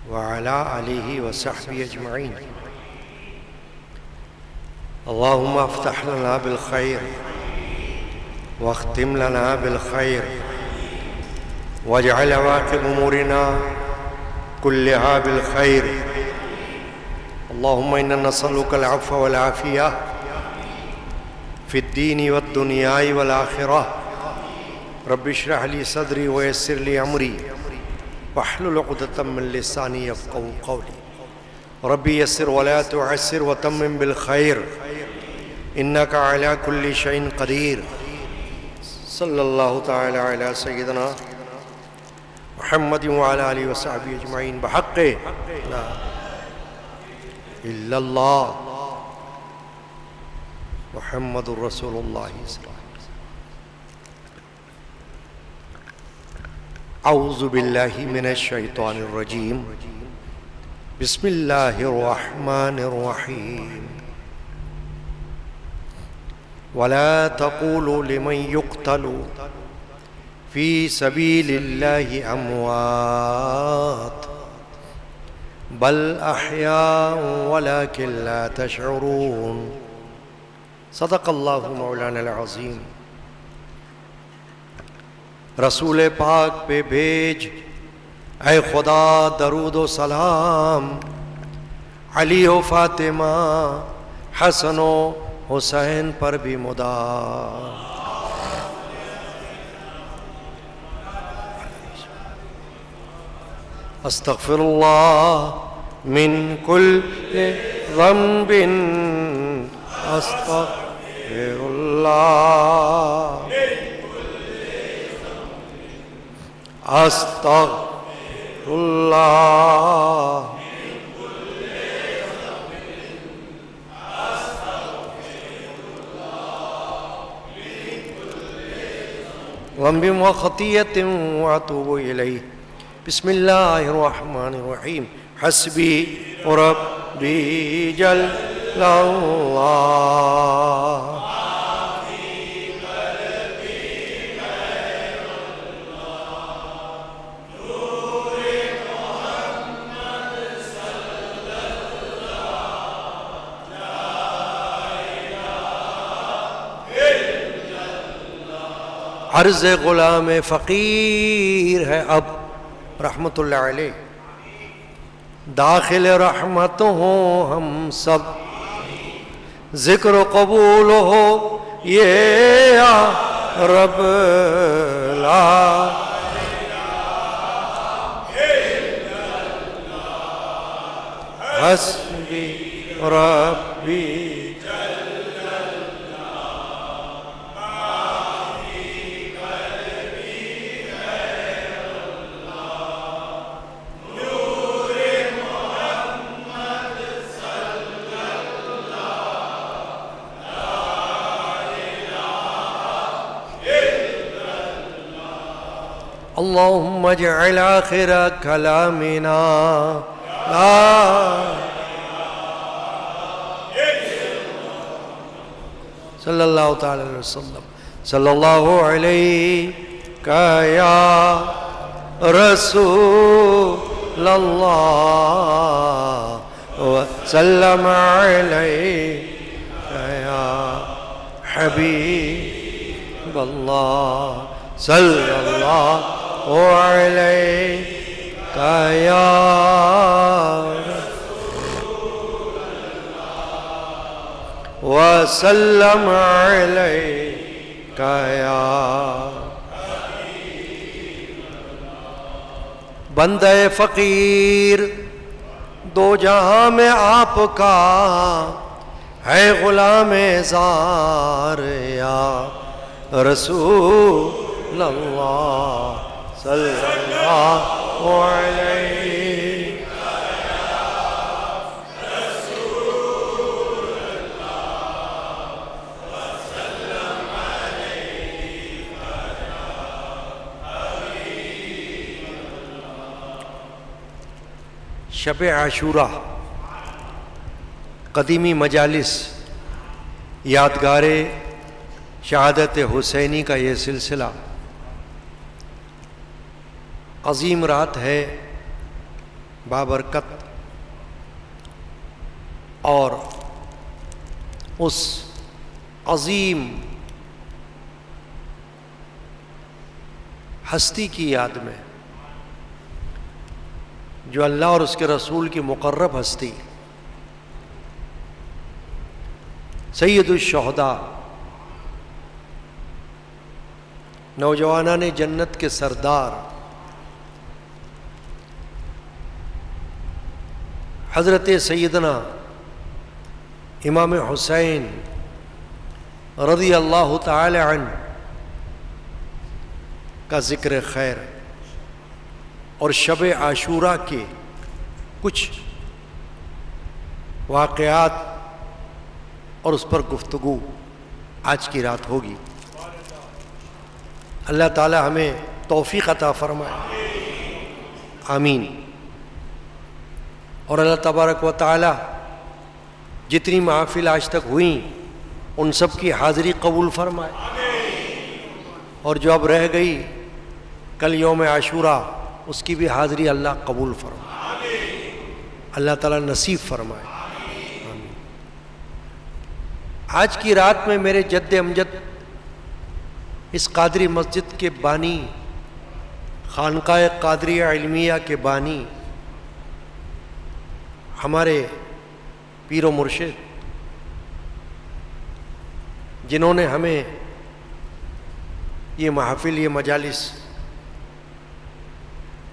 وعلى آله وصحبه أجمعين. اللهم افتح لنا بالخير واختم لنا بالخير واجعل عواقب أمورنا كلها بالخير. اللهم إنا نسألك العفو والعافية في الدين والدنيا والآخرة. رب اشرح لي صدري ويسر لي أمري واحلل عقدة من لساني يفقهوا قولي. ربي يسر ولا تعسر وتمم بالخير إنك على كل شيء قدير. صلى الله تعالى على سيدنا محمد وعلى آله وصحبه أجمعين بحق لا إلا الله محمد رسول الله صلى الله عليه وسلم. أعوذ بالله من الشيطان الرجيم. بسم الله الرحمن الرحيم. ولا تقولوا لمن يقتل في سبيل الله أموات بل أحياء ولكن لا تشعرون. صدق اللہ مولانا العظیم. رسول پاک پہ بھیج اے خدا درود و سلام. علی و فاطمہ حسن و حسین پر بھی مدام. استغفر اللہ من کل ذنب استغفر اللہ استغفر اللہ ذنب وخطیۃ واتوب الیہ. بسم اللہ الرحمن الرحیم. حسبی ربی جل اللہ عرض غلام فقیر ہے اب رحمت اللہ علیہ. داخل رحمت ہوں ہم سب ذکر و قبول ہو یہ یا رب لا حسبی ربی. اللهم اجعل آخر كلامنا لا صلی اللہ تعالی علیہ وسلم. صلی اللہ علیہ یا رسول اللہ وسلم علیہ یا حبیب اللہ. صلی اللہ علیہ یا وسلم علیہ یا بندہ فقیر. دو جہاں میں آپ کا ہے غلام زار یا رسول اللہ. صلی اللہ علیہ شب عاشورہ قدیمی مجالس یادگار شہادت حسینی کا یہ سلسلہ عظیم رات ہے. بابرکت اور اس عظیم ہستی کی یاد میں جو اللہ اور اس کے رسول کی مقرب ہستی، سید الشہداء، نوجوانان جنت کے سردار حضرت سیدنا امام حسین رضی اللہ تعالی عنہ کا ذکر خیر اور شب عاشوراء کے کچھ واقعات اور اس پر گفتگو آج کی رات ہوگی۔ اللہ تعالی ہمیں توفیق عطا فرمائے، آمین۔ اور اللہ تبارک و تعالی جتنی محافل آج تک ہوئیں ان سب کی حاضری قبول فرمائے، اور جو اب رہ گئی کل یوم عاشوراء اس کی بھی حاضری اللہ قبول فرمائے، اللہ تعالی نصیب فرمائے، آمین۔ آج کی رات میں میرے جد امجد اس قادری مسجد کے بانی، خانقاہ قادریہ علمیہ کے بانی، ہمارے پیر و مرشد، جنہوں نے ہمیں یہ محافل، یہ مجالس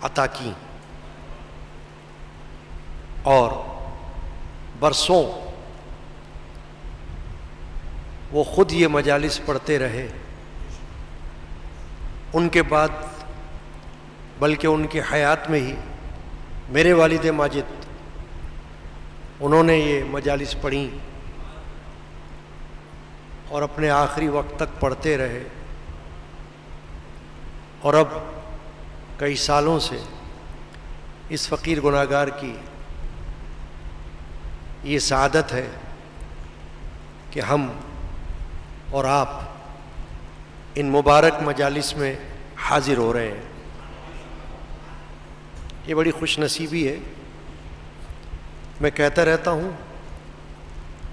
عطا کی اور برسوں وہ خود یہ مجالس پڑھتے رہے، ان کے بعد بلکہ ان کی حیات میں ہی میرے والد ماجد انہوں نے یہ مجالس پڑھیں اور اپنے آخری وقت تک پڑھتے رہے، اور اب کئی سالوں سے اس فقیر گناہگار کی یہ سعادت ہے کہ ہم اور آپ ان مبارک مجالس میں حاضر ہو رہے ہیں۔ یہ بڑی خوش نصیبی ہے۔ میں کہتا رہتا ہوں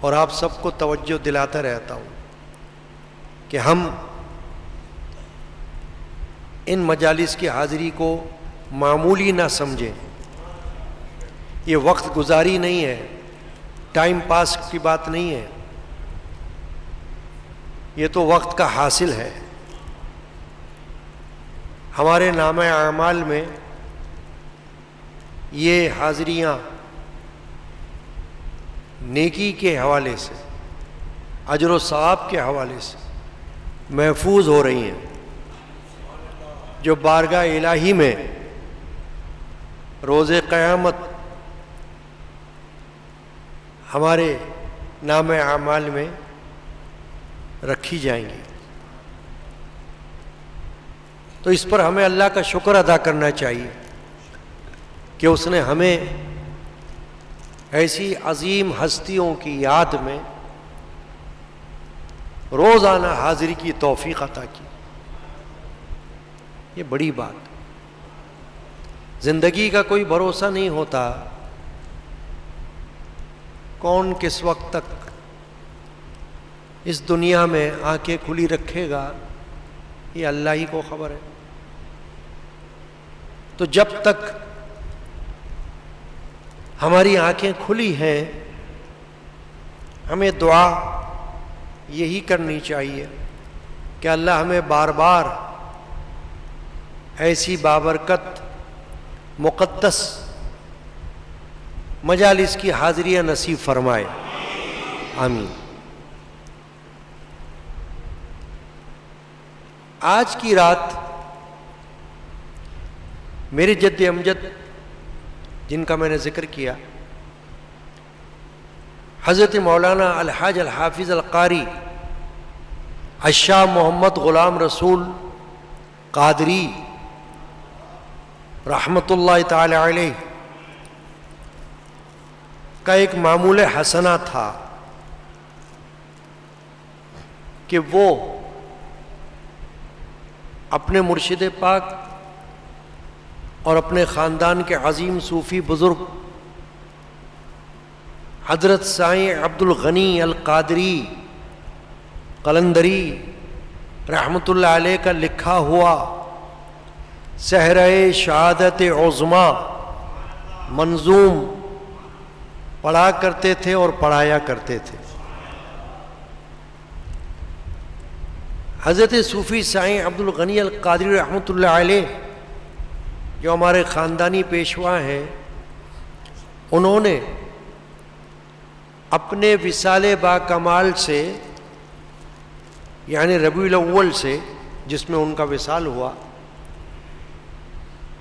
اور آپ سب کو توجہ دلاتا رہتا ہوں کہ ہم ان مجالس کی حاضری کو معمولی نہ سمجھیں۔ یہ وقت گزاری نہیں ہے، ٹائم پاس کی بات نہیں ہے، یہ تو وقت کا حاصل ہے۔ ہمارے نامہ اعمال میں یہ حاضریاں نیکی کے حوالے سے، اجر و ثواب کے حوالے سے محفوظ ہو رہی ہیں، جو بارگاہ الہی میں روز قیامت ہمارے نام اعمال میں رکھی جائیں گی۔ تو اس پر ہمیں اللہ کا شکر ادا کرنا چاہیے کہ اس نے ہمیں ایسی عظیم ہستیوں کی یاد میں روزانہ حاضری کی توفیق عطا کی۔ یہ بڑی بات، زندگی کا کوئی بھروسہ نہیں ہوتا، کون کس وقت تک اس دنیا میں آنکھیں کھلی رکھے گا، یہ اللہ ہی کو خبر ہے۔ تو جب تک ہماری آنکھیں کھلی ہیں ہمیں دعا یہی کرنی چاہیے کہ اللہ ہمیں بار بار ایسی بابرکت مقدس مجالس کی حاضریاں نصیب فرمائے، آمین۔ آج کی رات میرے جد امجد جن کا میں نے ذکر کیا، حضرت مولانا الحاج الحافظ القاری الشاہ محمد غلام رسول قادری رحمۃ اللہ تعالی علیہ کا ایک معمول حسنہ تھا کہ وہ اپنے مرشد پاک اور اپنے خاندان کے عظیم صوفی بزرگ حضرت سائیں عبد الغنی القادری قلندری رحمۃ اللہ علیہ کا لکھا ہوا صحرا شہادت عظمیٰ منظوم پڑھا کرتے تھے اور پڑھایا کرتے تھے۔ حضرت صوفی سائیں عبد الغنی القادری رحمۃ اللہ علیہ جو ہمارے خاندانی پیشوا ہیں، انہوں نے اپنے وصال با کمال سے، یعنی ربیع الاول سے جس میں ان کا وصال ہوا،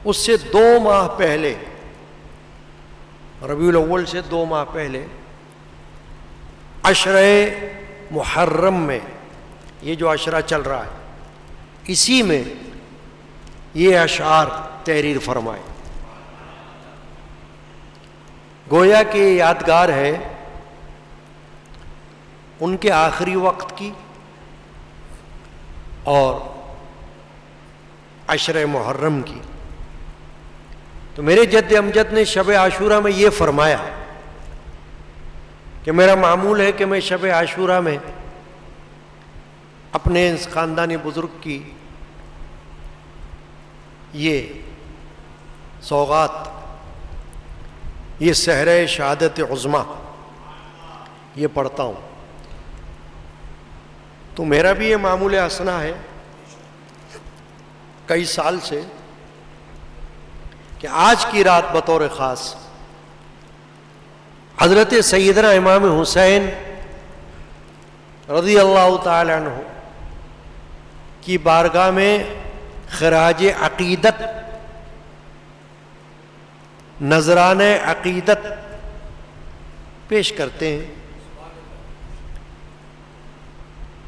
اس سے 2 ماہ پہلے، ربیع الاول سے 2 ماہ پہلے عشرہ محرم میں، یہ جو عشرہ چل رہا ہے، اسی میں یہ اشعار تحریر فرمائے۔ گویا کہ یہ یادگار ہے ان کے آخری وقت کی اور عشرہ محرم کی۔ تو میرے جد امجد نے شب عاشورہ میں یہ فرمایا کہ میرا معمول ہے کہ میں شب عاشورہ میں اپنے اس خاندانی بزرگ کی یہ سوغات، یہ صحرا شہادت عظمیٰ یہ پڑھتا ہوں۔ تو میرا بھی یہ معمول حسنہ ہے کئی سال سے کہ آج کی رات بطور خاص حضرت سیدنا امام حسین رضی اللہ تعالی عنہ کی بارگاہ میں خراج عقیدت، نذرانہ عقیدت پیش کرتے ہیں۔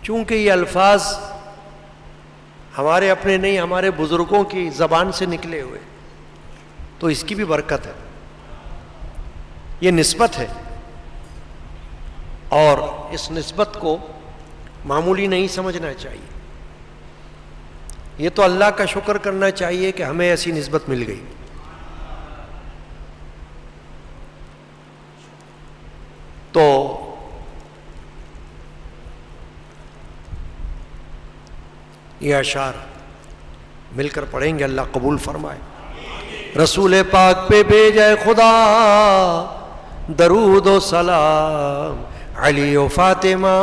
چونکہ یہ الفاظ ہمارے اپنے نہیں، ہمارے بزرگوں کی زبان سے نکلے ہوئے، تو اس کی بھی برکت ہے، یہ نسبت ہے، اور اس نسبت کو معمولی نہیں سمجھنا چاہیے۔ یہ تو اللہ کا شکر کرنا چاہیے کہ ہمیں ایسی نسبت مل گئی۔ تو یہ اشعار مل کر پڑھیں گے، اللہ قبول فرمائے۔ رسول پاک پہ بھیجے خدا درود و سلام، علی و فاطمہ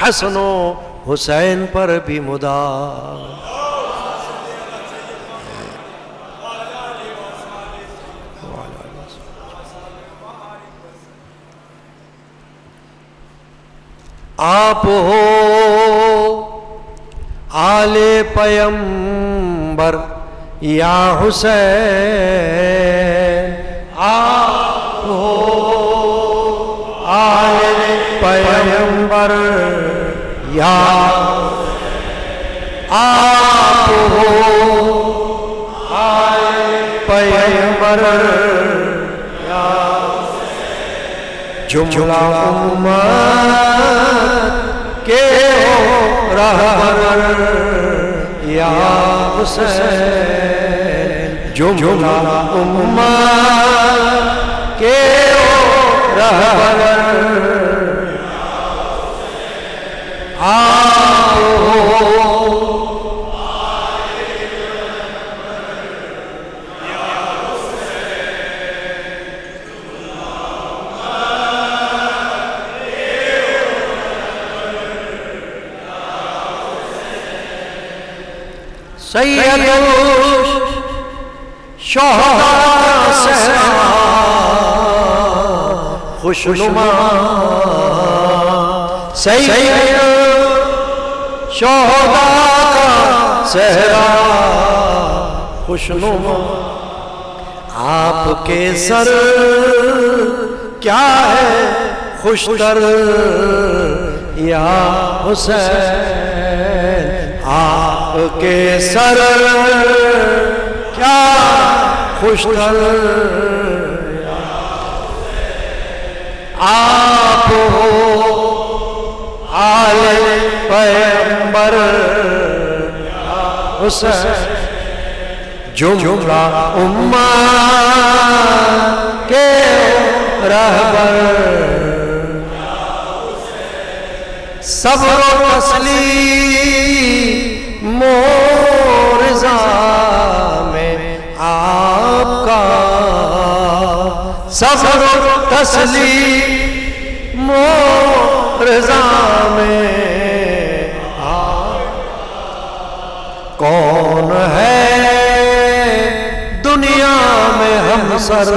حسن و حسین پر بھی مدام۔ آپ ہو آل پیمبر یا حسین، آپ ہو آل پیمبر یا حسین، آپ ہو آل پیمبر یا حسین، جملہ امت کے ہو رہبر یا حسین، جملہ امت کے ہو رہبر آپ ہو سید شہداء صحرا خوشنما، سید شہداء صحرا خوشنما، آپ کے سر کیا ہے خوشتر یا حسین، آپ کے سر کیا خوشتر یا حسین، آپ ہو آل پیمبر یا حسین، جملہ امت کے رہبر، صبر و تسلیم و رضا میں آپ کا، صبر و تسلیم و رضا میں آپ، کون ہے دنیا میں ہمسر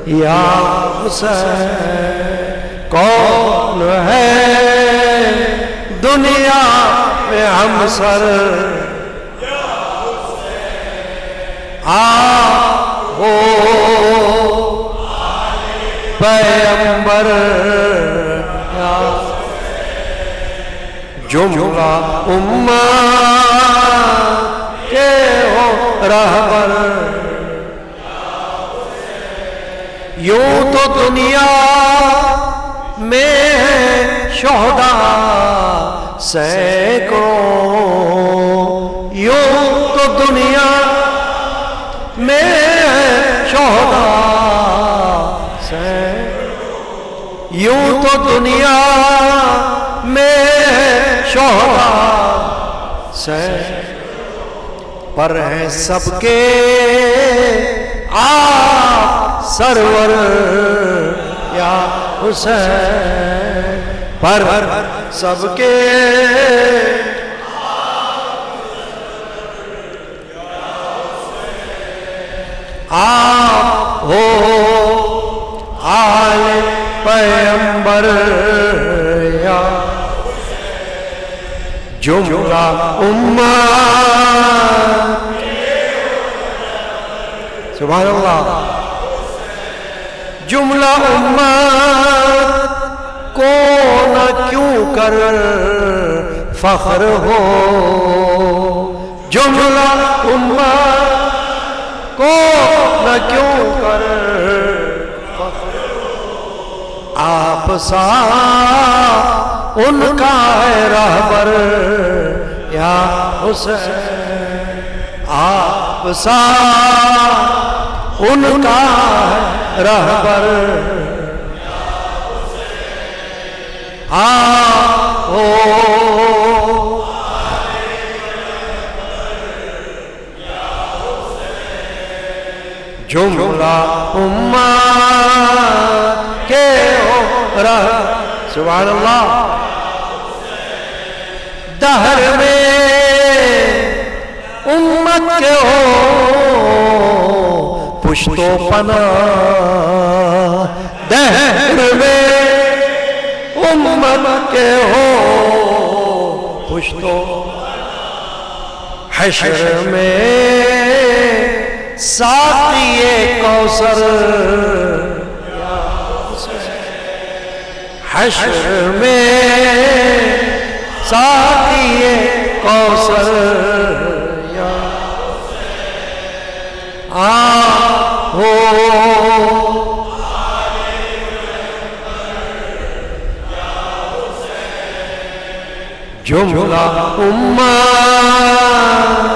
یا حسین، کون ہے دنیا میں ہمسر یا حسین، آپ ہو پیغمبر یا جملہ امت کے ہو رہبر، یوں تو دنیا میں ہے شہداء سینکڑوں، یوں تو دنیا میں ہے شہداء سینکڑوں، یوں تو دنیا میں ہے شہداء سینکڑوں، پر ہیں سب کے آپ سرور یا حسین، پر سب کے آپ ہو آل پیغمبر یا جملہ امت، سبحان اللہ، جملہ امت کو نہ کیوں کر فخر ہو، جملہ امت کو نہ کیوں کر فخر ہو، آپ سا ان کا ہے رہبر یا حسین، آپ سا ان کا ہے رہبر یا حسین، آپ ہو جملہ امت کے ہو رہبر، سبحان اللہ، دہر میں امت کے ہو پشت و پناہ، دہر میں امت کے ہو پشت و پناہ، حشر میں ساقی کوثر یا حسین، حشر میں ساقی کوثر یا حسین، آپ ہو جملہ امت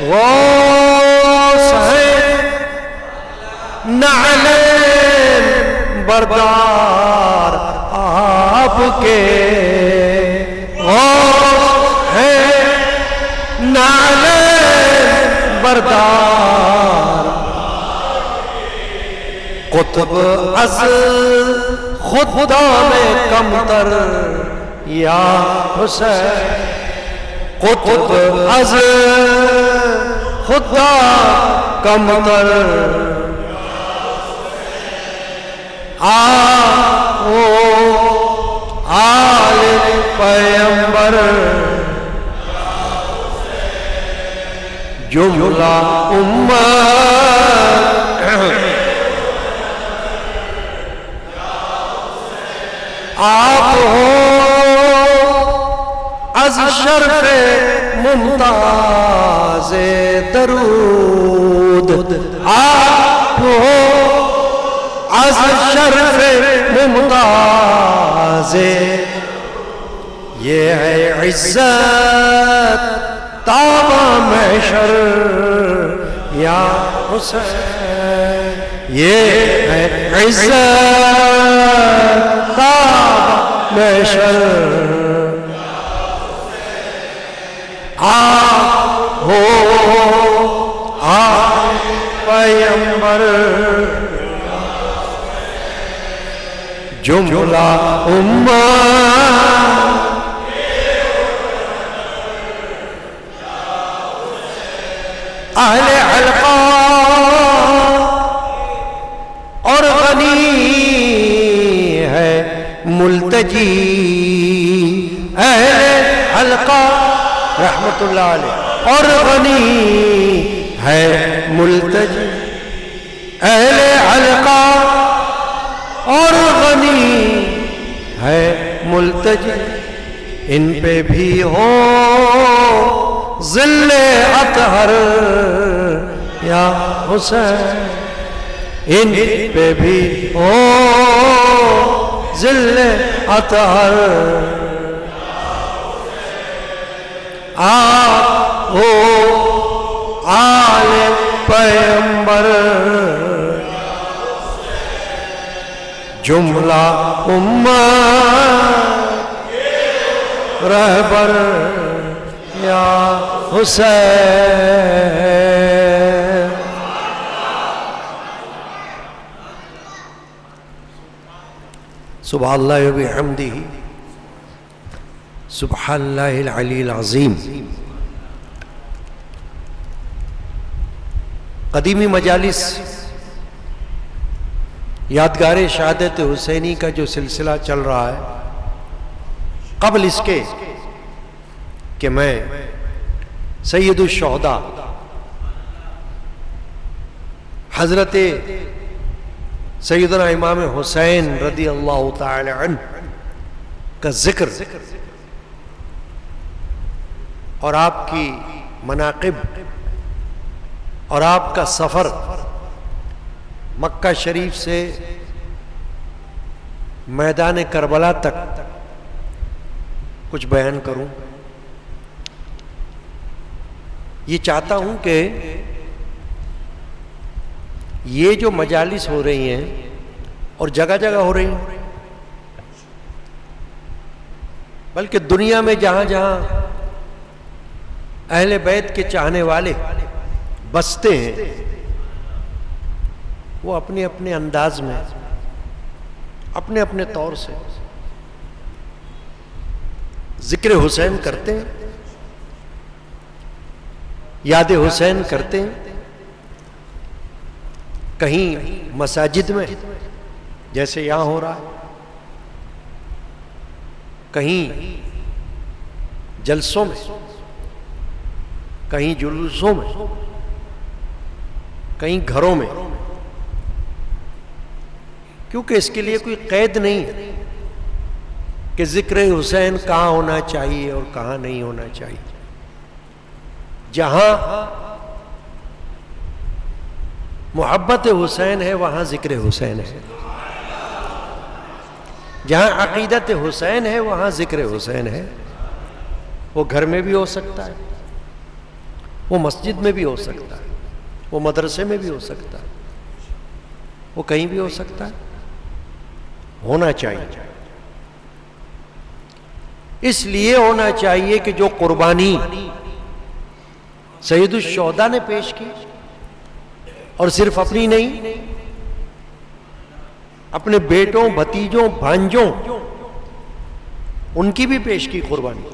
غوث ہے نعلین بردار آپ کے، غوث ہے نعلین بردار، قطب از خدا میں کمتر یا حسین، قطب از خدا کمتر، آپ ہو آل پیغمبر جملہ امت، آپ ہو از شرف ممتاز درود، آپ ہو از شرف ممتاز، یہ ہے عزت تابہ محشر یا حسین، یہ ہے عزت تابہ محشر، ہو پیغمبر جملہ امت اہل حلقہ اور غنی ہے ملتجی، اہل حلقہ رحمت اللہ علیہ اور غنی ہے ملتجی، اہل حلقہ اور غنی ہے ملتجی، ان پہ بھی ہو ظل اطہر یا حسین، ان پہ بھی ہو ظل اطہر، ہو آل پیغمبر جملہ امت رہبر یا حسین۔ سبحان اللہ و بحمدہ، سبحان اللہ العلی العظیم۔ قدیمی مجالس یادگار شہادت حسینی کا جو سلسلہ چل رہا ہے، قبل اس کے کہ میں سید الشہداء حضرت سیدنا امام حسین رضی اللہ تعالی عنہ کا ذکر اور آپ کی مناقب اور آپ کا سفر مکہ شریف سے میدان کربلا تک کچھ بیان کروں، یہ چاہتا ہوں کہ یہ جو مجالس ہو رہی ہیں اور جگہ جگہ ہو رہی ہیں، بلکہ دنیا میں جہاں جہاں اہل بیت کے چاہنے والے بستے ہیں، وہ اپنے اپنے انداز میں اپنے اپنے طور سے ذکر حسین کرتے ہیں، یاد حسین کرتے ہیں، کہیں مساجد میں جیسے یہاں ہو رہا ہے، کہیں جلسوں میں، کہیں جلوسوں میں، کہیں گھروں میں، کیونکہ اس کے لیے کوئی قید نہیں ہے کہ ذکر حسین کہاں ہونا چاہیے اور کہاں نہیں ہونا چاہیے۔ جہاں محبت حسین ہے وہاں ذکر حسین ہے، جہاں عقیدت حسین ہے وہاں ذکر حسین ہے۔ وہ گھر میں بھی ہو سکتا ہے، وہ مسجد میں بھی ہو سکتا ہے، وہ مدرسے میں بھی ہو سکتا ہے، وہ کہیں بھی ہو سکتا ہے، ہونا چاہیے۔ اس لیے ہونا چاہیے کہ جو قربانی سید الشہداء نے پیش کی، اور صرف اپنی نہیں، اپنے بیٹوں، بھتیجوں، بھانجوں، ان کی بھی پیش کی قربانی،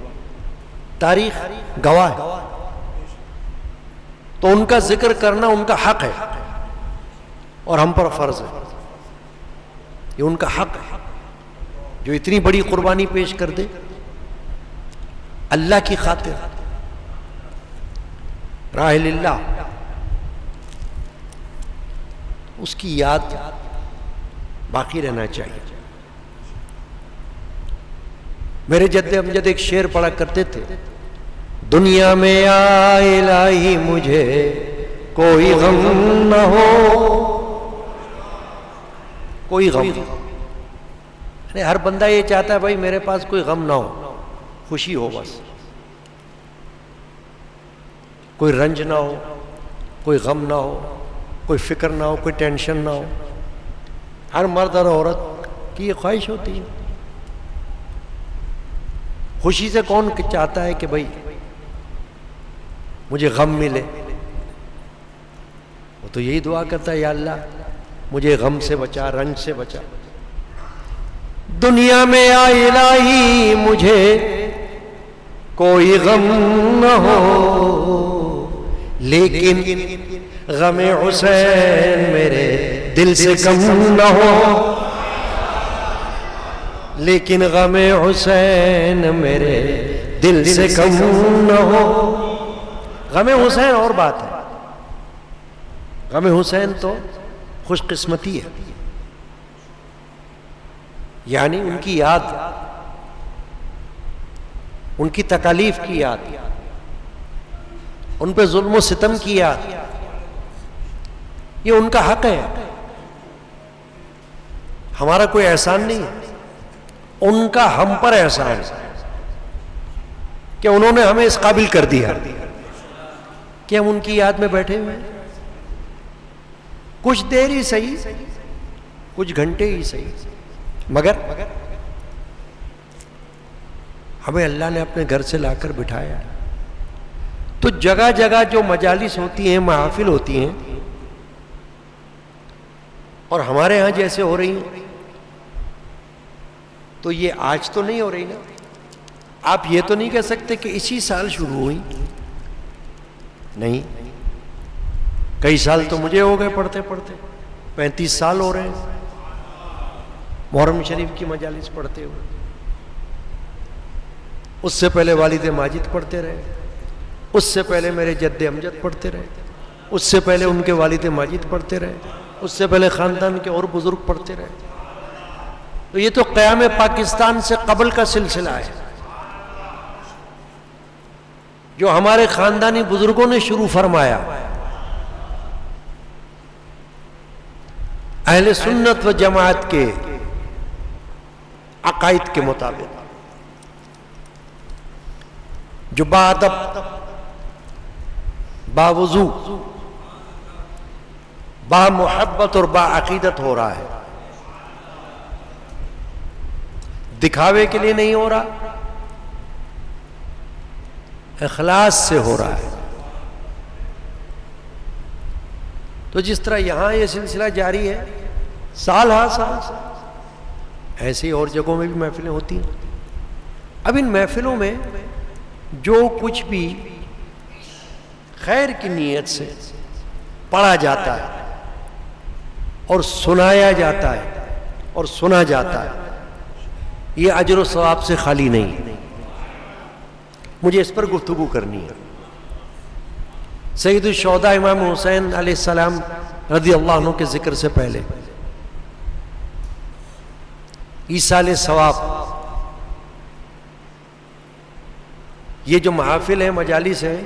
تاریخ گواہ ہے، تو ان کا ذکر کرنا ان کا حق ہے اور ہم پر فرض ہے، یہ ان کا حق ہے جو اتنی بڑی قربانی پیش کر دے اللہ کی خاطر، راہ اللہ، اس کی یاد باقی رہنا چاہیے۔ میرے جد امجد ایک شعر پڑھا کرتے تھے، دنیا میں یا الہی مجھے کوئی غم نہ ہو، کوئی غم، ہر بندہ یہ چاہتا ہے بھائی میرے پاس کوئی غم نہ ہو، خوشی ہو بس، کوئی رنج نہ ہو، کوئی غم نہ ہو، کوئی فکر نہ ہو، کوئی ٹینشن نہ ہو. ہر مرد اور عورت کی یہ خواہش ہوتی ہے. خوشی سے کون چاہتا ہے کہ بھئی مجھے غم ملے؟ وہ تو یہی دعا کرتا ہے، یا اللہ مجھے غم سے بچا، رنج سے بچا. دنیا میں یا الہی مجھے کوئی غم نہ ہو، لیکن غم حسین میرے دل سے کم نہ ہو، لیکن غم حسین میرے دل سے کم نہ ہو. غم حسین اور بات ہے، غم حسین تو خوش قسمتی ہے، یعنی ان کی یاد، ان کی تکالیف کی یاد، ان پہ ظلم و ستم کی یاد. یہ ان کا حق ہے، ہمارا کوئی احسان نہیں ہے، ان کا ہم پر احسان ہے کہ انہوں نے ہمیں اس قابل کر دیا کہ ہم ان کی یاد میں بیٹھے ہوئے ہیں. کچھ دیر ہی صحیح، کچھ گھنٹے ہی صحیح، مگر ہمیں اللہ نے اپنے گھر سے لا کر بٹھایا. تو جگہ جگہ جو مجالس ہوتی ہیں، محافل ہوتی ہیں، اور ہمارے ہاں جیسے ہو رہی ہیں، تو یہ آج تو نہیں ہو رہی نا. آپ یہ تو نہیں کہہ سکتے کہ اسی سال شروع ہوئی، نہیں، کئی سال تو مجھے ہو گئے پڑھتے پڑھتے، 35 سال ہو رہے ہیں محرم شریف کی مجالس پڑھتے ہوئے. اس سے پہلے والد ماجد پڑھتے رہے، اس سے پہلے میرے جد امجد پڑھتے رہے، اس سے پہلے ان کے والد ماجد پڑھتے رہے، اس سے پہلے خاندان کے اور بزرگ پڑھتے رہے. تو یہ تو قیام پاکستان سے قبل کا سلسلہ ہے جو ہمارے خاندانی بزرگوں نے شروع فرمایا. اہل سنت و جماعت کے عقائد کے مطابق، جو باادب، باوضو، با محبت اور با عقیدت ہو رہا ہے. دکھاوے کے لیے نہیں ہو رہا، اخلاص سے ہو رہا ہے. تو جس طرح یہاں یہ سلسلہ جاری ہے سال ہر سال، ایسے ہی اور جگہوں میں بھی محفلیں ہوتی ہیں. اب ان محفلوں میں جو کچھ بھی خیر کی نیت سے پڑھا جاتا ہے اور سنایا جاتا ہے اور سنا جاتا ہے، یہ اجر و ثواب سے خالی نہیں. مجھے اس پر گفتگو کرنی ہے. سید الشہداء امام حسین علیہ السلام رضی اللہ عنہ کے ذکر سے پہلے ایصال ثواب، یہ جو محافل ہیں، مجالس ہیں،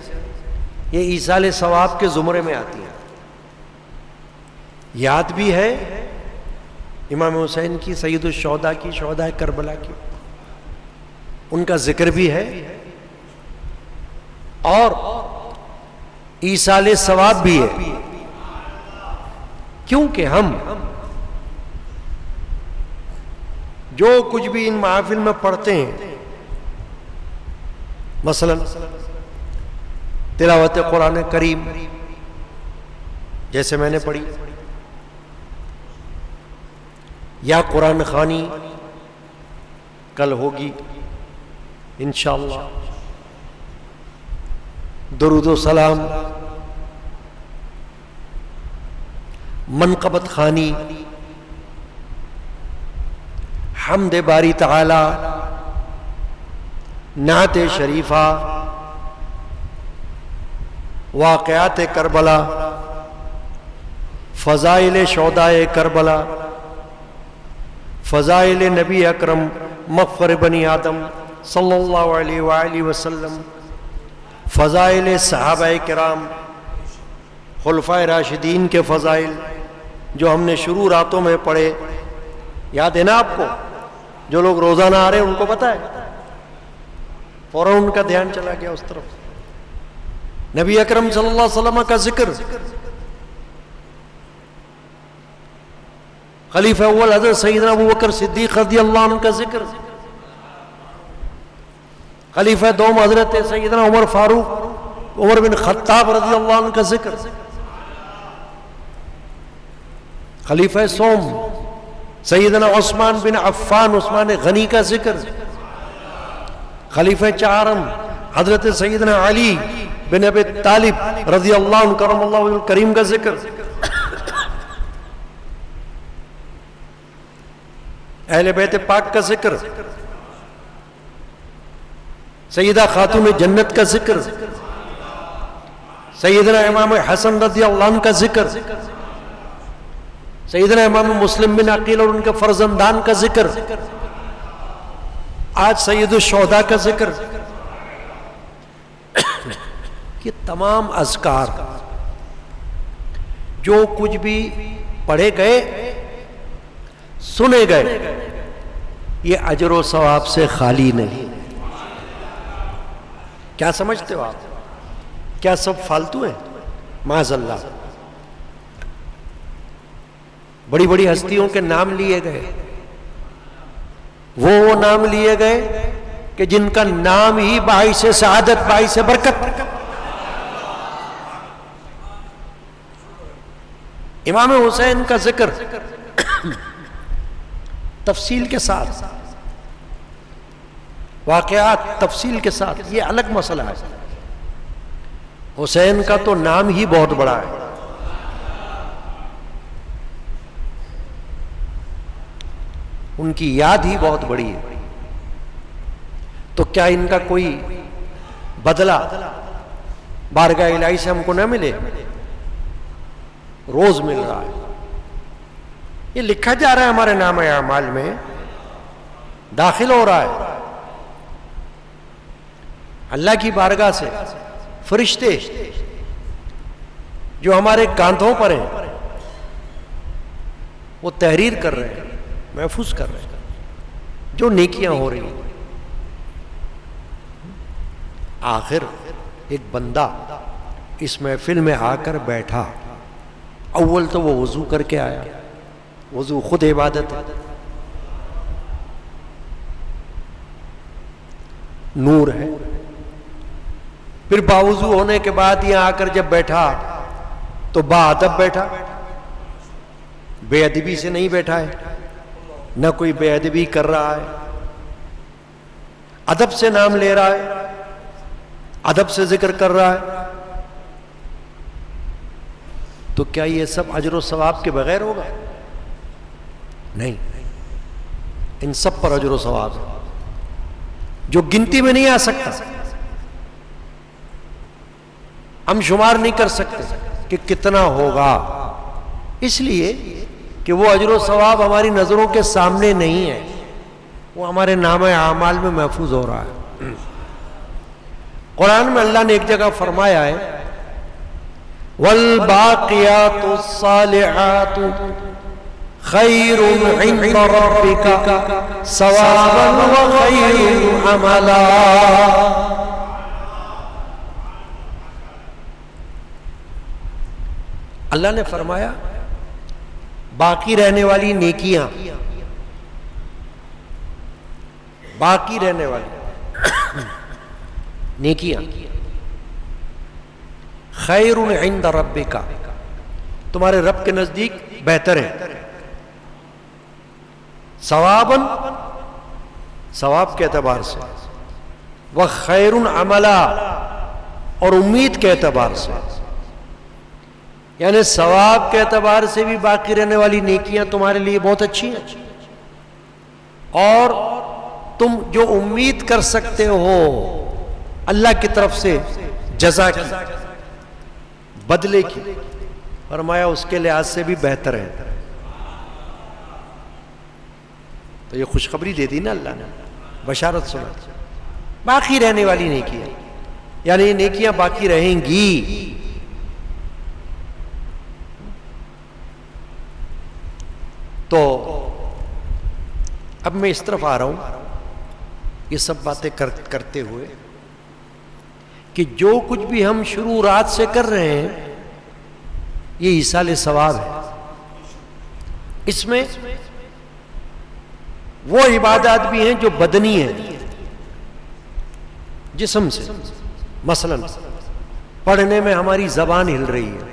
یہ ایصال ثواب کے زمرے میں آتی ہیں. یاد بھی ہے امام حسین کی، سید الشہداء کی، شہداء کربلا کی، ان کا ذکر بھی ہے، اور ایصال ثواب بھی ہے. کیونکہ ہم جو کچھ بھی ان محافل میں پڑھتے ہیں، مثلا تلاوت قرآن کریم جیسے میں نے پڑھی، یا قرآن خوانی کل ہوگی انشاءاللہ، درود و سلام، منقبت خوانی، حمد باری تعالی، نعت شریفہ، واقعات کربلا، فضائل شہداء کربلا، فضائل نبی اکرم مفخر بنی آدم صلی اللہ علیہ وآلہ وسلم، فضائل صحابہ کرام، خلفائے راشدین کے فضائل جو ہم نے شروع راتوں میں پڑھے. یاد ہے نا آپ کو؟ جو لوگ روزانہ آ رہے ہیں ان کو پتہ ہے. فوراً ان کا دھیان چلا گیا اس طرف. نبی اکرم صلی اللہ علیہ وسلم کا ذکر، خلیفہ اول حضرت سیدنا ابوبکر صدیق رضی اللہ عنہ کا ذکر، خلیفہ دوم حضرت سیدنا عمر فاروق عمر بن خطاب رضی اللہ عنہ کا ذکر، خلیفہ سوم سیدنا عثمان بن عفان عثمان غنی کا ذکر، خلیفہ چہارم حضرت سیدنا علی بن ابی طالب رضی اللہ عنہ کرم اللہ وجہہ الکریم کا ذکر، اہل بیت پاک کا ذکر، سیدہ خاتون جنت کا ذکر، سیدنا امام حسن رضی اللہ عنہ کا ذکر، سیدنا امام مسلم بن عقیل اور ان کے فرزندان کا ذکر، آج سید الشہداء کا ذکر. یہ تمام اذکار جو کچھ بھی پڑھے گئے سنے گئے، یہ اجر و ثواب سے خالی نہیں. کیا سمجھتے ہو آپ؟ کیا سب فالتو ہیں؟ معاذ اللہ. بڑی بڑی ہستیوں کے نام لیے گئے، وہ نام لیے گئے کہ جن کا نام ہی باعث سعادت باعث برکت. امام حسین کا ذکر تفصیل کے ساتھ، واقعات تفصیل کے ساتھ، یہ الگ مسئلہ ہے. حسین کا تو نام ہی بہت بڑا ہے. ان کی یاد ہی بہت بڑی ہے. تو کیا ان کا کوئی بدلہ بارگاہ الہی سے ہم کو نہ ملے؟ روز مل رہا ہے. یہ لکھا جا رہا ہے ہمارے نام اعمال میں، داخل ہو رہا ہے. اللہ کی بارگاہ سے فرشتے جو ہمارے کاندھوں پر ہیں وہ تحریر کر رہے ہیں، محفوظ کر رہے ہیں جو نیکیاں ہو رہی ہیں. آخر ایک بندہ اس محفل میں آ کر بیٹھا، اول تو وہ وضو کر کے آیا. وضو خود عبادت ہے، نور ہے. پھر باوضو ہونے کے بعد یہاں آ کر جب بیٹھا تو با ادب بیٹھا، بے ادبی سے نہیں بیٹھا ہے، نہ کوئی بے ادبی کر رہا ہے، ادب سے نام لے رہا ہے، ادب سے ذکر کر رہا ہے. تو کیا یہ سب اجر و ثواب کے بغیر ہوگا؟ نہیں، ان سب پر اجر و ثواب ہے جو گنتی میں نہیں آ سکتا. ہم شمار نہیں کر سکتے کہ کتنا ہوگا، اس لیے کہ وہ اجر و ثواب ہماری نظروں کے سامنے نہیں ہے، وہ ہمارے نام اعمال میں محفوظ ہو رہا ہے. قرآن میں اللہ نے ایک جگہ فرمایا ہے والباقیات الصالحات خیر عند ربک ثوابا وخیر عملا. اللہ نے فرمایا باقی رہنے والی نیکیاں، باقی رہنے والی نیکیاں خیر عند ربک، تمہارے رب کے نزدیک بہتر ہیں. ثواباً، ثواب کے اعتبار سے، وخیر عملا، اور امید کے اعتبار سے. یعنی ثواب کے اعتبار سے بھی باقی رہنے والی نیکیاں تمہارے لیے بہت اچھی ہیں، اور تم جو امید کر سکتے ہو اللہ کی طرف سے جزا کی، بدلے کی، فرمایا اس کے لحاظ سے بھی بہتر ہے. تو یہ خوشخبری دے دی نا اللہ نے، بشارت سنا. باقی رہنے والی نیکیاں، یعنی یہ نیکیاں باقی رہیں گی. تو اب میں اس طرف آ رہا ہوں یہ سب باتیں کرتے ہوئے کہ جو کچھ بھی ہم شروع رات سے کر رہے ہیں یہ ایصال ثواب ہے. اس میں وہ عبادات بھی ہیں جو بدنی ہیں جسم سے، مثلا پڑھنے میں ہماری زبان ہل رہی ہے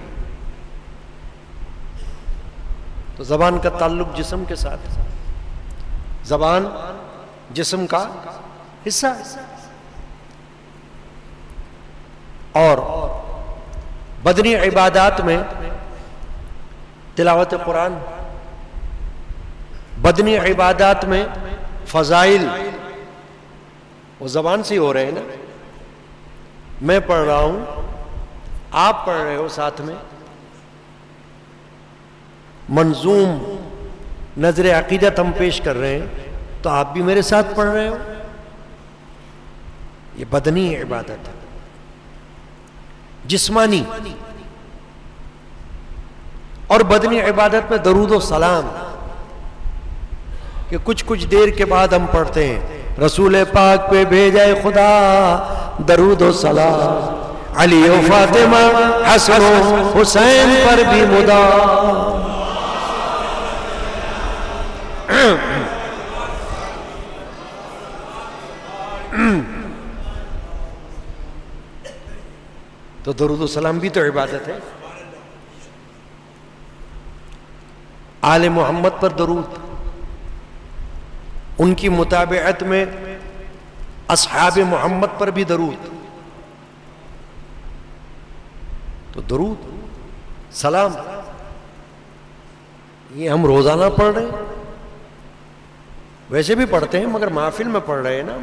تو زبان کا تعلق جسم کے ساتھ، زبان جسم کا حصہ ہے. اور بدنی عبادات میں تلاوت قرآن، بدنی عبادات میں فضائل وہ زبان سے ہی ہو رہے ہیں نا. میں پڑھ رہا ہوں، آپ پڑھ رہے ہو ساتھ میں، منظوم نظر عقیدت ہم پیش کر رہے ہیں تو آپ بھی میرے ساتھ پڑھ رہے ہو. یہ بدنی عبادت ہے. جسمانی اور بدنی عبادت میں درود و سلام کہ کچھ دیر کے بعد ہم پڑھتے ہیں رسول پاک پہ بھیجائے خدا درود و سلام، علی و فاطمہ حسن و حسین پر بھی مدام. تو درود و سلام بھی تو عبادت ہے. آل محمد پر درود، ان کی متابعت میں اصحاب محمد پر بھی درود. تو درود سلام یہ ہم روزانہ پڑھ رہے ہیں، ویسے بھی پڑھتے ہیں مگر محفل میں پڑھ رہے ہیں نا،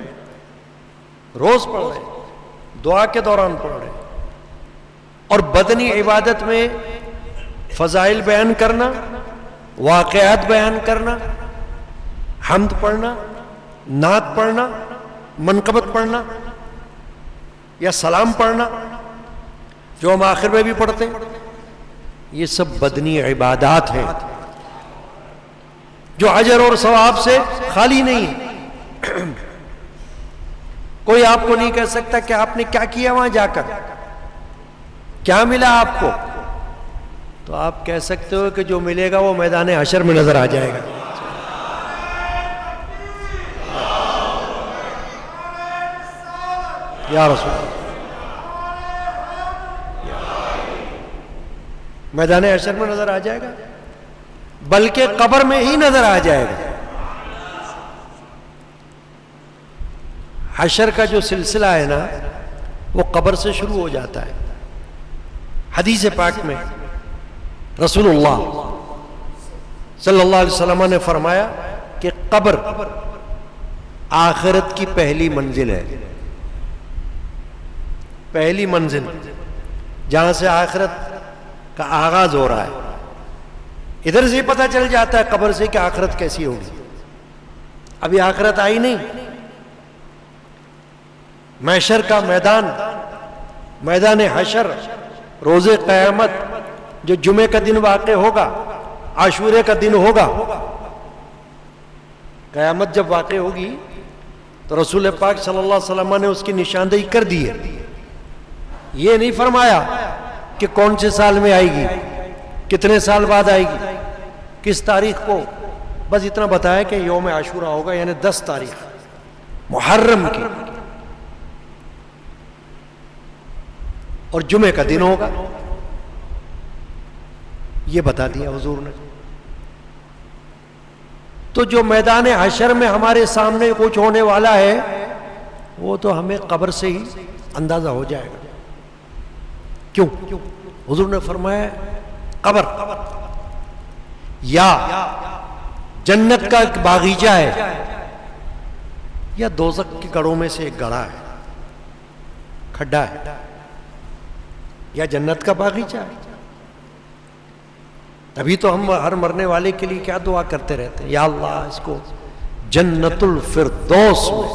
روز پڑھ رہے ہیں، دعا کے دوران پڑھ رہے ہیں. اور بدنی عبادت میں فضائل بیان کرنا، واقعات بیان کرنا، حمد پڑھنا، نعت پڑھنا، منقبت پڑھنا یا سلام پڑھنا جو ہم آخر میں بھی پڑھتے ہیں، یہ سب بدنی عبادات ہیں جو اجر اور ثواب سے خالی نہیں ہے. کوئی آپ کو نہیں کہہ سکتا کہ آپ نے کیا کیا وہاں جا کر، کیا ملا آپ کو. تو آپ کہہ سکتے ہو کہ جو ملے گا وہ میدان حشر میں نظر آ جائے گا. یا رسول اللہ، میدان حشر میں نظر آ جائے گا، بلکہ قبر میں ہی نظر آ جائے گا. حشر کا جو سلسلہ ہے نا وہ قبر سے شروع ہو جاتا ہے. حدیث پاک میں رسول اللہ صلی اللہ علیہ وسلم نے فرمایا کہ قبر آخرت کی پہلی منزل ہے. پہلی منزل جہاں سے آخرت کا آغاز ہو رہا ہے. ادھر سے پتہ چل جاتا ہے قبر سے کہ آخرت کیسی ہوگی. ابھی آخرت آئی نہیں. محشر کا میدان، میدان حشر، روز قیامت جو جمعے کا دن واقع ہوگا، عاشورے کا دن ہوگا. قیامت جب واقع ہوگی تو رسول پاک صلی اللہ علیہ وسلم نے اس کی نشاندہی کر دی ہے. یہ نہیں فرمایا کہ کون سے سال میں آئے گی، کتنے سال بعد آئے گی، کس تاریخ کو. بس اتنا بتایا کہ یوم عاشورہ ہوگا، یعنی 10 تاریخ محرم کی، اور جمعے کا دن ہوگا. یہ بتا دیا حضور نے. تو جو میدان حشر میں ہمارے سامنے کچھ ہونے والا ہے وہ تو ہمیں قبر سے ہی اندازہ ہو جائے گا. کیوں؟ حضور نے فرمایا قبر یا جنت کا ایک باغیچہ ہے یا دوزخ کے گڑھوں میں سے ایک گڑھا ہے، کھڈا ہے، یا جنت کا باغیچہ ہے. تبھی تو ہم ہر مرنے والے کے لیے کیا دعا کرتے رہتے ہیں، یا اللہ اس کو جنت الفردوس میں،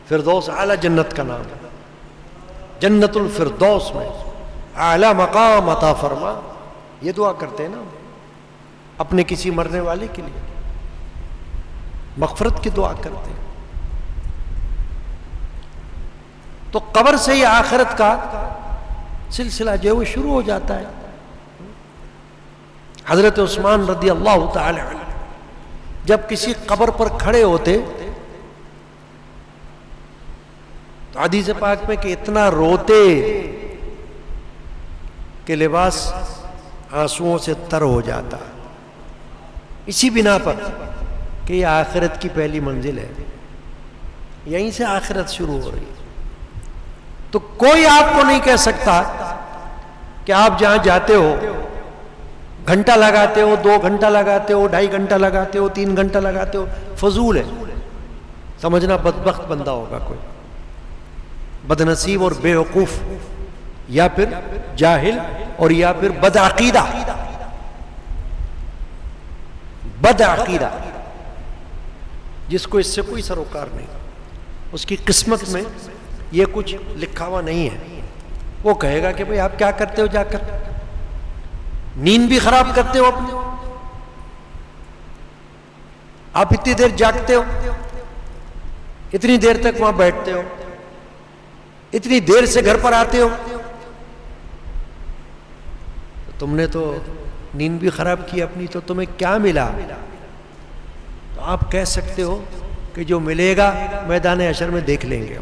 فردوس اعلیٰ جنت کا نام ہے، جنت الفردوس میں اعلیٰ مقام عطا فرما. یہ دعا کرتے ہیں نا اپنے کسی مرنے والے کے لیے، مغفرت کی دعا کرتے ہیں. تو قبر سے ہی آخرت کا سلسلہ جو ہے وہ شروع ہو جاتا ہے. حضرت عثمان رضی اللہ تعالی عنہ جب کسی قبر پر کھڑے ہوتے تو حدیث پاک میں کہ اتنا روتے کہ لباس آنسوؤں سے تر ہو جاتا، اسی بنا پر کہ یہ آخرت کی پہلی منزل ہے، یہیں سے آخرت شروع ہو رہی ہے. تو کوئی آپ کو نہیں کہہ سکتا کہ آپ جہاں جاتے ہو گھنٹہ لگاتے ہو، 2 گھنٹہ لگاتے ہو، 2.5 گھنٹہ لگاتے ہو، 3 گھنٹہ لگاتے ہو، فضول ہے. سمجھنا بدبخت بندہ ہوگا کوئی، بدنصیب اور بے وقوف، یا پھر جاہل، اور یا پھر بدعقیدہ. بدعقیدہ جس کو اس سے کوئی سروکار نہیں، اس کی قسمت میں یہ کچھ لکھا ہوا نہیں ہے. وہ کہے گا کہ بھئی آپ کیا کرتے ہو جا کر، نیند بھی خراب کرتے ہو اپنی، آپ اتنی دیر جاگتے ہو، اتنی دیر تک وہاں بیٹھتے ہو، اتنی دیر سے گھر پر آتے ہو، تم نے تو نیند بھی خراب کی اپنی، تو تمہیں کیا ملا؟ تو آپ کہہ سکتے ہو کہ جو ملے گا میدان حشر میں دیکھ لیں گے،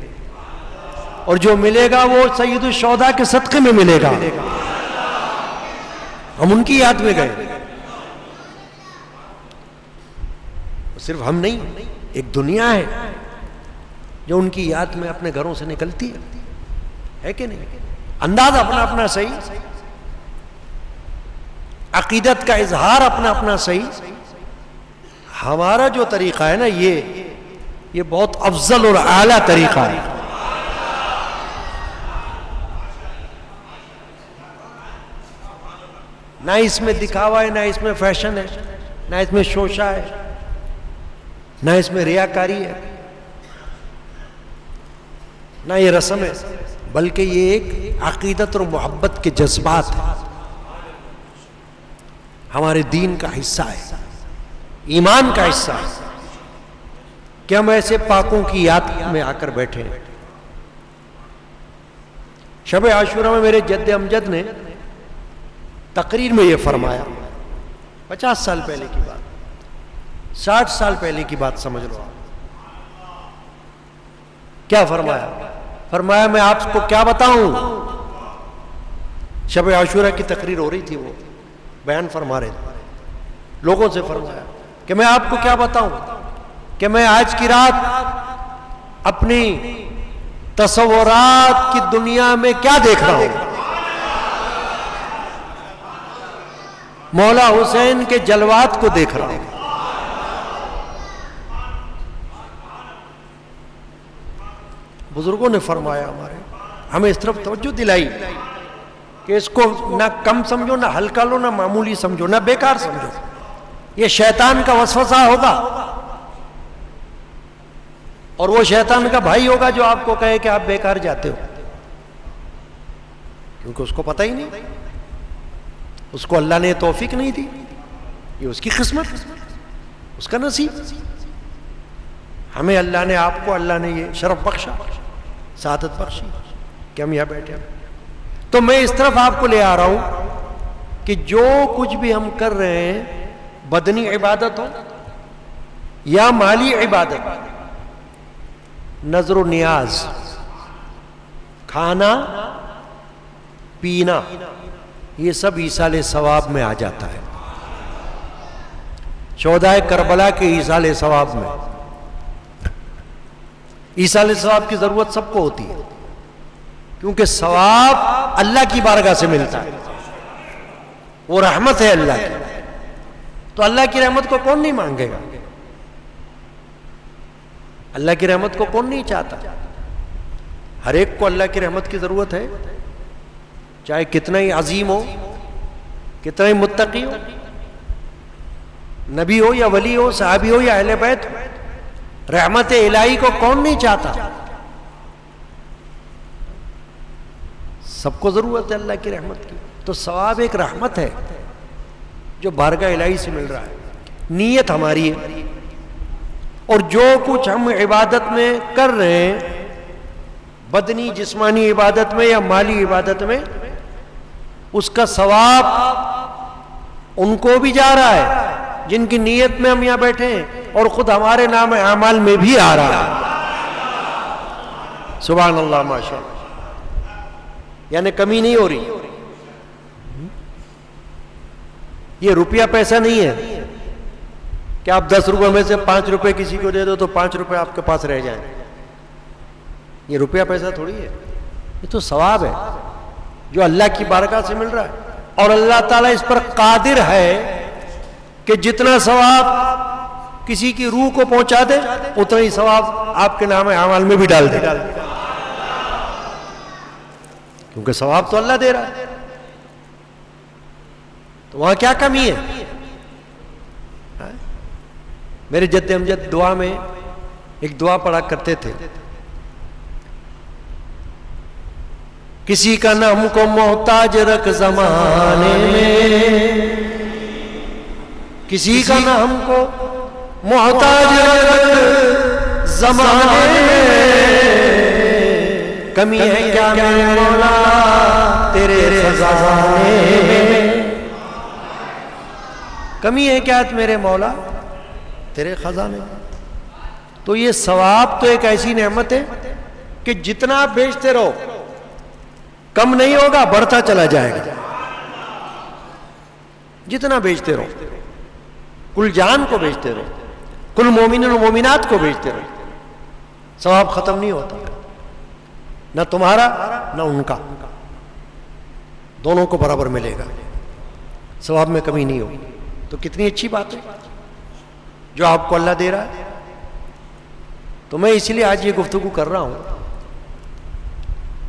اور جو ملے گا وہ سید الشہداء کے صدقے میں ملے گا، ہم ان کی یاد میں گئے. صرف ہم نہیں، ایک دنیا ہے جو ان کی یاد میں اپنے گھروں سے نکلتی ہے کہ نہیں؟ انداز اپنا اپنا صحیح، عقیدت کا اظہار اپنا اپنا صحیح. ہمارا جو طریقہ ہے نا یہ بہت افضل اور اعلیٰ طریقہ ہے. نہ اس میں دکھاوا ہے، نہ اس میں فیشن ہے، نہ اس میں شوشہ ہے، نہ اس میں ریاکاری ہے، نہ یہ رسم ہے، بلکہ یہ ایک عقیدت اور محبت کے جذبات ہیں، ہمارے دین کا حصہ ہے، ایمان کا حصہ ہے کہ ہم ایسے پاکوں کی یاد میں آ کر بیٹھے ہیں. شب عاشورہ میں میرے جد امجد نے تقریر میں یہ فرمایا، 50 سال پہلے کی بات، 60 سال پہلے کی بات سمجھ لو آپ. کیا فرمایا؟ فرمایا میں آپ کو کیا بتاؤں. شب عاشورہ کی تقریر ہو رہی تھی، وہ بیان فرما رہے تھے، لوگوں سے فرمایا کہ میں آپ کو کیا بتاؤں کہ میں آج کی رات اپنی تصورات کی دنیا میں کیا دیکھ رہا ہوں. مولا حسین کے جلوات کو دیکھ رہا ہوں. بزرگوں نے فرمایا ہمارے، ہمیں اس طرف توجہ دلائی کہ اس کو نہ کم سمجھو، نہ ہلکا لو، نہ معمولی سمجھو، نہ بیکار سمجھو. یہ شیطان کا وسوسہ ہوگا، اور وہ شیطان کا بھائی ہوگا جو آپ کو کہے کہ آپ بیکار جاتے ہو، کیونکہ اس کو پتہ ہی نہیں، اس کو اللہ نے توفیق نہیں دی، یہ اس کی قسمت، اس کا نصیب. ہمیں اللہ نے، آپ کو اللہ نے یہ شرف بخشا، سعادت بخشی کہ ہم یہاں بیٹھے ہیں. تو میں اس طرف آپ کو لے آ رہا ہوں کہ جو کچھ بھی ہم کر رہے ہیں، بدنی عبادت ہو یا مالی عبادت، نظر و نیاز، کھانا پینا، یہ سب ایصال ثواب میں آ جاتا ہے. شہدائے کربلا کے ایصال ثواب میں، ایصال ثواب کی ضرورت سب کو ہوتی ہے، کیونکہ ثواب اللہ کی بارگاہ سے ملتا ہے، وہ رحمت ہے اللہ کی. تو اللہ کی رحمت کو کون نہیں مانگے گا؟ اللہ کی رحمت کو کون نہیں چاہتا؟ ہر ایک کو اللہ کی رحمت کی ضرورت ہے، چاہے کتنا ہی عظیم ہو، کتنا ہی متقی ہو، نبی ہو یا ولی ہو، صحابی ہو یا اہل بیت ہو. رحمت الہی کو کون نہیں چاہتا؟ سب کو ضرورت ہے اللہ کی رحمت کی. تو ثواب ایک رحمت ہے جو بارگاہ الہی سے مل رہا ہے. نیت ہماری ہے، اور جو کچھ ہم عبادت میں کر رہے ہیں بدنی جسمانی عبادت میں یا مالی عبادت میں، اس کا ثواب ان کو بھی جا رہا ہے جن کی نیت میں ہم یہاں بیٹھے ہیں، اور خود ہمارے نام اعمال میں بھی آ رہا ہے۔ سبحان اللہ، ماشاء اللہ، یعنی کمی نہیں ہو رہی۔ یہ روپیہ پیسہ نہیں ہے کہ آپ 10 روپے میں سے 5 روپے کسی کو دے دو تو 5 روپے آپ کے پاس رہ جائیں۔ یہ روپیہ پیسہ تھوڑی ہے، یہ تو ثواب ہے جو اللہ کی بارگاہ سے مل رہا ہے، اور اللہ تعالیٰ اس پر قادر ہے کہ جتنا ثواب کسی کی روح کو پہنچا دے اتنا ہی ثواب آپ کے نام اعمال میں بھی ڈال دے، کیونکہ ثواب تو اللہ دے رہا ہے، تو وہاں کیا کمی ہے؟ میرے جد امجد دعا میں ایک دعا پڑھا کرتے تھے، کسی کا نہ ہم کو محتاج رکھ زمانے میں، کسی کا نہ ہم کو محتاج رکھ زمانے میں، کمی ہے کیا میرے مولا تیرے خزانے میں، کمی ہے کیا میرے مولا تیرے خزانے میں۔ تو یہ ثواب تو ایک ایسی نعمت ہے کہ جتنا آپ بیچتے رہو کم نہیں ہوگا، بڑھتا چلا جائے گا، جتنا بیچتے رہو، کل جان کو بیچتے رہو، کل مومنین و مومنات کو بیچتے رہو، ثواب ختم نہیں ہوتا، نہ تمہارا نہ ان کا، دونوں کو برابر ملے گا، ثواب میں کمی نہیں ہوگی۔ تو کتنی اچھی بات ہے جو آپ کو اللہ دے رہا ہے۔ تو میں اس لیے آج یہ گفتگو کر رہا ہوں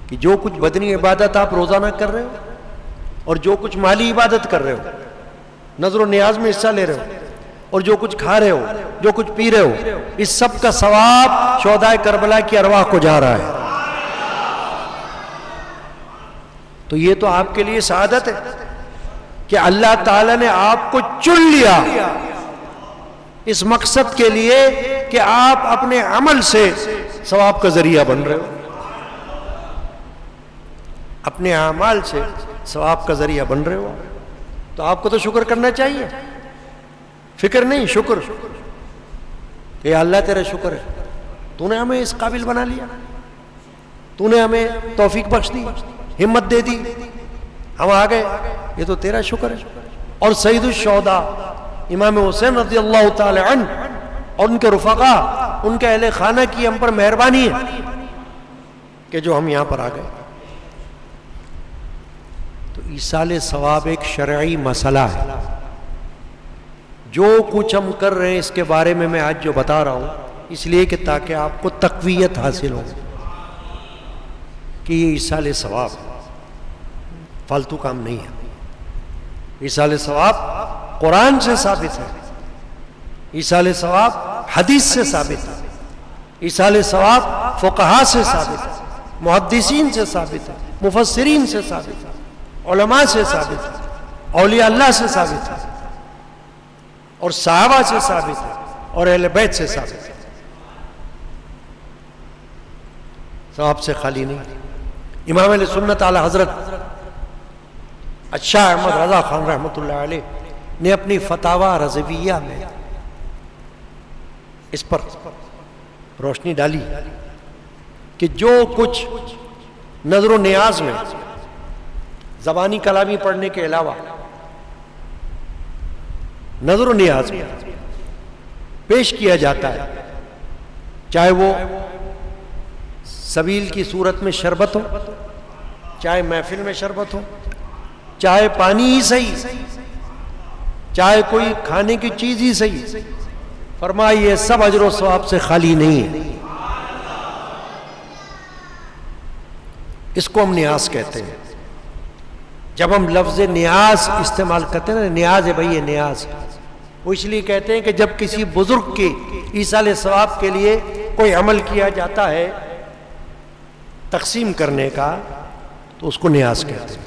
کہ جو کچھ بدنی عبادت آپ روزانہ کر رہے ہو اور جو کچھ مالی عبادت کر رہے ہو، نظر و نیاز میں حصہ لے رہے ہو، اور جو کچھ کھا رہے ہو، جو کچھ پی رہے ہو، اس سب کا ثواب شہدائے کربلا کی ارواح کو جا رہا ہے۔ تو یہ تو آپ کے لیے سعادت ہے کہ اللہ تعالیٰ نے آپ کو چن لیا اس مقصد کے لیے کہ آپ اپنے عمل سے ثواب کا ذریعہ بن رہے ہو، اپنے اعمال سے ثواب کا ذریعہ بن رہے ہو، تو آپ کو تو شکر کرنا چاہیے، فکر نہیں، شکر کہ اللہ تیرا شکر ہے، تو نے ہمیں اس قابل بنا لیا، تو نے ہمیں توفیق بخش دی، ہمت دے دی، ہم آ گئے، یہ تو تیرا شکر ہے۔ اور سید الشہداء امام حسین رضی اللہ تعالی عنہ اور ان کے رفقا، ان کے اہل خانہ کی ہم پر مہربانی ہے کہ جو ہم یہاں پر آ گئے۔ تو ایصال ثواب ایک شرعی مسئلہ ہے، جو کچھ ہم کر رہے ہیں اس کے بارے میں آج جو بتا رہا ہوں اس لیے کہ تاکہ آپ کو تقویت حاصل ہو کہ یہ ایصال ثواب فالتو کام نہیں ہے۔ ایصال ثواب قرآن سے ثابت ہے، ایصال ثواب حدیث سے ثابت ہے، ایصال ثواب فقہاء سے ثابت ہے، محدثین سے ثابت ہے، مفسرین سے ثابت ہے، علماء سے ثابت ہے، اولیاء اللہ سے ثابت ہے، اور صحابہ سے ثابت ہے، اور اہل بیت سے ثابت ہے۔ ثواب سے خالی نہیں۔ امام اہل سنت اعلی حضرت شاہ احمد رضا خان رحمۃ اللہ علیہ نے اپنی فتاوی رضویہ میں اس پر روشنی ڈالی کہ جو کچھ نظر و نیاز میں زبانی کلامی پڑھنے کے علاوہ نظر و نیاز میں پیش کیا جاتا ہے، چاہے وہ سبیل کی صورت میں شربت ہو، چاہے محفل میں شربت ہو، چاہے پانی ہی صحیح، چاہے کوئی کھانے کی چیز ہی صحیح، فرمایا یہ سب اجر و ثواب سے خالی نہیں ہے۔ اس کو ہم نیاز کہتے ہیں۔ جب ہم لفظ نیاز استعمال کرتے ہیں نا، نیاز ہے بھائی، یہ نیاز، وہ اس لیے کہتے ہیں کہ جب کسی بزرگ کے ایصال ثواب کے لیے کوئی عمل کیا جاتا ہے تقسیم کرنے کا، تو اس کو نیاز کہتے ہیں،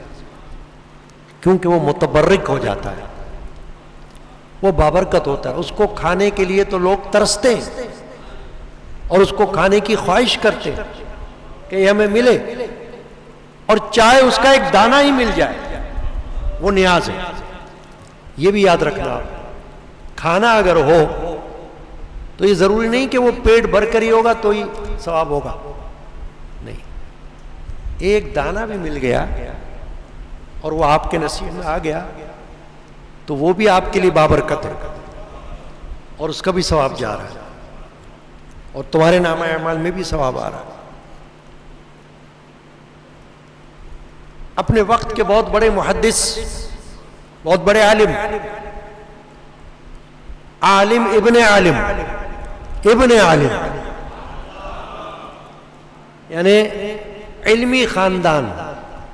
کیونکہ وہ متبرک ہو جاتا ہے، وہ بابرکت ہوتا ہے، اس کو کھانے کے لیے تو لوگ ترستے ہیں اور اس کو کھانے کی خواہش کرتے ہیں، کہ یہ ہمیں ملے، اور چاہے اس کا ایک دانہ ہی مل جائے وہ نیاز ہے. یہ بھی یاد رکھنا، کھانا اگر ہو تو یہ ضروری نہیں کہ وہ پیٹ بھر کر ہی ہوگا تو ہی ثواب ہوگا، نہیں، ایک دانہ بھی مل گیا اور وہ آپ کے نصیب میں آ گیا تو وہ بھی آپ کے لیے بابرکت ہے اور اس کا بھی ثواب جا رہا ہے اور تمہارے نامہ اعمال میں بھی ثواب آ رہا ہے. اپنے وقت کے بہت بڑے محدث، بہت بڑے عالم ابن عالم یعنی علمی خاندان،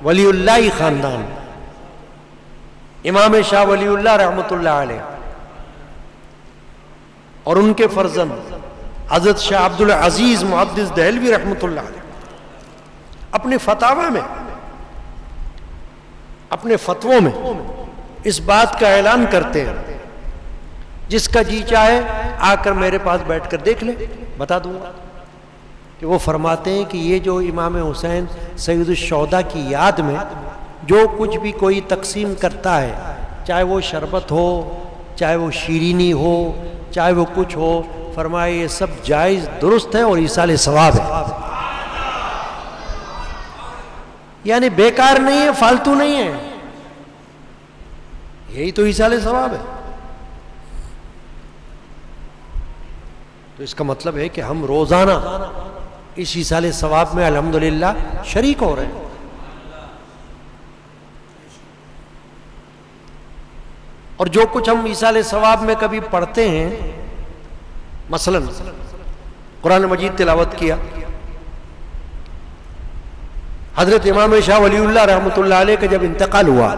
ولی اللہ خاندان، امام شاہ ولی اللہ رحمۃ اللہ علیہ اور ان کے فرزند حضرت شاہ عبد العزیز محدث دہلوی رحمۃ اللہ علیہ اپنے فتاوی میں، اپنے فتووں میں اس بات کا اعلان کرتے ہیں، جس کا جی چاہے آ کر میرے پاس بیٹھ کر دیکھ لے، بتا دوں گا. کہ وہ فرماتے ہیں کہ یہ جو امام حسین سید الشہداء کی یاد میں جو کچھ بھی کوئی تقسیم کرتا ہے، چاہے وہ شربت ہو، چاہے وہ شیرینی ہو، چاہے وہ کچھ ہو، فرمائے یہ سب جائز درست ہے اور ایصال ثواب ہے، یعنی بیکار نہیں ہے، فالتو نہیں ہے، یہی تو ایصال ثواب ہے. تو اس کا مطلب ہے کہ ہم روزانہ اس ایصال ثواب میں الحمدللہ شریک ہو رہے ہیں. اور جو کچھ ہم ایصال ثواب میں کبھی پڑھتے ہیں، مثلا قرآن مجید تلاوت کیا، حضرت امام شاہ ولی اللہ رحمۃ اللہ علیہ کا جب انتقال ہوا،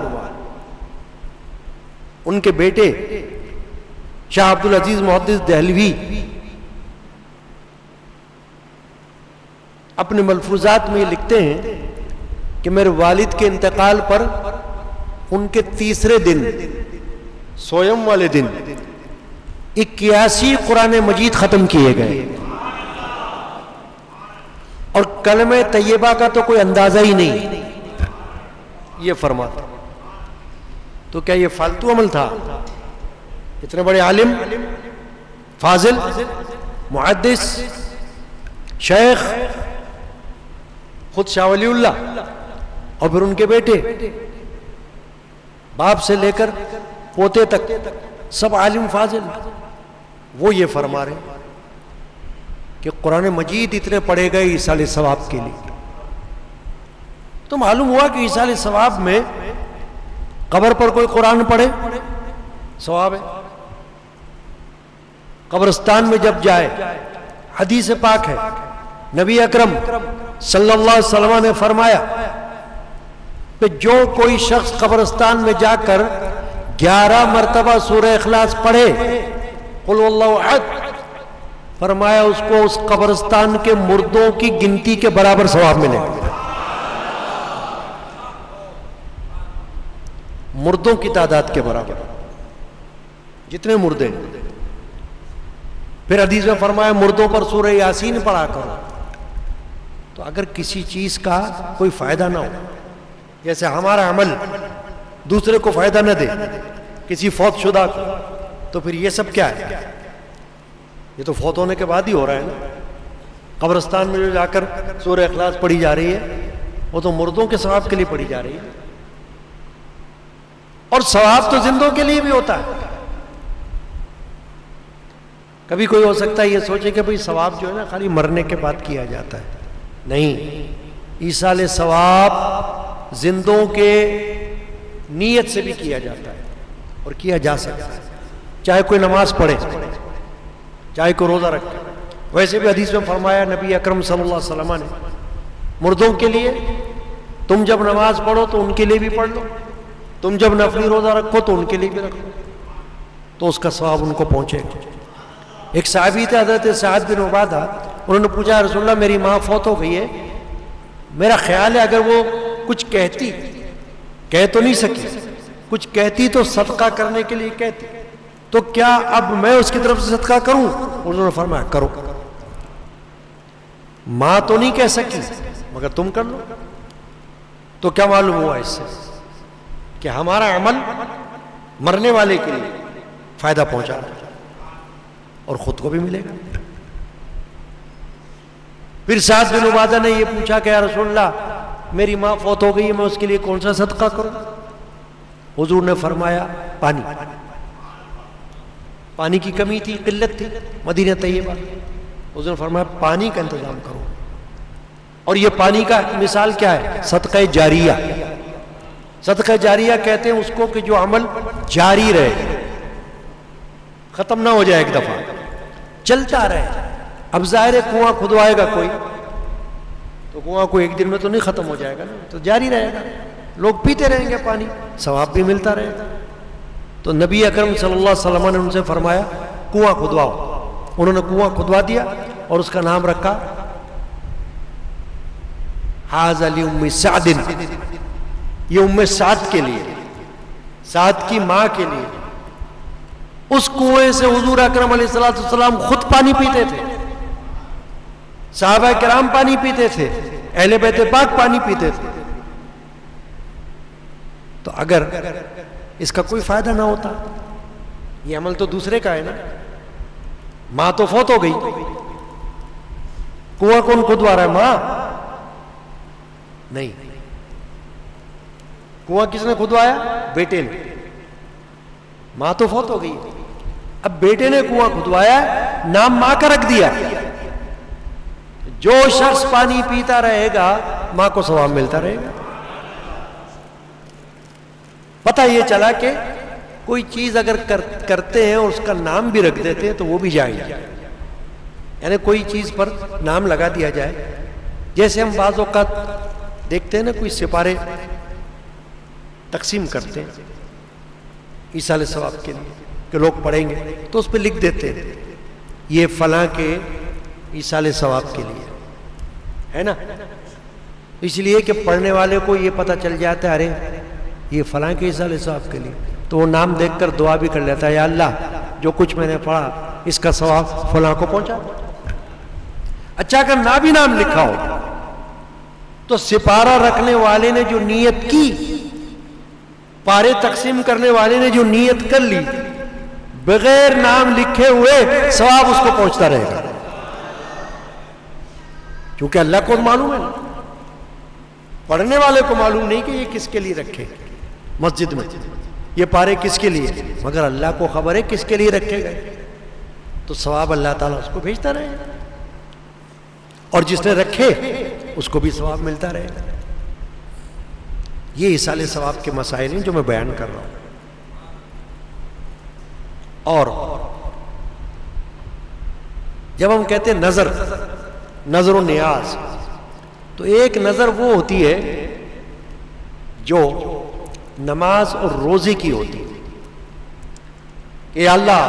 ان کے بیٹے شاہ عبد العزیز محدث دہلوی اپنے ملفوظات میں یہ لکھتے ہیں کہ میرے والد کے انتقال پر ان کے تیسرے دن، سویم والے دن 81 قرآن مجید ختم کیے گئے، اور کلمہ طیبہ کا تو کوئی اندازہ ہی نہیں. یہ فرماتا، تو کیا یہ فالتو عمل تھا؟ اتنے بڑے عالم، فاضل، محدث، شیخ، خود شاہ ولی اللہ اور پھر ان کے بیٹے، باپ سے لے کر پوتے تک سب عالم فاضل، وہ یہ فرما رہے ہیں کہ قرآن مجید اتنے پڑھے گئے ایصال ثواب کے لیے. تو معلوم ہوا کہ ایصال ثواب میں قبر پر کوئی قرآن پڑھے ثواب ہے، قبرستان میں جب جائے، حدیث پاک ہے، نبی اکرم صلی اللہ علیہ وسلم نے فرمایا کہ جو کوئی شخص قبرستان میں جا کر 11 مرتبہ سورہ اخلاص پڑھے، قل اللہ احد، فرمایا اس کو اس قبرستان کے مردوں کی گنتی کے برابر ثواب ملے گا. مردوں کی تعداد کے برابر، جتنے مردے. پھر حدیث میں فرمایا مردوں پر سورہ یاسین پڑھا کرو. تو اگر کسی چیز کا کوئی فائدہ نہ ہو، جیسے ہمارا عمل دوسرے کو فائدہ نہ دے، کسی فوت شدہ کو، تو پھر یہ سب کیا ہے؟ یہ تو فوت ہونے کے بعد ہی ہو رہا ہے نا. قبرستان میں جو جا کر سورہ اخلاص پڑھی جا رہی ہے وہ تو مردوں کے ثواب کے لیے پڑھی جا رہی ہے، اور ثواب تو زندوں کے لیے بھی ہوتا ہے. کبھی کوئی ہو سکتا ہے یہ سوچے کہ بھئی ثواب جو ہے نا خالی مرنے کے بعد کیا جاتا ہے، نہیں، ایصال ثواب زندوں کے نیت سے بھی کیا جاتا ہے اور کیا جا سکتا ہے، چاہے کوئی نماز پڑھے، چاہے کوئی روزہ رکھے. ویسے بھی حدیث میں فرمایا نبی اکرم صلی اللہ علیہ وسلم نے مردوں کے لیے تم جب نماز پڑھو تو ان کے لیے بھی پڑھ لو، تم جب نفلی روزہ رکھو تو ان کے لیے بھی رکھو، تو اس کا ثواب ان کو پہنچے گا. ایک صحابی تھے حضرت سعد بن عبادہ، انہوں نے پوچھا رسول اللہ میری ماں فوت ہو گئی ہے، میرا خیال ہے اگر وہ کچھ کہتی، کہہ تو نہیں سکی، کچھ کہتی تو صدقہ کرنے کے لیے کہتی، تو کیا اب میں اس کی طرف سے صدقہ کروں؟ انہوں نے فرمایا کرو. ماں تو نہیں کہہ سکی، مگر تم کر لو. تو کیا معلوم ہوا اس سے کہ ہمارا عمل مرنے والے کے لیے فائدہ پہنچا رہا ہے اور خود کو بھی ملے گا. پھر سعد بن عبادہ نے یہ پوچھا کہ یا رسول اللہ میری ماں فوت ہو گئی ہے، میں اس کے لیے کون سا صدقہ کروں؟ حضور نے فرمایا پانی. پانی کی کمی تھی، قلت تھی مدینہ طیبہ. حضور نے فرمایا پانی کا انتظام کرو. اور یہ پانی کا مثال کیا ہے؟ صدقہ جاریہ. صدقہ جاریہ کہتے ہیں اس کو کہ جو عمل جاری رہے، ختم نہ ہو جائے، ایک دفعہ چلتا رہے. اب ظاہر ہے کنواں کھدوائے گا کوئی تو کنواں کو ایک دن میں تو نہیں ختم ہو جائے گا نا، تو جاری رہے گا، لوگ پیتے رہیں گے پانی، ثواب بھی ملتا رہے گا. تو نبی اکرم صلی اللہ علیہ وسلم نے ان سے فرمایا کنواں کھدواؤ. انہوں نے کنواں کھدوا دیا اور اس کا نام رکھا ھذا لأم سعد. یہ ام سعد کے لیے، سعد کی ماں کے لیے. اس کنویں سے حضور اکرم علیہ الصلوۃ والسلام خود پانی پیتے تھے، صحابہ کرام پانی پیتے تھے، اہل بیت پاک پانی پیتے تھے. تو اگر اس کا کوئی فائدہ نہ ہوتا، یہ عمل تو دوسرے کا ہے نا. ماں تو فوت ہو گئی، کنواں کون کھدوا رہا ہے؟ ماں نہیں. کنواں کس نے کھدوایا؟ بیٹے نے. ماں تو فوت ہو گئی، اب بیٹے نے کنواں کھدوایا، نام ماں کا رکھ دیا. جو شخص پانی پیتا رہے گا ماں کو ثواب ملتا رہے گا. پتہ یہ چلا کہ کوئی چیز اگر کرتے ہیں اور اس کا نام بھی رکھ دیتے ہیں تو وہ بھی جائز ہے. یعنی کوئی چیز پر نام لگا دیا جائے. جیسے ہم بعض اوقات دیکھتے ہیں نا کوئی سپارے تقسیم کرتے ہیں ایصال ثواب کے لیے کہ لوگ پڑھیں گے تو اس پہ لکھ دیتے ہیں یہ فلاں کے ایصال ثواب کے لیے ہے نا. اس لیے کہ پڑھنے والے کو یہ پتہ چل جاتا ہے ارے یہ فلاں کے ایصال ثواب کے لیے، تو وہ نام دیکھ کر دعا بھی کر لیتا ہے یا اللہ جو کچھ میں نے پڑھا اس کا ثواب فلاں کو پہنچا. اچھا اگر نہ بھی نام لکھا ہو تو سپارہ رکھنے والے نے جو نیت کی، پارے تقسیم کرنے والے نے جو نیت کر لی، بغیر نام لکھے ہوئے ثواب اس کو پہنچتا رہے گا. کیونکہ اللہ کو معلوم ہے، پڑھنے والے کو معلوم نہیں کہ یہ کس کے لیے رکھے مسجد میں، یہ پارے کس کے لیے، مگر اللہ کو خبر ہے کس کے لیے رکھے گئے. تو ثواب اللہ تعالیٰ اس کو بھیجتا رہے گا، اور جس نے رکھے اس کو بھی ثواب ملتا رہے گا. یہ ایصال ثواب کے مسائل ہیں جو میں بیان کر رہا ہوں. اور جب ہم کہتے ہیں نظر و نیاز، تو ایک نظر وہ ہوتی ہے جو نماز اور روزے کی ہوتی ہے کہ یا اللہ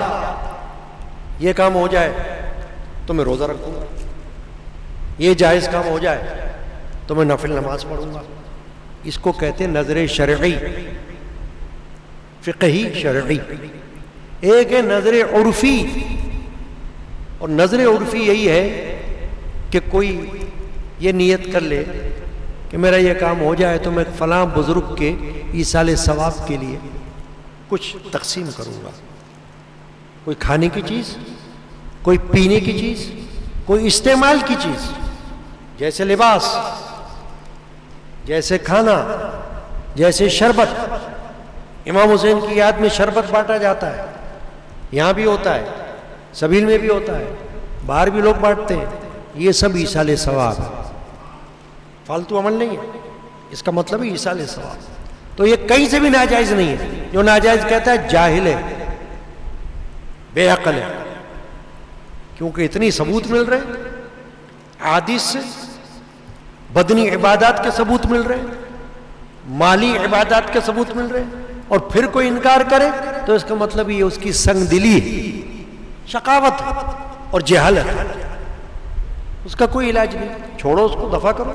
یہ کام ہو جائے تو میں روزہ رکھوں گا، یہ جائز کام ہو جائے تو میں نفل نماز پڑھوں گا. اس کو کہتے ہیں نظر شرعی، فقہی شرعی. ایک ہے نظر عرفی، اور نظر عرفی یہی ہے کہ کوئی یہ نیت کر لے کہ میرا یہ کام ہو جائے تو میں فلاں بزرگ کے ایصال ثواب کے لیے کچھ تقسیم کروں گا. کوئی کھانے کی چیز، کوئی پینے کی چیز، کوئی استعمال کی چیز، جیسے لباس، جیسے کھانا، جیسے شربت. امام حسین کی یاد میں شربت بانٹا جاتا ہے، یہاں بھی ہوتا ہے، سبیل میں بھی ہوتا ہے، باہر بھی لوگ بانٹتے ہیں. یہ سب ایصال ثواب ہے، فالتو عمل نہیں ہے. اس کا مطلب ہے ایصال ثواب. تو یہ کہیں سے بھی ناجائز نہیں ہے. جو ناجائز کہتا ہے جاہل ہے، بے عقل ہے. کیونکہ اتنی ثبوت مل رہے ہیں حدیث سے، بدنی عبادات کے ثبوت مل رہے ہیں، مالی عبادات کے ثبوت مل رہے ہیں، اور پھر کوئی انکار کرے تو اس کا مطلب یہ اس کی سنگ دلی ہے، شقاوت اور جہالت. اس کا کوئی علاج نہیں. چھوڑو اس کو، دفع کرو،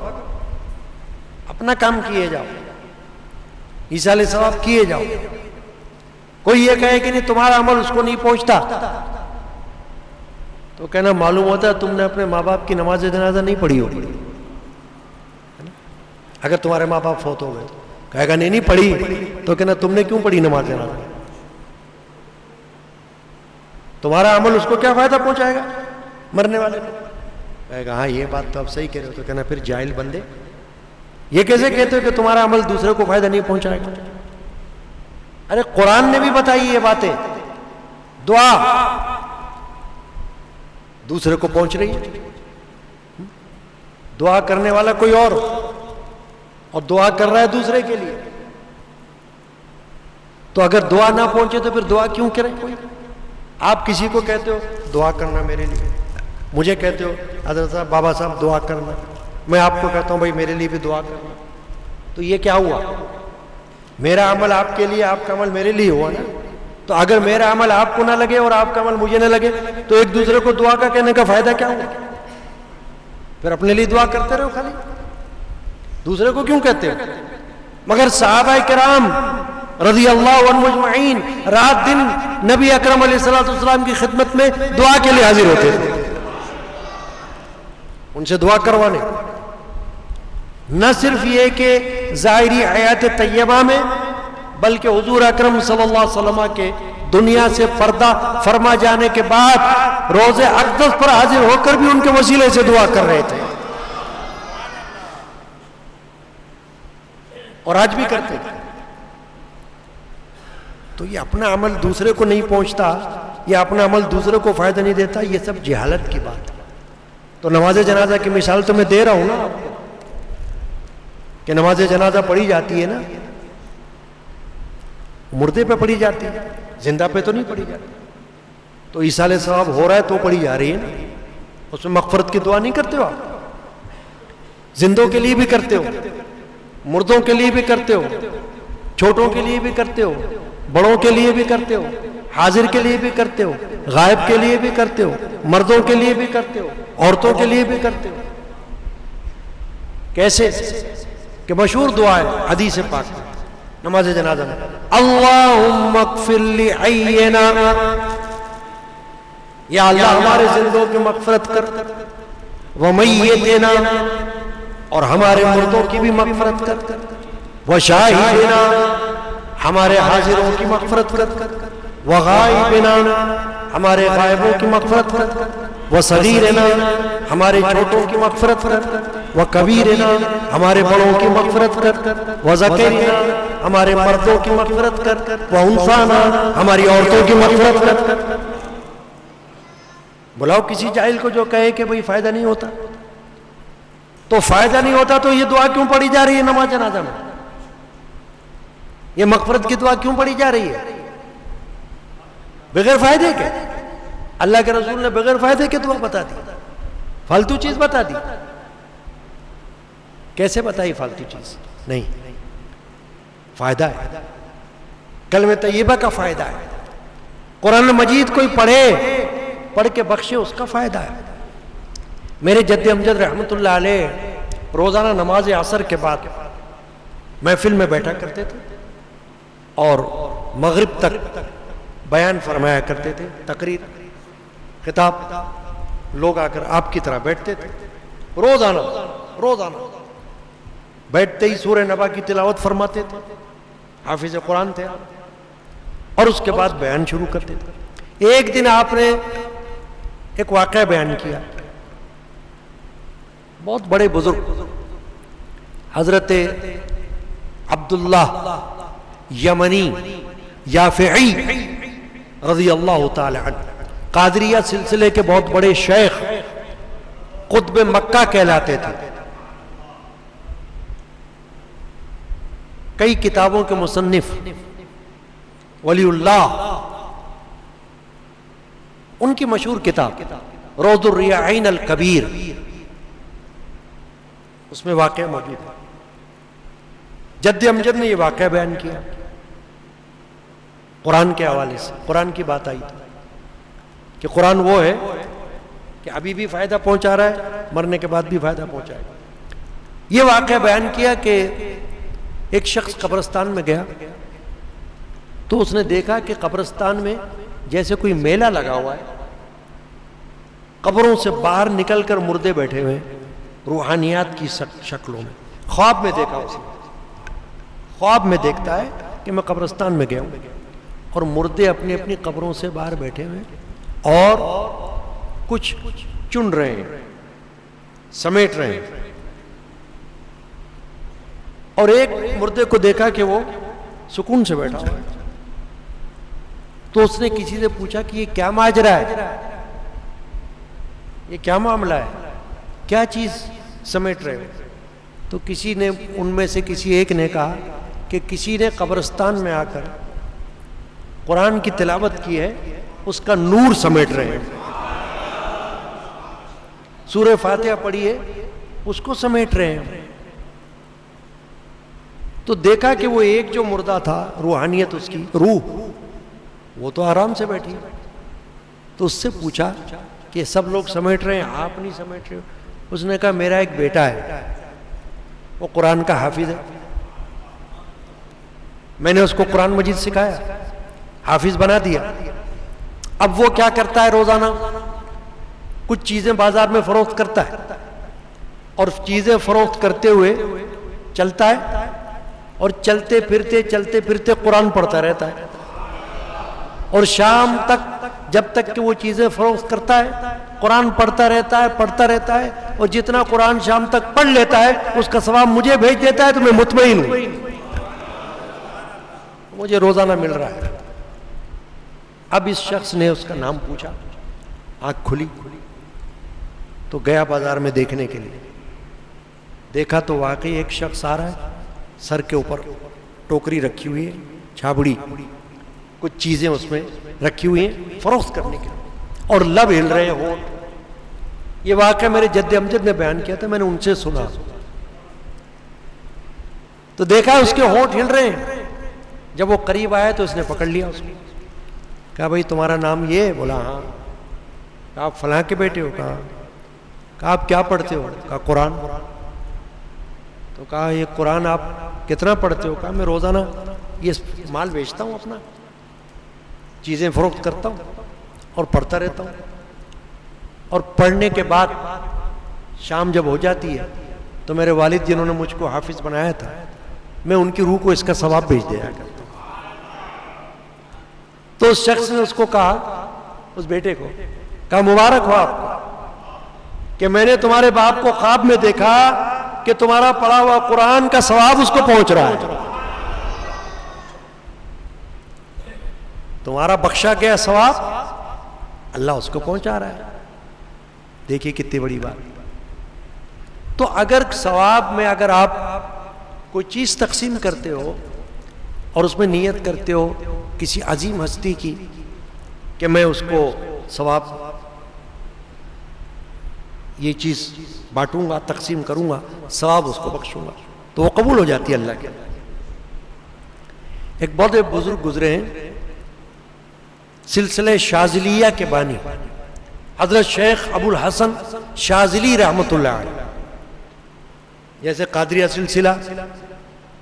اپنا کام کیے جاؤ، ایصال ثواب کیے جاؤ. کوئی یہ کہے کہ نہیں تمہارا عمل اس کو نہیں پہنچتا، تو کہنا معلوم ہوتا ہے تم نے اپنے ماں باپ کی نماز جنازہ نہیں پڑھی ہوگی. اگر تمہارے ماں باپ فوت ہو گئے تو کہے گا نہیں پڑھی، تو کہنا تم نے کیوں پڑھی نماز جنازہ؟ تمہارا عمل اس کو کیا فائدہ پہنچائے گا مرنے والے کو؟ کہے گا ہاں یہ بات تو آپ صحیح کہہ رہے ہو. تو کہنا پھر جاہل بندے یہ کیسے کہتے ہو کہ تمہارا عمل دوسرے کو فائدہ نہیں پہنچائے گا؟ ارے قرآن نے بھی بتائی یہ باتیں. دعا دوسرے کو پہنچ رہی ہے، دعا کرنے والا کوئی اور دعا کر رہا ہے دوسرے کے لیے. تو اگر دعا نہ پہنچے تو پھر دعا کیوں کریں کوئی؟ آپ کسی کو کہتے ہو دعا کرنا میرے لیے، مجھے کہتے ہو حضرت صاحب بابا صاحب دعا کرنا، میں آپ کو کہتا ہوں بھائی میرے لیے بھی دعا کرنا. تو یہ کیا ہوا؟ میرا عمل آپ کے لیے، آپ کا عمل میرے لیے ہوا نا. تو اگر میرا عمل آپ کو نہ لگے اور آپ کا عمل مجھے نہ لگے تو ایک دوسرے کو دعا کا کہنے کا فائدہ کیا ہوا؟ پھر اپنے لیے دعا کرتے رہو خالی، دوسرے کو کیوں کہتے ہو؟ مگر صحابہ کرام رضی اللہ عنہم اجمعین رات دن نبی اکرم علیہ الصلوۃ والسلام کی خدمت میں دعا کے لیے حاضر ہوتے تھے، ان سے دعا کروانے. نہ صرف یہ کہ ظاہری حیات طیبہ میں، بلکہ حضور اکرم صلی اللہ علیہ وسلم کے دنیا سے پردہ فرما جانے کے بعد روز اقدس پر حاضر ہو کر بھی ان کے وسیلے سے دعا کر رہے تھے، اور آج بھی کرتے تھے. تو یہ اپنا عمل دوسرے کو نہیں پہنچتا، یہ اپنا عمل دوسرے کو فائدہ نہیں دیتا، یہ سب جہالت کی بات ہے. تو نماز جنازہ کی مثال تو میں دے رہا ہوں نا آپ کو کہ نماز جنازہ پڑھی جاتی ہے نا، مردے پہ پڑھی جاتی ہے، زندہ پہ تو نہیں پڑھی جاتی. تو ایصال ثواب ہو رہا ہے تو پڑھی جا رہی ہے نا. اس میں مغفرت کی دعا نہیں کرتے ہو آپ؟ زندوں کے لیے بھی کرتے ہو، مردوں کے لیے بھی کرتے ہو، چھوٹوں کے لیے بھی کرتے ہو، بڑوں کے لیے بھی کرتے ہو، حاضر کے لیے بھی کرتے ہو، غائب کے لیے بھی کرتے ہو، مردوں کے لیے بھی کرتے ہو، عورتوں کے لیے بھی کرتے ہو. کیسے کہ مشہور دعا ہے حدیث پاک میں نماز جنازہ میں، اللہم اغفر لحینا، یا اللہ ہمارے زندوں کی مغفرت کر، ومیتنا، اور ہمارے مردوں کی بھی مغفرت کر، وشاہدنا، ہمارے حاضروں کی مغفرت کر، وغائبنا، ہمارے غائبوں کی مغفرت کر، وصغیرنا، ہمارے چھوٹوں کی مغفرت کر، وکبیرنا، ہمارے بڑوں کی مغفرت کر، وذکرنا، ہمارے مردوں کی مغفرت کر، وانثانا، ہماری عورتوں کی مغفرت کر. بلاؤ کسی جاہل کو جو کہے کہ بھئی فائدہ نہیں ہوتا، تو فائدہ نہیں ہوتا تو یہ دعا کیوں پڑھی جا رہی ہے نماز جنازہ میں؟ یہ مغفرت کی دعا کیوں پڑھی جا رہی ہے؟ بغیر فائدے کے. اللہ کے رسول نے بغیر فائدے کے دعا بتا دی، فالتو چیز بتا دی. کیسے بتائی فالتو چیز؟ نہیں، فائدہ ہے، کلمہ طیبہ کا فائدہ ہے. قرآن مجید کوئی پڑھ کے بخشے، اس کا فائدہ ہے. میرے جد امجد رحمۃ اللہ علیہ روزانہ نماز عصر کے بعد محفل میں بیٹھا کرتے تھے اور مغرب تک بیان فرمایا کرتے تھے، تقریر، خطاب. لوگ آ کر آپ کی طرح بیٹھتے تھے، روزانہ بیٹھتے ہی سورہ نبا کی تلاوت فرماتے تھے، حافظ قرآن تھے، اور اس کے بعد بیان شروع کرتے تھے. ایک دن آپ نے ایک واقعہ بیان کیا. بہت بڑے بزرگ حضرت عبداللہ یمنی یافعی رضی اللہ تعالی عنہ، قادریہ سلسلے کے بہت بڑے شیخ، قطب مکہ کہلاتے تھے، کئی کتابوں کے مصنف، ولی اللہ. ان کی مشہور کتاب روض الریاحین الکبیر، اس میں واقعہ موجود ہے. جد امجد نے یہ واقعہ بیان کیا قرآن کے حوالے سے. قرآن کی بات آئی تھی کہ قرآن وہ ہے کہ ابھی بھی فائدہ پہنچا رہا ہے، مرنے کے بعد بھی فائدہ پہنچائے گا. یہ واقعہ بیان کیا کہ ایک شخص قبرستان میں گیا تو اس نے دیکھا کہ قبرستان میں جیسے کوئی میلہ لگا ہوا ہے، قبروں سے باہر نکل کر مردے بیٹھے ہوئے روحانیات کی شکلوں میں. خواب میں دیکھا اس نے. خواب میں دیکھتا ہے کہ میں قبرستان میں گیا ہوں اور مردے اپنی اپنی قبروں سے باہر بیٹھے ہوئے اور کچھ چن رہے ہیں, سمیٹ رہے ہیں. اور ایک مردے کو دیکھا کہ وہ سکون سے بیٹھا ہوا ہے. تو اس نے کسی سے پوچھا کہ یہ کیا ماجرا ہے, یہ کیا معاملہ ہے, کیا چیز سمیٹ رہے ہو؟ تو کسی نے ان میں سے کسی ایک نے کہا کہ کسی نے قبرستان میں آ کر قرآن کی تلاوت کی ہے, اس کا نور سمیٹ رہے ہیں. سورہ فاتحہ پڑھی ہے, اس کو سمیٹ رہے ہیں. تو دیکھا کہ وہ ایک جو مردہ تھا, روحانیت اس کی, روح, وہ تو آرام سے بیٹھی. تو اس سے پوچھا کہ سب لوگ سمیٹ رہے ہیں, آپ نہیں سمیٹ رہے ہو؟ اس نے کہا میرا ایک بیٹا ہے, وہ قرآن کا حافظ ہے, میں نے اس کو قرآن مجید سکھایا, حافظ بنا دیا. اب وہ کیا کرتا ہے, روزانہ کچھ چیزیں بازار میں فروخت کرتا ہے اور چیزیں فروخت کرتے ہوئے چلتا ہے اور چلتے پھرتے قرآن پڑھتا رہتا ہے. اور شام تک جب تک کہ وہ چیزیں فروخت کرتا ہے قرآن پڑھتا رہتا ہے اور جتنا قرآن شام تک پڑھ لیتا ہے اس کا ثواب مجھے بھیج دیتا ہے. تو میں مطمئن ہوں, مجھے روزانہ مل رہا ہے. اب اس شخص نے اس کا نام پوچھا, آنکھ کھلی تو گیا بازار میں دیکھنے کے لیے. دیکھا تو واقعی ایک شخص آ رہا ہے, سر کے اوپر ٹوکری رکھی ہوئی ہے, چھابڑی, کچھ چیزیں اس میں رکھی ہوئی ہیں فروخت کرنے کے لیے, اور لب ہل رہے ہیں, ہونٹ. یہ واقعہ میرے جد امجد نے بیان کیا تھا, میں نے ان سے سنا. تو دیکھا اس کے ہونٹ ہل رہے ہیں. جب وہ قریب آیا تو اس نے پکڑ لیا اس کو, کہا بھائی تمہارا نام یہ ہے؟ بولا ہاں. کہا آپ فلاں کے بیٹے ہو؟ کہا آپ کیا پڑھتے ہو؟ کہا قرآن. تو کہا یہ قرآن آپ کتنا پڑھتے ہو؟ کہا میں روزانہ یہ مال بیچتا ہوں, اپنا چیزیں فروخت کرتا ہوں اور پڑھتا رہتا ہوں. اور پڑھنے کے بعد شام جب ہو جاتی ہے تو میرے والد جنہوں نے مجھ کو حافظ بنایا تھا, میں ان کی روح کو اس کا ثواب بھیج دیا کرتا ہوں. تو اس شخص نے اس کو کہا, اس بیٹے کو کہا مبارک ہو آپ کو کہ میں نے تمہارے باپ کو خواب میں دیکھا کہ تمہارا پڑھا ہوا قرآن کا ثواب اس کو پہنچ رہا ہے, تمہارا بخشا گیا ثواب اللہ اس کو پہنچا رہا ہے. دیکھیے کتنی بڑی بات. تو اگر ثواب میں اگر آپ کوئی چیز تقسیم کرتے ہو اور اس میں نیت کرتے ہو کسی عظیم ہستی کی کہ میں اس کو ثواب یہ چیز بانٹوں گا, تقسیم کروں گا, ثواب اس کو بخشوں گا, تو وہ قبول ہو جاتی ہے اللہ کے. ایک بہت بزرگ گزرے ہیں, سلسلہ شاذلیہ کے بانی حضرت شیخ ابو الحسن شاذلی رحمۃ اللہ علیہ. جیسے قادریہ سلسلہ,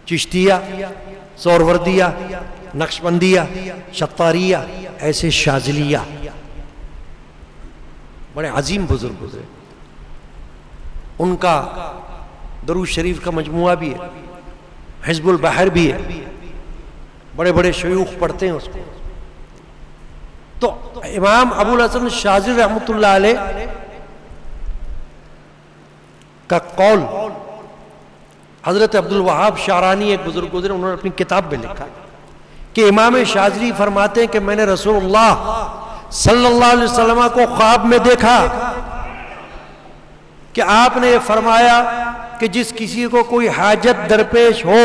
چشتیہ, سوروردیہ, نقشبندیہ, شطاریہ, ایسے شاذلیہ بڑے عظیم بزرگ گزرے. ان کا درود شریف کا مجموعہ بھی ہے, حزب البحر بھی ہے, بڑے بڑے شیوخ پڑھتے ہیں اس کو. تو امام ابو الحسن شاذلی رحمۃ اللہ علیہ کا قول حضرت عبد الوہاب شعرانی ایک بزرگ گزرے, انہوں نے اپنی کتاب میں لکھا کہ امام شاذلی فرماتے ہیں کہ میں نے رسول اللہ صلی اللہ علیہ وسلم کو خواب میں دیکھا کہ آپ نے فرمایا کہ جس کسی کو کوئی حاجت درپیش ہو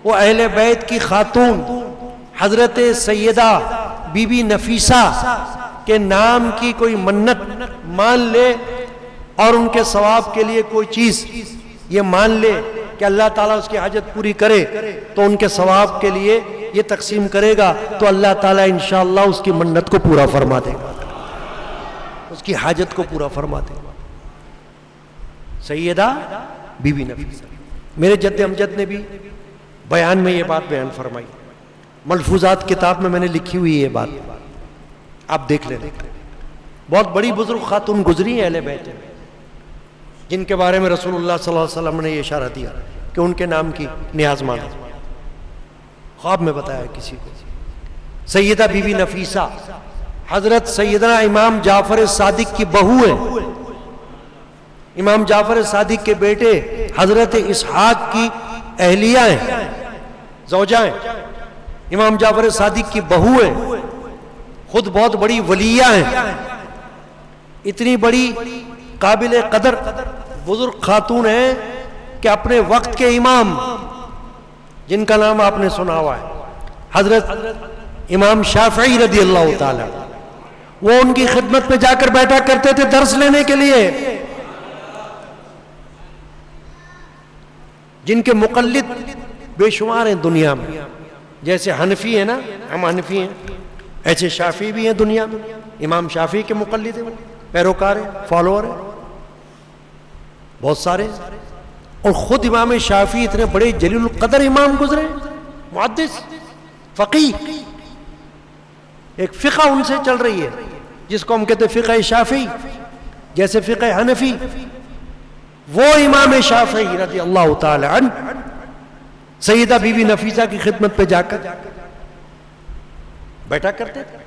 وہ اہل بیت کی خاتون حضرت سیدہ بی بی نفیسہ کے نام کی کوئی منت مان لے اور ان کے ثواب کے لیے کوئی چیز یہ مان لے کہ اللہ تعالیٰ اس کی حاجت پوری کرے, تو ان کے ثواب کے لیے یہ تقسیم کرے گا تو اللہ تعالیٰ انشاءاللہ اس کی منت کو پورا فرما دے گا, اس کی حاجت کو پورا فرما دے گا. سیدہ بی بی نفیسہ, میرے جد امجد نے بھی بیان میں یہ بات بیان فرمائی, ملفوظات کتاب میں نے لکھی ہوئی یہ بات, آپ دیکھ لیں. بہت بڑی بزرگ خاتون گزری ہیں اہل بیت میں. جن کے بارے میں رسول اللہ صلی اللہ علیہ وسلم نے یہ اشارہ دیا کہ ان کے نام کی نیاز مانو. خواب میں بتایا کسی کو. سیدہ بی بی نفیسہ حضرت سیدنا امام جعفر صادق کی بہو ہے. امام جعفر صادق کے بیٹے حضرت اسحاق کی اہلیہ ہیں، زوجہ ہیں. امام جعفر صادق کی بہو ہے، خود بہت بڑی ولیہ ہیں. اتنی بڑی قابل قدر بزرگ خاتون ہیں کہ اپنے وقت کے امام جن کا نام آپ نے سنا ہوا ہے حضرت امام شافعی رضی اللہ تعالی، وہ ان کی خدمت میں جا کر بیٹھا کرتے تھے درس لینے کے لیے. جن کے مقلد بے شمار ہیں دنیا میں. جیسے حنفی ہیں نا، ہم حنفی ہیں، ایسے شافعی بھی ہیں دنیا میں. امام شافعی کے مقلد ہیں، پیروکار ہیں، فالوور ہیں بہت سارے. اور خود امام شافعی اتنے بڑے جلیل القدر امام گزرے، محدث فقیہ. ایک فقہ ان سے چل رہی ہے جس کو ہم کہتے ہیں فقہ شافعی، جیسے فقہ حنفی. وہ امام شافعی رضی اللہ تعالی عنہ سیدہ بی بی نفیسہ کی خدمت پہ جا کر بیٹھا کرتے تھے.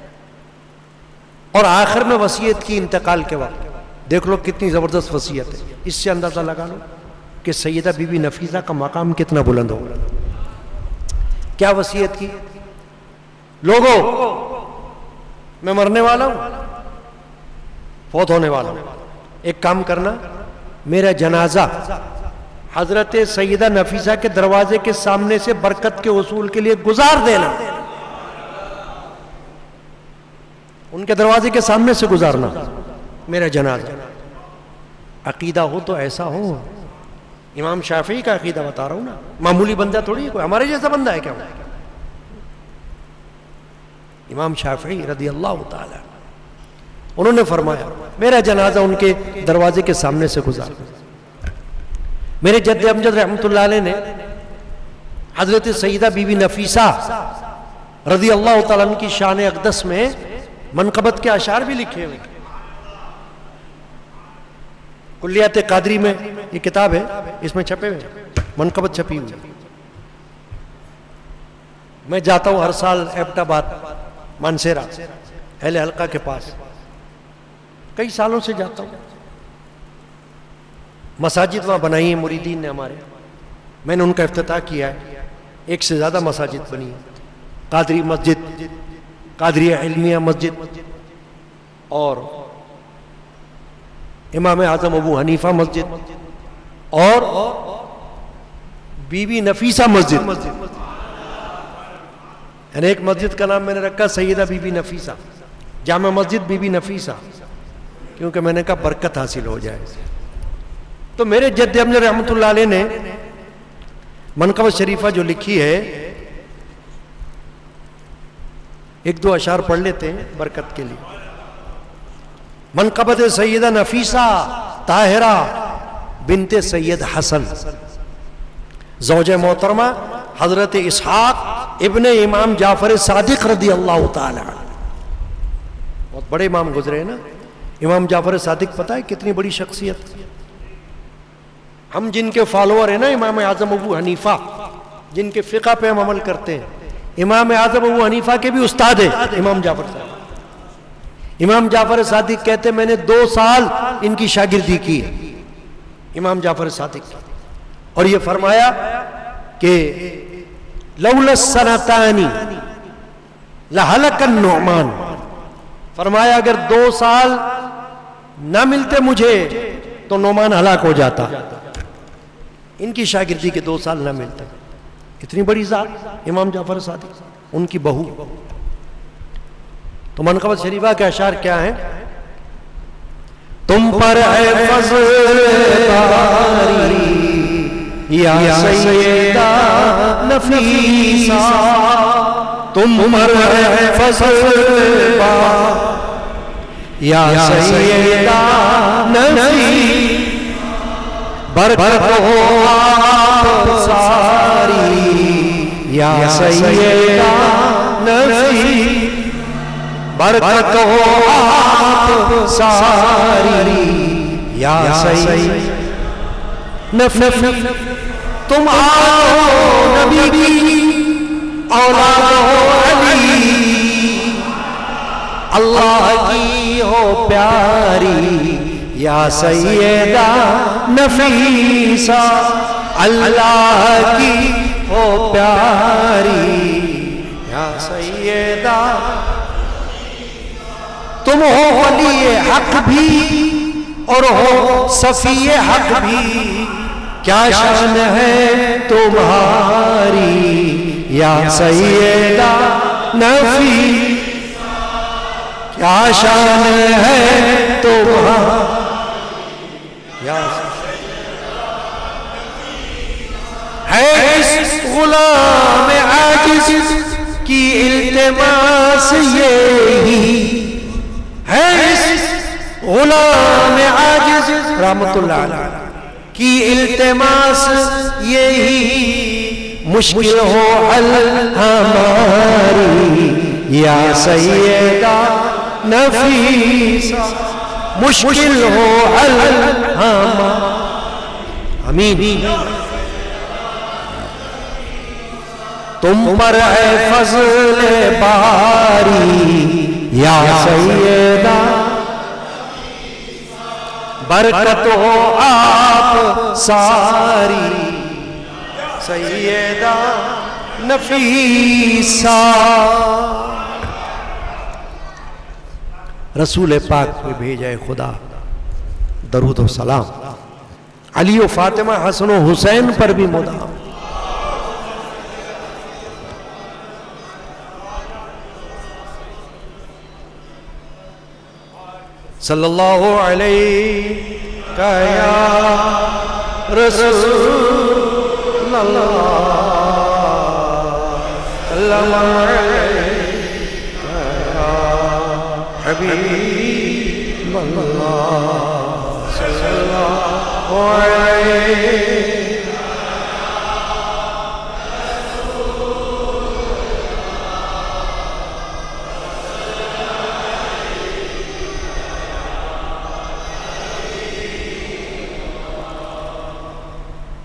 اور آخر میں وصیت کی انتقال کے وقت. دیکھ لو کتنی زبردست وصیت ہے. اس سے اندازہ لگا لو کہ سیدہ بی بی نفیسہ کا مقام کتنا بلند ہوگا. کیا وصیت کی؟ لوگوں، میں مرنے والا ہوں، فوت ہونے والا ہوں. ایک کام کرنا، میرا جنازہ حضرت سیدہ نفیسہ کے دروازے کے سامنے سے برکت کے حصول کے لیے گزار دینا. ان کے دروازے کے سامنے سے گزارنا میرا جنازہ. عقیدہ ہو تو ایسا ہو. امام شافعی کا عقیدہ بتا رہا ہوں نا، معمولی بندہ تھوڑی ہے، کوئی ہمارے جیسا بندہ ہے کیا؟ امام شافعی رضی اللہ تعالی انہوں نے فرمایا میرا جنازہ ان کے دروازے کے سامنے سے گزار. میرے جد امجد رحمۃ اللہ علیہ نے حضرت سیدہ بی بی نفیسہ رضی اللہ تعالیٰ عنہ کی شان اقدس میں منقبت کے اشعار بھی لکھے ہوئے. کلیات قادری میں یہ کتاب ہے، اس میں چھپے ہوئے منقبت چھپی ہوئی. میں جاتا ہوں ہر سال ایبٹ آباد مانسیرا اہل حلقہ کے پاس، کئی سالوں سے جاتا ہوں. مساجد وہاں بنائی ہیں مریدین نے ہمارے. میں نے ان کا افتتاح کیا ہے. 1 سے زیادہ مساجد بنی ہیں. قادری مسجد، قادریہ علمیہ مسجد، اور امام اعظم ابو حنیفہ مسجد، اور بی بی نفیسہ مسجد. یعنی ایک مسجد کا نام میں نے رکھا سیدہ be be Nafisa, Jama Masjid be be Nafisa, کیونکہ میں نے کہا برکت حاصل ہو جائے. تو میرے جد امجد رحمۃ اللہ علیہ نے منقبت شریفہ جو لکھی ہے، 1-2 اشعار پڑھ لیتے ہیں برکت کے لیے. منقبت سیدہ نفیسہ طاہرہ بنت سید حسن، زوجہ محترمہ حضرت اسحاق ابن امام جعفر صادق رضی اللہ تعالی عنہ. بہت بڑے امام گزرے ہیں نا. امام جعفر صادق پتہ ہے کتنی بڑی شخصیت. ہم جن کے فالوور ہیں نا، امام اعظم ابو حنیفہ، جن کے فقہ پہ ہم عمل کرتے ہیں، امام اعظم ابو حنیفہ کے بھی استاد ہیں امام جعفر صادق. امام جعفر صادق کہتے میں نے 2 سال ان کی شاگردی کی ہے، امام جعفر صادق کی. اور یہ فرمایا کہ لولا السنتان لہلک النعمان. فرمایا اگر 2 سال نہ ملتے مجھے تو نعمان ہلاک ہو جاتا. ان کی شاگردی کے 2 سال نہ ملتے. اتنی بڑی ذات امام جعفر صادق، ان کی بہو. تو منقبت شریفہ کے اشعار کیا ہیں؟ تم پر ہے فضل باری یا سیدہ نفیسہ، تم پر ہے فضل باری یا سیدہ نفیسہ، برکت ہو آپ ساری یا سیدہ نفیسہ، برکت ہو آپ ساری یا سیدہ. نفی تم آؤ نبی کی اولاد ہو علی، اللہ کی ہو پیاری یا سیدہ نفیسہ، اللہ کی ہو پیاری یا سیدہ، تم ہو ولی حق بھی اور ہو صفی حق بھی، کیا شان ہے تمہاری یا سیدہ نفی، کیا شان ہے تمہاری یا ہے اس غلام عاجز کی التماس یہی، ہے اس غلام عاجز رحمت اللہ علیہ کی التماس یہی، مشکل ہو حل ہماری یا سیدہ نفیسہ، مشکل ہو حل ہماری، آمین۔ تم پر ہے فضل باری یا سیدہ، برکت ہو آپ ساری سیدہ نفیسہ۔ رسول پاک پہ بھیجائے خدا درود و سلام، علی و فاطمہ حسن و حسین پر بھی مدام، صلی اللہ علیہ یا رسول اللہ، صلی اللہ علیہ یا حبیب اللہ، صلی اللہ علیہ۔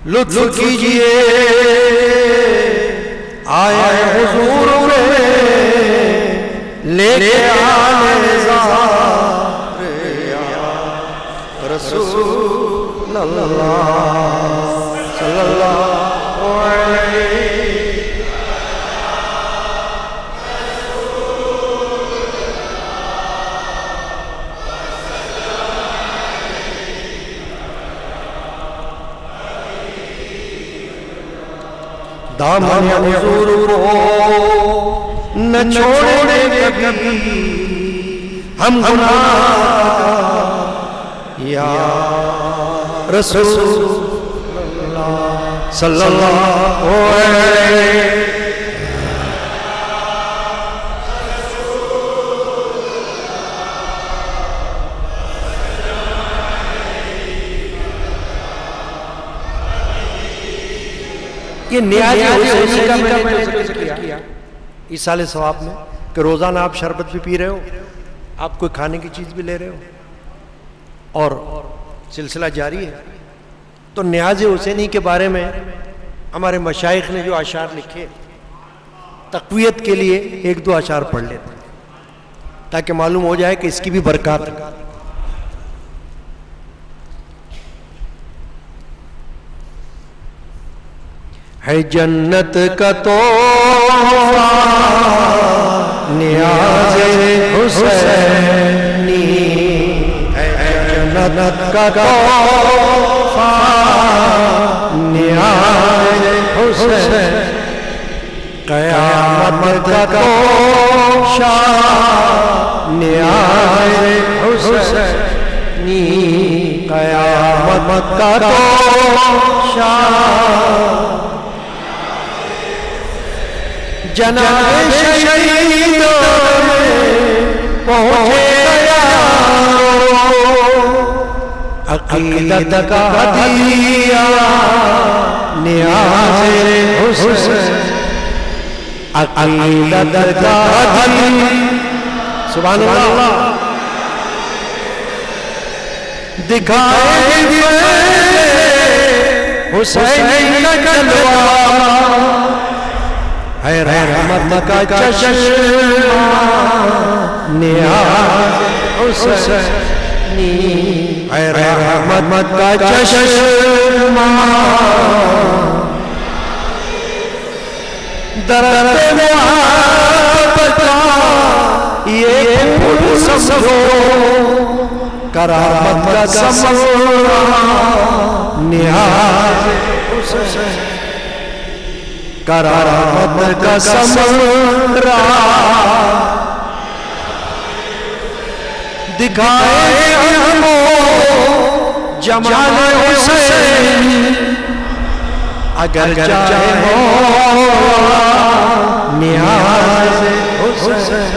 لطف کیجئے آئے حضور میں، لے کے آنے زار یا رسول اللہ، صلی اللہ علیہ۔ دامن حضور کو نہ چھوڑے کبھی ہم گناہ، یا رسول اللہ صلی اللہ علیہ۔ یہ نیاز حسینی کا میں نے ذکر کیا اس سال ثواب میں کہ روزانہ آپ شربت بھی پی رہے ہو، آپ کوئی کھانے کی چیز بھی لے رہے ہو اور سلسلہ جاری ہے۔ تو نیاز حسینی کے بارے میں ہمارے مشائخ نے جو اشعار لکھے، تقویت کے لیے ایک دو اشعار پڑھ لیتے ہیں تاکہ معلوم ہو جائے کہ اس کی بھی برکات ہے۔ ہے جنت کا تحفہ نیاز حسینی، ہے جنت کا تحفہ نیاز حسین، قیامت کا توشہ نیاز حسینی، قیامت کا توشہ جناب شہیدوں میں پہنچے عقیدت کا ہدیہ نیاز حسین، عقیدت کا ہدیہ، سبحان اللہ، دکھائے حسین کا جلوہ ہے رحمت کا چشمہ نیاز حسینی ہے رحمت کا چشمہ درد محبت کا یہ پھول سمجھو کرامت کا سمرا نیاز حسین کرامت کا سمرا دکھائے ہمیں جمال حسین اگر چاہے مولا نیاز حسین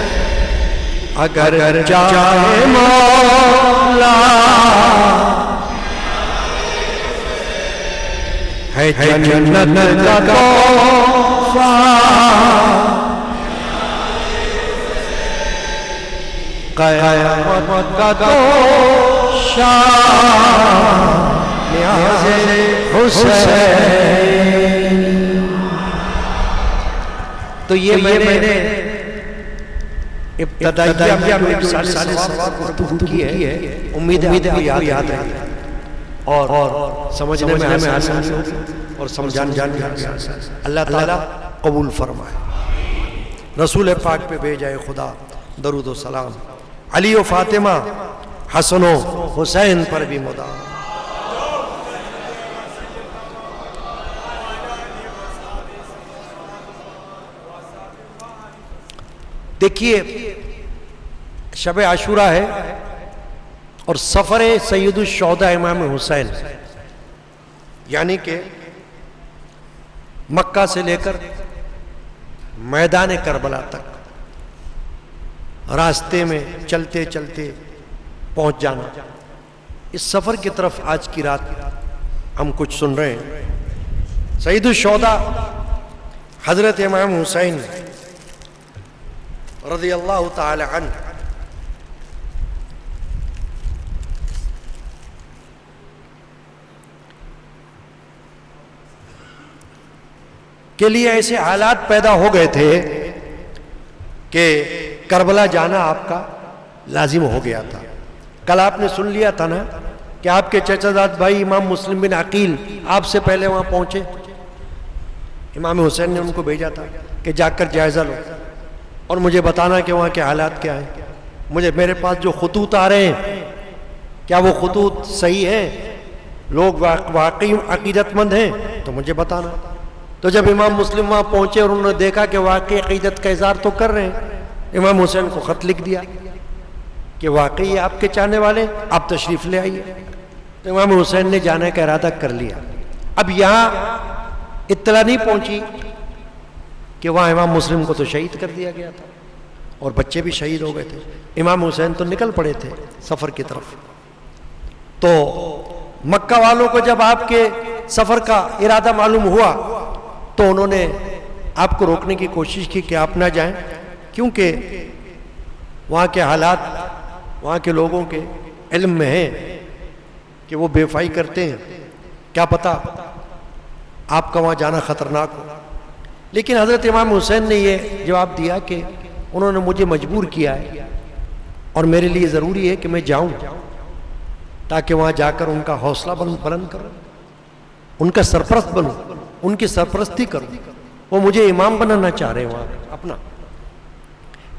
اگر چاہے مولا ہے جنت کا تحفہ قیامت کا توشہ نیاز حسین. تو یہ میں نے ابتدائیہ میں جو رسالہ ثواب گفتگو کی ہے امید ہے یاد ہے اور سمجھنے میں آسانی ہوگی اور سمجھانے میں آسانی. اللہ تعالیٰ قبول فرمائے. رسول پاک پہ بھیجائے خدا درود و سلام. علی و فاطمہ حسن و حسین پر بھی مدام. دیکھیے شب عاشورہ ہے اور سفر سید الشہداء امام حسین یعنی کہ مکہ سے لے کر میدان کربلا تک راستے میں چلتے چلتے پہنچ جانا. اس سفر کی طرف آج کی رات ہم کچھ سن رہے ہیں. سید الشہداء حضرت امام حسین رضی اللہ تعالی عنہ کے لیے ایسے حالات پیدا ہو گئے تھے کہ کربلا جانا آپ کا لازم ہو گیا تھا. کل آپ نے سن لیا تھا نا کہ آپ کے چچا زاد بھائی امام مسلم بن عقیل آپ سے پہلے وہاں پہنچے. امام حسین نے ان کو بھیجا تھا کہ جا کر جائزہ لو اور مجھے بتانا کہ وہاں کے حالات کیا ہیں. میرے پاس جو خطوط آ رہے ہیں کیا وہ خطوط صحیح ہیں, لوگ واقعی عقیدت مند ہیں تو مجھے بتانا. تو جب امام مسلم وہاں پہنچے اور انہوں نے دیکھا کہ واقعی عقیدت کا اظہار تو کر رہے ہیں, امام حسین کو خط لکھ دیا کہ واقعی آپ کے چاہنے والے آپ تشریف لے آئیے. تو امام حسین نے جانے کا ارادہ کر لیا. اب یہاں اطلاع نہیں پہنچی کہ وہاں امام مسلم کو تو شہید کر دیا گیا تھا اور بچے بھی شہید ہو گئے تھے. امام حسین تو نکل پڑے تھے سفر کی طرف. تو مکہ والوں کو جب آپ کے سفر کا ارادہ معلوم ہوا تو انہوں نے آپ کو روکنے کی کوشش کی کہ آپ نہ جائیں, کیونکہ وہاں کے حالات وہاں کے لوگوں کے علم میں ہیں کہ وہ بے وفائی کرتے ہیں, کیا پتہ آپ کا وہاں جانا خطرناک ہو. لیکن حضرت امام حسین نے یہ جواب دیا کہ انہوں نے مجھے مجبور کیا ہے اور میرے لیے ضروری ہے کہ میں جاؤں تاکہ وہاں جا کر ان کا حوصلہ بلند کروں, ان کا سرپرست بنوں, ان کی سرپرستی کروں. وہ مجھے امام بنانا چاہ رہے ہیں وہاں اپنا.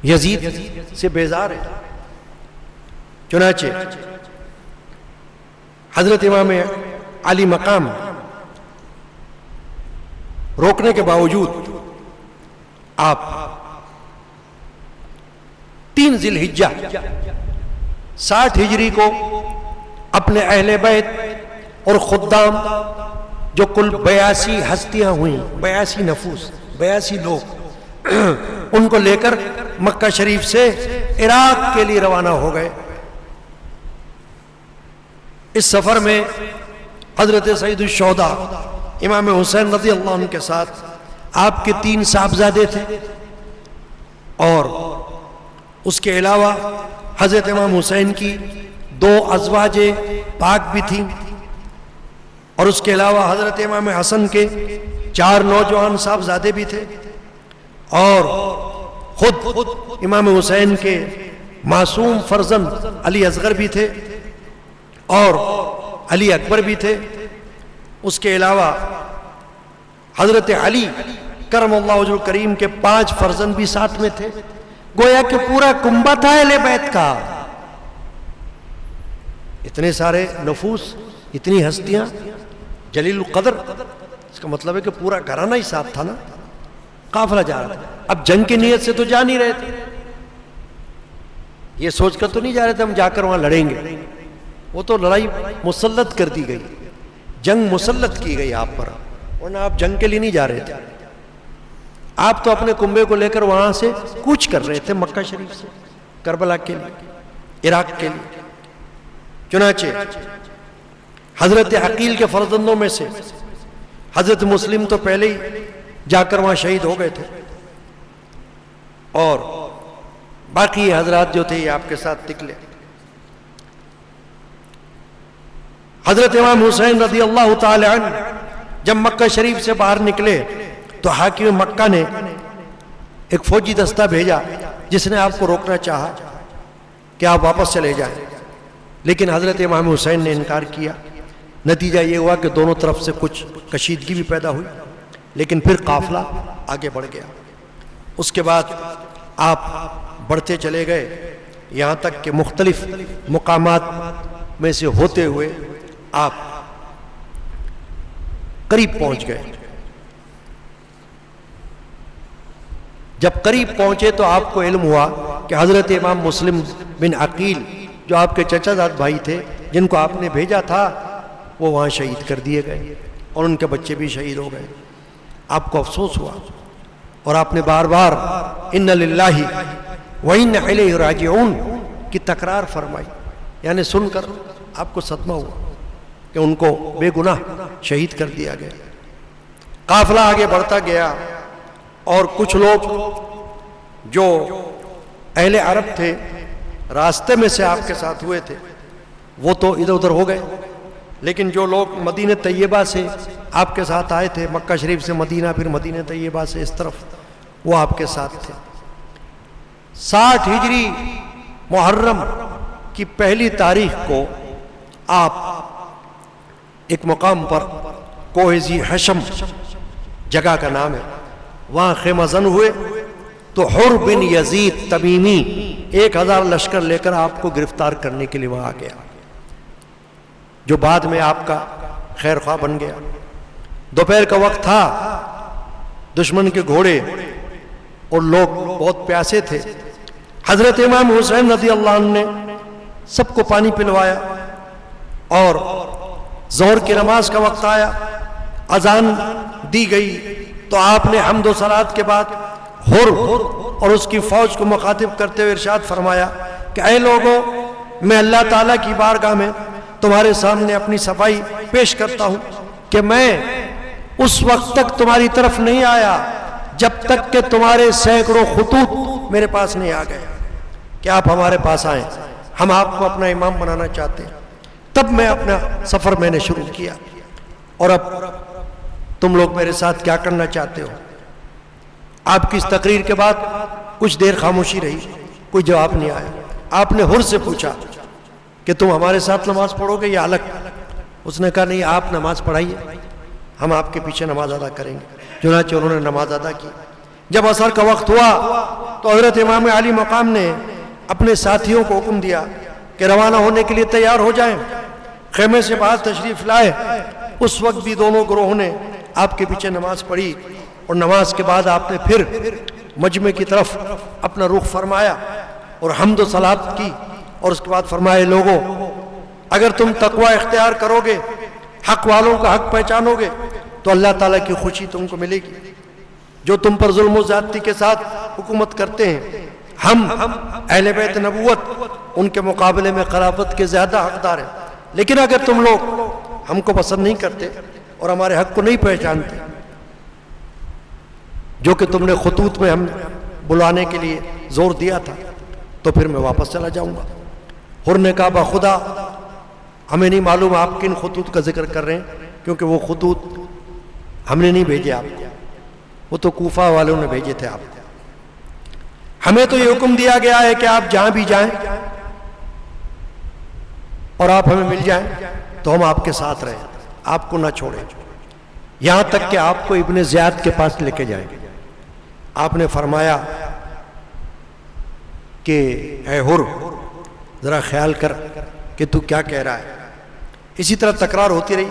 یزید سے بیزار ہے. چنانچہ حضرت امام علی مقام روکنے کے باوجود آپ 3 ذی الحجہ 60 ہجری کو اپنے اہل بیت اور خدام جو کل 82 ہستیاں ہوئیں, 82 نفوس, 82 لوگ, ان کو لے کر مکہ شریف سے عراق کے لیے روانہ ہو گئے. اس سفر میں حضرت سید الشہداء امام حسین رضی اللہ عنہ کے ساتھ آپ کے 3 صاحبزادے تھے اور اس کے علاوہ حضرت امام حسین کی 2 ازواج پاک بھی تھیں اور اس کے علاوہ حضرت امام حسن کے 4 نوجوان صاحبزادے بھی تھے، اور خود امام حسین کے معصوم فرزند علی اصغر بھی تھے اور علی اکبر بھی تھے۔ اس کے علاوہ حضرت علی کرم اللہ وجہ کریم کے 5 فرزند بھی ساتھ میں تھے۔ گویا کہ پورا کنبہ تھا اہل بیت کا، اتنے سارے نفوس، اتنی ہستیاں، جلیل القدر، اس کا مطلب ہے کہ پورا گھرانہ ہی ساتھ تھا نا۔ قافلہ جا رہا تھا، اب جنگ کی نیت سے تو جا نہیں رہے تھے، یہ سوچ کر تو نہیں جا رہے تھے ہم جا کر وہاں لڑیں گے، وہ تو لڑائی مسلط کر دی گئی، جنگ مسلط کی گئی آپ پر، ورنہ آپ جنگ کے لیے نہیں جا رہے تھے، آپ تو اپنے کنبے کو لے کر وہاں سے کوچ کر رہے تھے مکہ شریف سے کربلا کے لیے، عراق کے لیے۔ چنانچہ حضرت عقیل کے فرزندوں میں سے حضرت مسلم تو پہلے ہی جا کر وہاں شہید ہو گئے تھے، اور باقی حضرات جو تھے یہ آپ کے ساتھ نکلے۔ حضرت امام حسین رضی اللہ تعالی عنہ جب مکہ شریف سے باہر نکلے تو حاکم مکہ نے ایک فوجی دستہ بھیجا جس نے آپ کو روکنا چاہا کہ آپ واپس چلے جائیں، لیکن حضرت امام حسین نے انکار کیا۔ نتیجہ یہ ہوا کہ دونوں طرف سے کچھ کشیدگی بھی پیدا ہوئی، لیکن پھر قافلہ آگے بڑھ گیا۔ اس کے بعد آپ بڑھتے چلے گئے یہاں تک کہ مختلف مقامات میں سے ہوتے ہوئے آپ قریب پہنچ گئے۔ جب قریب پہنچے تو آپ کو علم ہوا کہ حضرت امام مسلم بن عقیل جو آپ کے چچا زاد بھائی تھے، جن کو آپ نے بھیجا تھا، وہ وہاں شہید کر دیے گئے اور ان کے بچے بھی شہید ہو گئے۔ آپ کو افسوس ہوا اور آپ نے بار بار ان للہ و انا الیہ راجعون کی تکرار فرمائی، یعنی سن کر آپ کو صدمہ ہوا کہ ان کو بے گناہ شہید کر دیا گیا۔ قافلہ آگے بڑھتا گیا اور کچھ لوگ جو اہل عرب تھے راستے میں سے آپ کے ساتھ ہوئے تھے وہ تو ادھر ادھر ہو گئے، لیکن جو لوگ مدینہ طیبہ سے آپ کے ساتھ آئے تھے، مکہ شریف سے مدینہ پھر مدینہ طیبہ سے اس طرف، وہ آپ کے ساتھ تھے۔ 60 ہجری محرم کی پہلی تاریخ کو آپ ایک مقام پر کوہ ذی حشم جگہ کا نام ہے، وہاں خیمہ زن ہوئے تو حر بن یزید تمیمی 1000 لشکر لے کر آپ کو گرفتار کرنے کے لیے وہاں آ گیا، جو بعد میں آپ کا خیر خواہ بن گیا۔ دوپہر کا وقت تھا، دشمن کے گھوڑے اور لوگ بہت پیاسے تھے۔ حضرت امام حسین رضی اللہ عنہ نے سب کو پانی پلوایا اور ظہر کی نماز کا وقت آیا، اذان دی گئی تو آپ نے حمد و صلات کے بعد حر اور اس کی فوج کو مخاطب کرتے ہوئے ارشاد فرمایا کہ اے لوگوں، میں اللہ تعالیٰ کی بارگاہ میں تمہارے سامنے اپنی صفائی پیش کرتا ہوں کہ میں اس وقت تک تمہاری طرف نہیں آیا جب تک کہ تمہارے سینکڑوں خطوط میرے پاس نہیں آ گئے کہ آپ ہمارے پاس آئیں، ہم آپ کو اپنا امام بنانا چاہتے ہیں۔ تب میں اپنا سفر میں نے شروع کیا، اور اب تم لوگ میرے ساتھ کیا کرنا چاہتے ہو؟ آپ کی اس تقریر کے بعد کچھ دیر خاموشی رہی، کوئی جواب نہیں آیا۔ آپ نے حر سے پوچھا کہ تم ہمارے ساتھ نماز پڑھو گے یا الگ؟ اس نے کہا نہیں، آپ نماز پڑھائیے، ہم آپ کے پیچھے نماز ادا کریں گے۔ چنانچہ انہوں نے نماز ادا کی۔ جب عصر کا وقت ہوا تو حضرت امام علی مقام نے اپنے ساتھیوں کو حکم دیا کہ روانہ ہونے کے لیے تیار ہو جائیں، خیمے سے باہر تشریف لائے۔ اس وقت بھی دونوں گروہوں نے آپ کے پیچھے نماز پڑھی، اور نماز کے بعد آپ نے پھر مجمع کی طرف اپنا رخ فرمایا اور حمد و صلات کی، اور اس کے بعد فرمائے لوگوں، اگر تم تقوی اختیار کرو گے، حق والوں کا حق پہچانو گے تو اللہ تعالیٰ کی خوشی تم کو ملے گی۔ جو تم پر ظلم و زیادتی کے ساتھ حکومت کرتے ہیں، ہم اہل بیت نبوت ان کے مقابلے میں خلافت کے زیادہ حقدار ہیں، لیکن اگر تم لوگ ہم کو پسند نہیں کرتے اور ہمارے حق کو نہیں پہچانتے، جو کہ تم نے خطوط میں ہم بلانے کے لیے زور دیا تھا، تو پھر میں واپس چلا جاؤں گا۔ حر نے کہا بخدا ہمیں نہیں معلوم آپ کن خطوط کا ذکر کر رہے ہیں، کیونکہ وہ خطوط ہم نے نہیں بھیجے آپ، وہ تو کوفہ والوں نے بھیجے تھے آپ. ہمیں تو یہ حکم دیا گیا ہے کہ آپ جہاں بھی جائیں اور آپ ہمیں مل جائیں تو ہم آپ کے ساتھ رہیں، آپ کو نہ چھوڑیں، یہاں تک کہ آپ کو ابن زیاد کے پاس لے کے جائیں. آپ نے فرمایا کہ اے حر ذرا خیال کر کہ تو کیا کہہ رہا ہے. اسی طرح تکرار ہوتی رہی.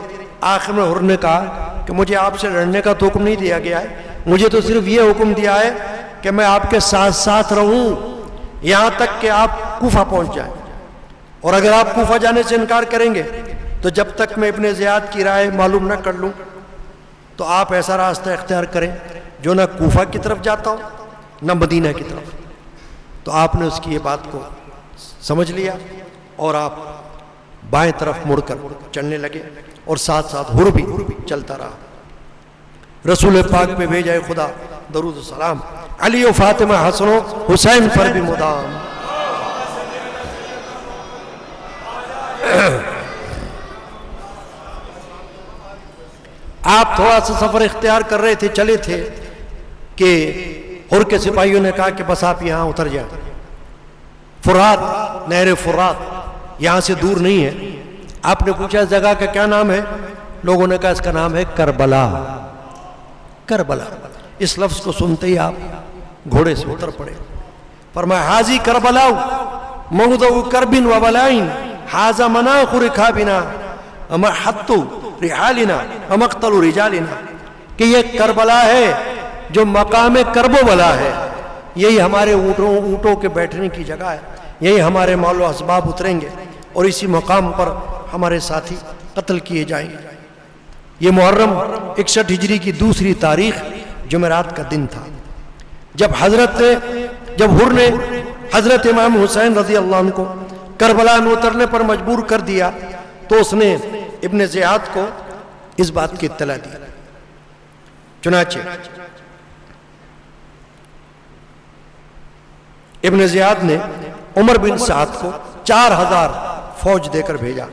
آخر میں حر نے کہا کہ مجھے آپ سے لڑنے کا تو حکم نہیں دیا گیا ہے، مجھے تو صرف یہ حکم دیا ہے کہ میں آپ کے ساتھ ساتھ رہوں یہاں تک کہ آپ کوفہ پہنچ جائیں، اور اگر آپ کوفہ جانے سے انکار کریں گے تو جب تک میں ابن زیاد کی رائے معلوم نہ کر لوں تو آپ ایسا راستہ اختیار کریں جو نہ کوفہ کی طرف جاتا ہو نہ مدینہ کی طرف. تو آپ نے اس کی یہ بات کو سمجھ لیا اور آپ بائیں طرف مڑ کر چلنے لگے اور ساتھ ساتھ حر بھی چلتا رہا. رسول پاک پہ بھیجائے خدا درود و سلام علی و فاطمہ حسن و حسین پر بھی مدام. آپ تھوڑا سا سفر اختیار کر رہے تھے، چلے تھے کہ حر کے سپاہیوں نے کہا کہ بس آپ یہاں اتر جائیں، فرات، نہر فرات یہاں سے دور نہیں ہے. آپ نے پوچھا اس جگہ کا کیا نام ہے؟ لوگوں نے کہا اس کا نام ہے کربلا. کربلا اس لفظ کو سنتے ہی آپ گھوڑے سے اتر پڑے. فرمایا حاضی کربلا موضع کرب و بلائن حاضا مناخ رکابنا امحط رحالنا امقتل رجالنا، کہ یہ کربلا ہے جو مقام کرب و بلا ہے، یہی ہمارے اونٹوں کے بیٹھنے کی جگہ ہے، یہی ہمارے مال و اسباب اتریں گے اور اسی مقام پر ہمارے ساتھی قتل کیے جائیں گے. یہ محرم 61 ہجری کی دوسری تاریخ جمعرات کا دن تھا. جب حر نے حضرت امام حسین رضی اللہ عنہ کو کربلا میں اترنے پر مجبور کر دیا تو اس نے ابن زیاد کو اس بات کی اطلاع دی. چنانچہ ابن زیاد نے عمر بن سعد کو 4000 فوج دے کر بھیجا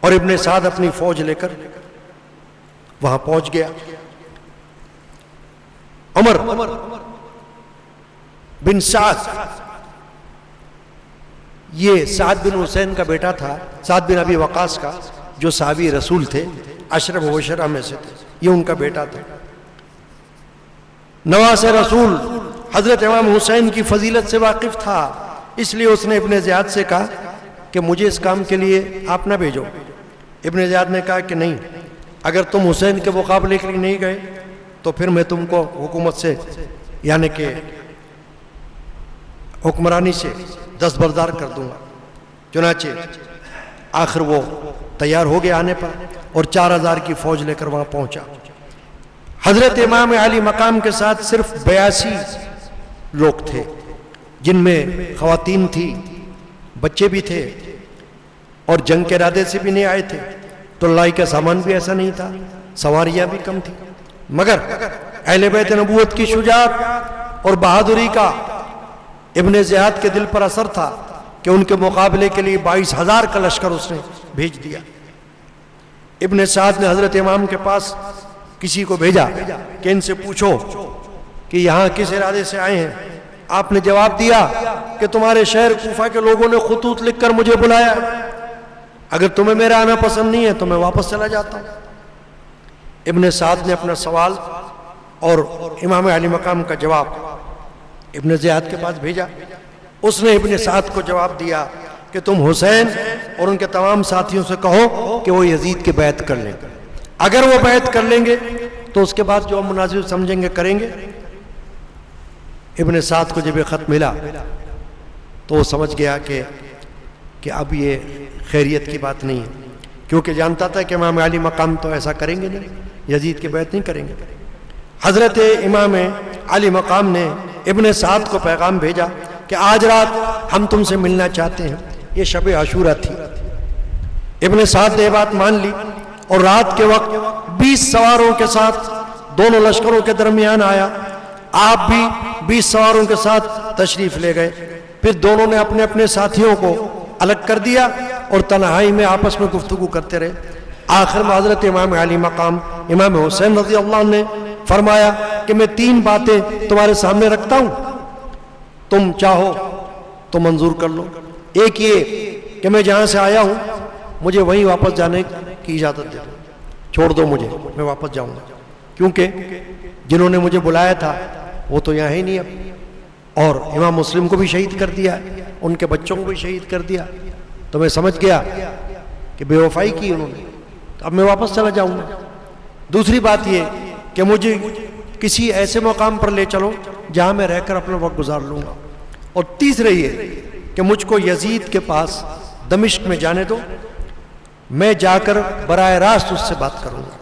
اور ابن سعد اپنی فوج لے کر وہاں پہنچ گیا. عمر بن سعد یہ سعد بن حسین کا بیٹا تھا، سعد بن ابی وقاص کا، جو صحابی رسول تھے، اشرف مبشرہ میں سے تھے، یہ ان کا بیٹا تھا. نواز رسول حضرت امام حسین کی فضیلت سے واقف تھا، اس لیے اس نے ابن زیاد سے کہا کہ مجھے اس کام کے لیے آپ نہ بھیجو. ابن زیاد نے کہا کہ نہیں، اگر تم حسین کے مقابلے کے لیے نہیں گئے تو پھر میں تم کو حکومت سے یعنی کہ حکمرانی سے دستبردار کر دوں گا. چنانچہ آخر وہ تیار ہو گیا آنے پر اور 4000 کی فوج لے کر وہاں پہنچا. حضرت امام علی مقام کے ساتھ صرف 82 لوگ تھے، جن میں خواتین تھی، بچے بھی تھے اور جنگ کے ارادے سے بھی نہیں آئے تھے، تو لڑائی کا سامان بھی ایسا نہیں تھا، سواریاں بھی کم تھیں. مگر اہل بیت نبوت کی شجاعت اور بہادری کا ابن زیاد کے دل پر اثر تھا کہ ان کے مقابلے کے لیے 22000 کا لشکر اس نے بھیج دیا. ابن سعد نے حضرت امام کے پاس کسی کو بھیجا کہ ان سے پوچھو کہ یہاں کس ارادے سے آئے ہیں. آپ نے جواب دیا کہ تمہارے شہر کوفہ کے لوگوں نے خطوط لکھ کر مجھے بلایا، اگر تمہیں میرا آنا پسند نہیں ہے تو میں واپس چلا جاتا ہوں. ابن سعد نے اپنا سوال اور امام علی مقام کا جواب ابن زیاد کے پاس بھیجا. اس نے ابن سعد کو جواب دیا کہ تم حسین اور ان کے تمام ساتھیوں سے کہو کہ وہ یزید کی بیعت کر لیں، اگر وہ بیعت کر لیں گے تو اس کے بعد جو ہم مناسب سمجھیں گے کریں گے. ابن سعد کو جب یہ خط ملا تو وہ سمجھ گیا کہ اب یہ خیریت کی بات نہیں ہے، کیونکہ جانتا تھا کہ امام علی مقام تو ایسا کریں گے نہیں، یزید کی بیعت نہیں کریں گے. حضرت امام علی مقام نے ابن سعد کو پیغام بھیجا کہ آج رات ہم تم سے ملنا چاہتے ہیں. یہ شب عاشورہ تھی. ابن سعد نے یہ بات مان لی اور رات کے وقت 20 سواروں کے ساتھ دونوں لشکروں کے درمیان آیا. آپ بھی 20 سواروں کے ساتھ تشریف لے گئے. پھر دونوں نے اپنے اپنے ساتھیوں کو الگ کر دیا اور تنہائی میں آپس میں گفتگو کرتے رہے. آخر میں حضرت امام علی مقام امام حسین رضی اللہ عنہ نے فرمایا کہ میں 3 باتیں تمہارے سامنے رکھتا ہوں، تم چاہو تو منظور کر لو۔ ایک یہ کہ میں جہاں سے آیا ہوں مجھے وہیں واپس جانے کی اجازت دے دو، چھوڑ دو مجھے، میں واپس جاؤں گا، کیونکہ جنہوں نے مجھے بلایا تھا وہ تو یہاں ہی نہیں اب، اور امام مسلم کو بھی شہید کر دیا، ان کے بچوں کو بھی شہید کر دیا، تو میں سمجھ گیا کہ بے وفائی کی انہوں نے، تو اب میں واپس چلا جاؤں گا۔ دوسری بات یہ کہ مجھے کسی ایسے مقام پر لے چلو جہاں میں رہ کر اپنا وقت گزار لوں گا، اور تیسرے یہ کہ مجھ کو یزید کے پاس دمشق میں جانے دو، میں جا کر براہ راست اس سے بات کروں گا،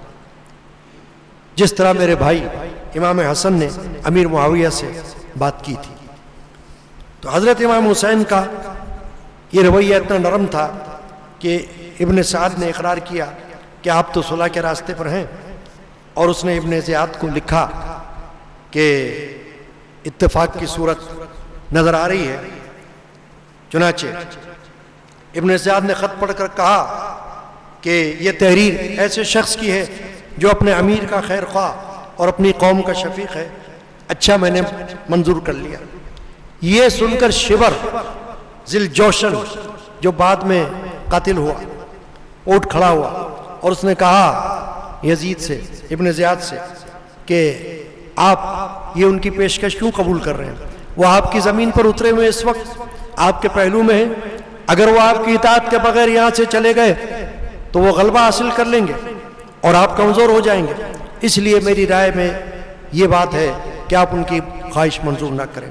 جس طرح میرے بھائی امام حسن نے امیر معاویہ سے بات کی تھی۔ تو حضرت امام حسین کا یہ رویہ اتنا نرم تھا کہ ابن سعد نے اقرار کیا کہ آپ تو صلح کے راستے پر ہیں، اور اس نے ابن زیاد کو لکھا کہ اتفاق کی صورت نظر آ رہی ہے۔ چنانچہ ابن زیاد نے خط پڑھ کر کہا کہ یہ تحریر ایسے شخص کی ہے جو اپنے امیر کا خیر خواہ اور اپنی قوم کا شفیق ہے، اچھا میں نے منظور کر لیا۔ یہ سن کر شبر ذی الجوشن جو بعد میں قاتل ہوا اٹھ کھڑا ہوا، اور اس نے کہا یزید سے، ابن زیاد سے، کہ آپ یہ ان کی پیشکش کیوں قبول کر رہے ہیں؟ وہ آپ کی زمین پر اترے ہوئے اس وقت آپ کے پہلو میں ہیں، اگر وہ آپ کی اطاعت کے بغیر یہاں سے چلے گئے تو وہ غلبہ حاصل کر لیں گے اور آپ کمزور ہو جائیں گے، اس لیے میری رائے میں یہ بات ہے کہ آپ ان کی خواہش منظور نہ کریں۔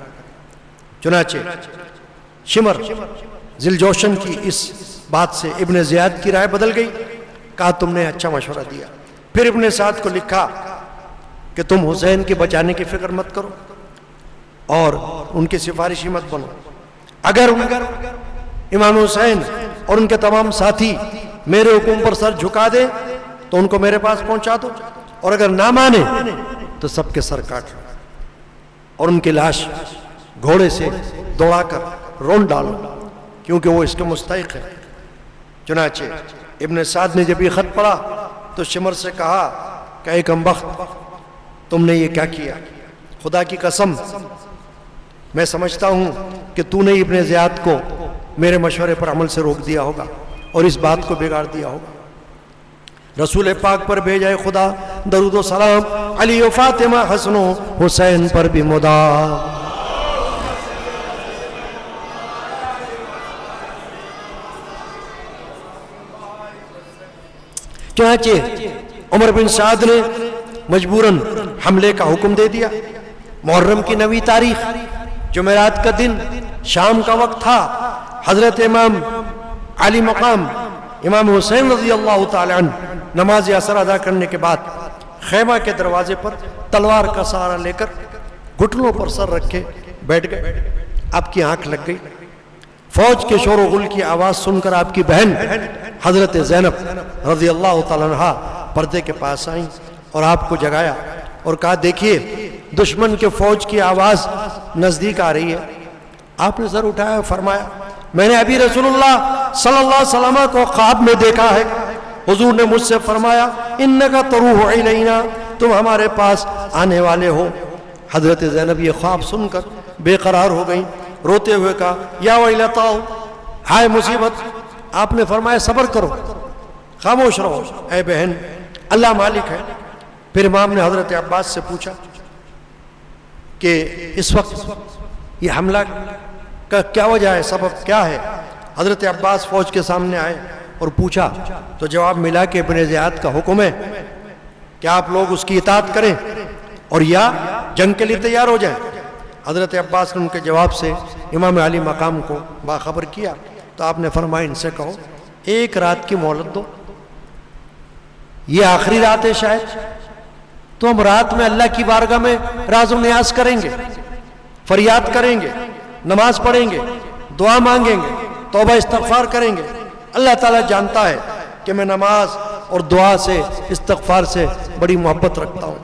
چنانچہ شمر ذی الجوشن کی اس بات سے ابن زیاد کی رائے بدل گئی، کہا تم نے اچھا مشورہ دیا۔ پھر ابن سعد کو لکھا کہ تم حسین کے بچانے کی فکر مت کرو اور ان کی سفارشی مت بنو، اگر امام حسین اور ان کے تمام ساتھی میرے حکم پر سر جھکا دیں تو ان کو میرے پاس پہنچا دو، اور اگر نہ مانے تو سب کے سر کاٹ لو اور ان کی لاش گھوڑے سے دوڑا کر رون ڈالو، کیونکہ وہ اس کے مستحق ہے۔ چنانچہ ابن سعد نے جب یہ خط پڑھا تو شمر سے کہا کہ اے کمبخت، تم نے یہ کیا کیا؟ خدا کی قسم میں سمجھتا ہوں کہ تو نے ابن زیاد کو میرے مشورے پر عمل سے روک دیا ہوگا اور اس بات کو بگاڑ دیا ہوگا۔ رسول پاک پر بھیجائے خدا درود و سلام، علی و فاطمہ حسن و حسین پر بھی مدام۔ چنانچہ عمر بن سعد نے مجبوراً حملے کا حکم دے دیا۔ محرم کی 9 تاریخ جمعرات کا دن شام کا وقت تھا۔ حضرت امام علی مقام امام حسین رضی اللہ تعالی عنہ نماز عصر ادا کرنے کے بعد خیمہ کے دروازے پر تلوار کا سہارا لے کر گھٹنوں پر سر رکھے بیٹھ گئے۔ آپ کی آنکھ لگ گئی۔ فوج کے شور و غل کی آواز سن کر آپ کی بہن حضرت زینب رضی اللہ تعالی عنہ پردے کے پاس آئیں اور آپ کو جگایا اور کہا دیکھیے دشمن کے فوج کی آواز نزدیک آ رہی ہے۔ آپ نے سر اٹھایا، فرمایا میں نے ابھی رسول اللہ صلی اللہ علیہ وسلم کو خواب میں دیکھا ہے، حضور نے مجھ سے فرمایا انکا تروح الینا، تم ہمارے پاس آنے والے ہو۔ حضرت زینب یہ خواب سن کر بے قرار ہو گئیں، روتے ہوئے کہا یا ویلتا، ہائے مصیبت۔ آپ نے فرمایا صبر کرو، خاموش رہو، اے بہن اللہ مالک ہے۔ پھر امام نے حضرت عباس سے پوچھا کہ اس وقت یہ حملہ کا کیا وجہ ہے، سبب کیا ہے؟ حضرت عباس فوج کے سامنے آئے اور پوچھا تو جواب ملا کہ ابن زیاد کا حکم ہے کہ آپ لوگ اس کی اطاعت کریں اور یا جنگ کے لیے تیار ہو جائیں۔ حضرت عباس نے ان کے جواب سے امام علی مقام کو باخبر کیا تو آپ نے فرمایا ان سے کہو 1 رات کی مہلت دو، یہ آخری رات ہے شاید، تو ہم رات میں اللہ کی بارگاہ میں راز و نیاز کریں گے، فریاد کریں گے، نماز پڑھیں گے، دعا مانگیں گے، توبہ استغفار کریں گے۔ اللہ تعالیٰ جانتا ہے کہ میں نماز اور دعا سے، استغفار سے بڑی محبت رکھتا ہوں۔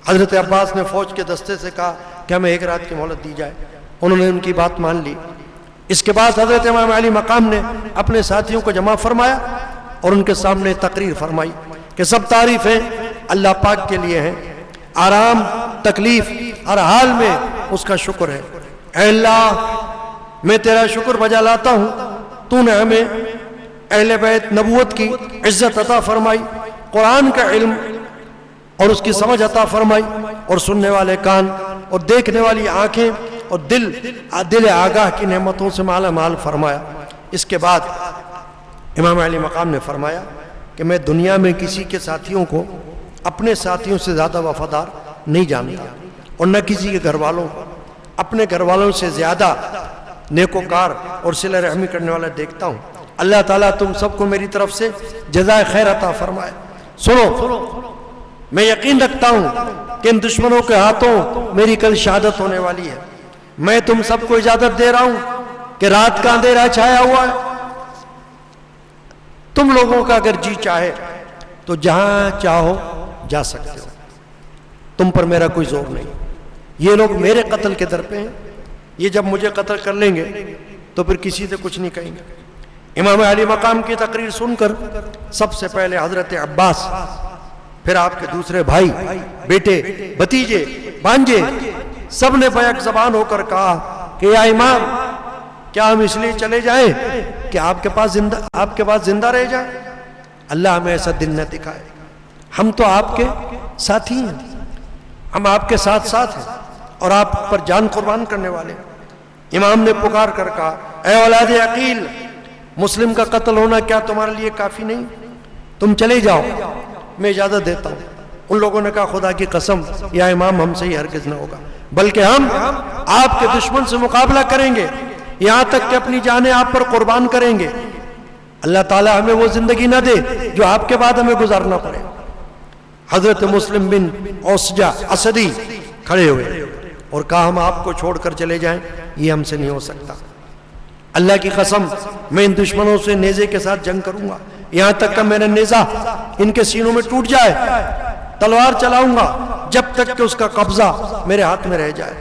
حضرت عباس نے فوج کے دستے سے کہا کہ ہمیں 1 رات کی مہلت دی جائے، انہوں نے ان کی بات مان لی۔ اس کے بعد حضرت امام علی مقام نے اپنے ساتھیوں کو جمع فرمایا اور ان کے سامنے تقریر فرمائی کہ سب تعریفیں اللہ پاک کے لیے ہیں، آرام تکلیف ہر حال میں اس کا شکر ہے۔ اے اللہ میں تیرا شکر بجا لاتا ہوں، تو نے ہمیں اہل بیت نبوت کی عزت عطا فرمائی، قرآن کا علم اور اس کی سمجھ عطا فرمائی، اور سننے والے کان اور دیکھنے والی آنکھیں اور دل آگاہ کی نعمتوں سے مالا مال فرمایا۔ اس کے بعد امام علی مقام نے فرمایا کہ میں دنیا میں کسی کے ساتھیوں کو اپنے ساتھیوں سے زیادہ وفادار نہیں جانتا، اور نہ کسی کے گھر والوں کو اپنے گھر والوں سے زیادہ نیکوکار اور صلہ رحمی کرنے والا دیکھتا ہوں۔ اللہ تعالیٰ تم سب کو میری طرف سے جزائے خیر عطا فرمائے۔ سنو، میں یقین رکھتا ہوں کہ ان دشمنوں کے ہاتھوں میری کل شہادت ہونے والی ہے۔ میں تم سب کو اجازت دے رہا ہوں کہ رات کا اندھیرا چھایا ہوا ہے، تم لوگوں کا اگر جی چاہے تو جہاں چاہو جا سکتے ہو، تم پر میرا کوئی زور نہیں۔ یہ لوگ میرے قتل کے در پہ ہیں، یہ جب مجھے قتل کر لیں گے تو پھر کسی سے کچھ نہیں کہیں گے۔ امام علی مقام کی تقریر سن کر سب سے پہلے حضرت عباس، پھر آپ کے دوسرے بھائی، بیٹے، بھتیجے، بھانجے، سب نے بیک زبان ہو کر کہا کہ یا امام، کیا ہم اس لیے چلے جائیں کہ آپ کے پاس زندہ رہ جائیں؟ اللہ ہمیں ایسا دن نہ دکھائے، ہم تو آپ کے ساتھی ہیں، ہم آپ کے ساتھ ساتھ ہیں اور آپ پر جان قربان کرنے والے ہیں۔ امام نے پکار کر کہا، اے اولاد عقیل، مسلم کا قتل ہونا کیا تمہارے لیے کافی نہیں؟ تم چلے جاؤ، میں اجازت دیتا ہوں۔ ان لوگوں نے کہا، خدا کی قسم یا امام، ہم سے ہی ہرگز نہ ہوگا، بلکہ ہم آپ کے دشمن سے مقابلہ کریں گے، یہاں تک کہ اپنی جانیں آپ پر قربان کریں گے۔ اللہ تعالیٰ ہمیں وہ زندگی نہ دے جو آپ کے بعد ہمیں گزارنا پڑے۔ حضرت مسلم بن اوسجہ اسدی کھڑے ہوئے اور کہا، ہم آپ کو چھوڑ کر چلے جائیں، یہ ہم سے نہیں ہو سکتا۔ اللہ کی قسم، میں ان دشمنوں سے نیزے کے ساتھ جنگ کروں گا، یہاں تک کہ میرا نیزہ ان کے سینوں میں ٹوٹ جائے، تلوار چلاؤں گا جب تک کہ اس کا قبضہ میرے ہاتھ میں رہ جائے۔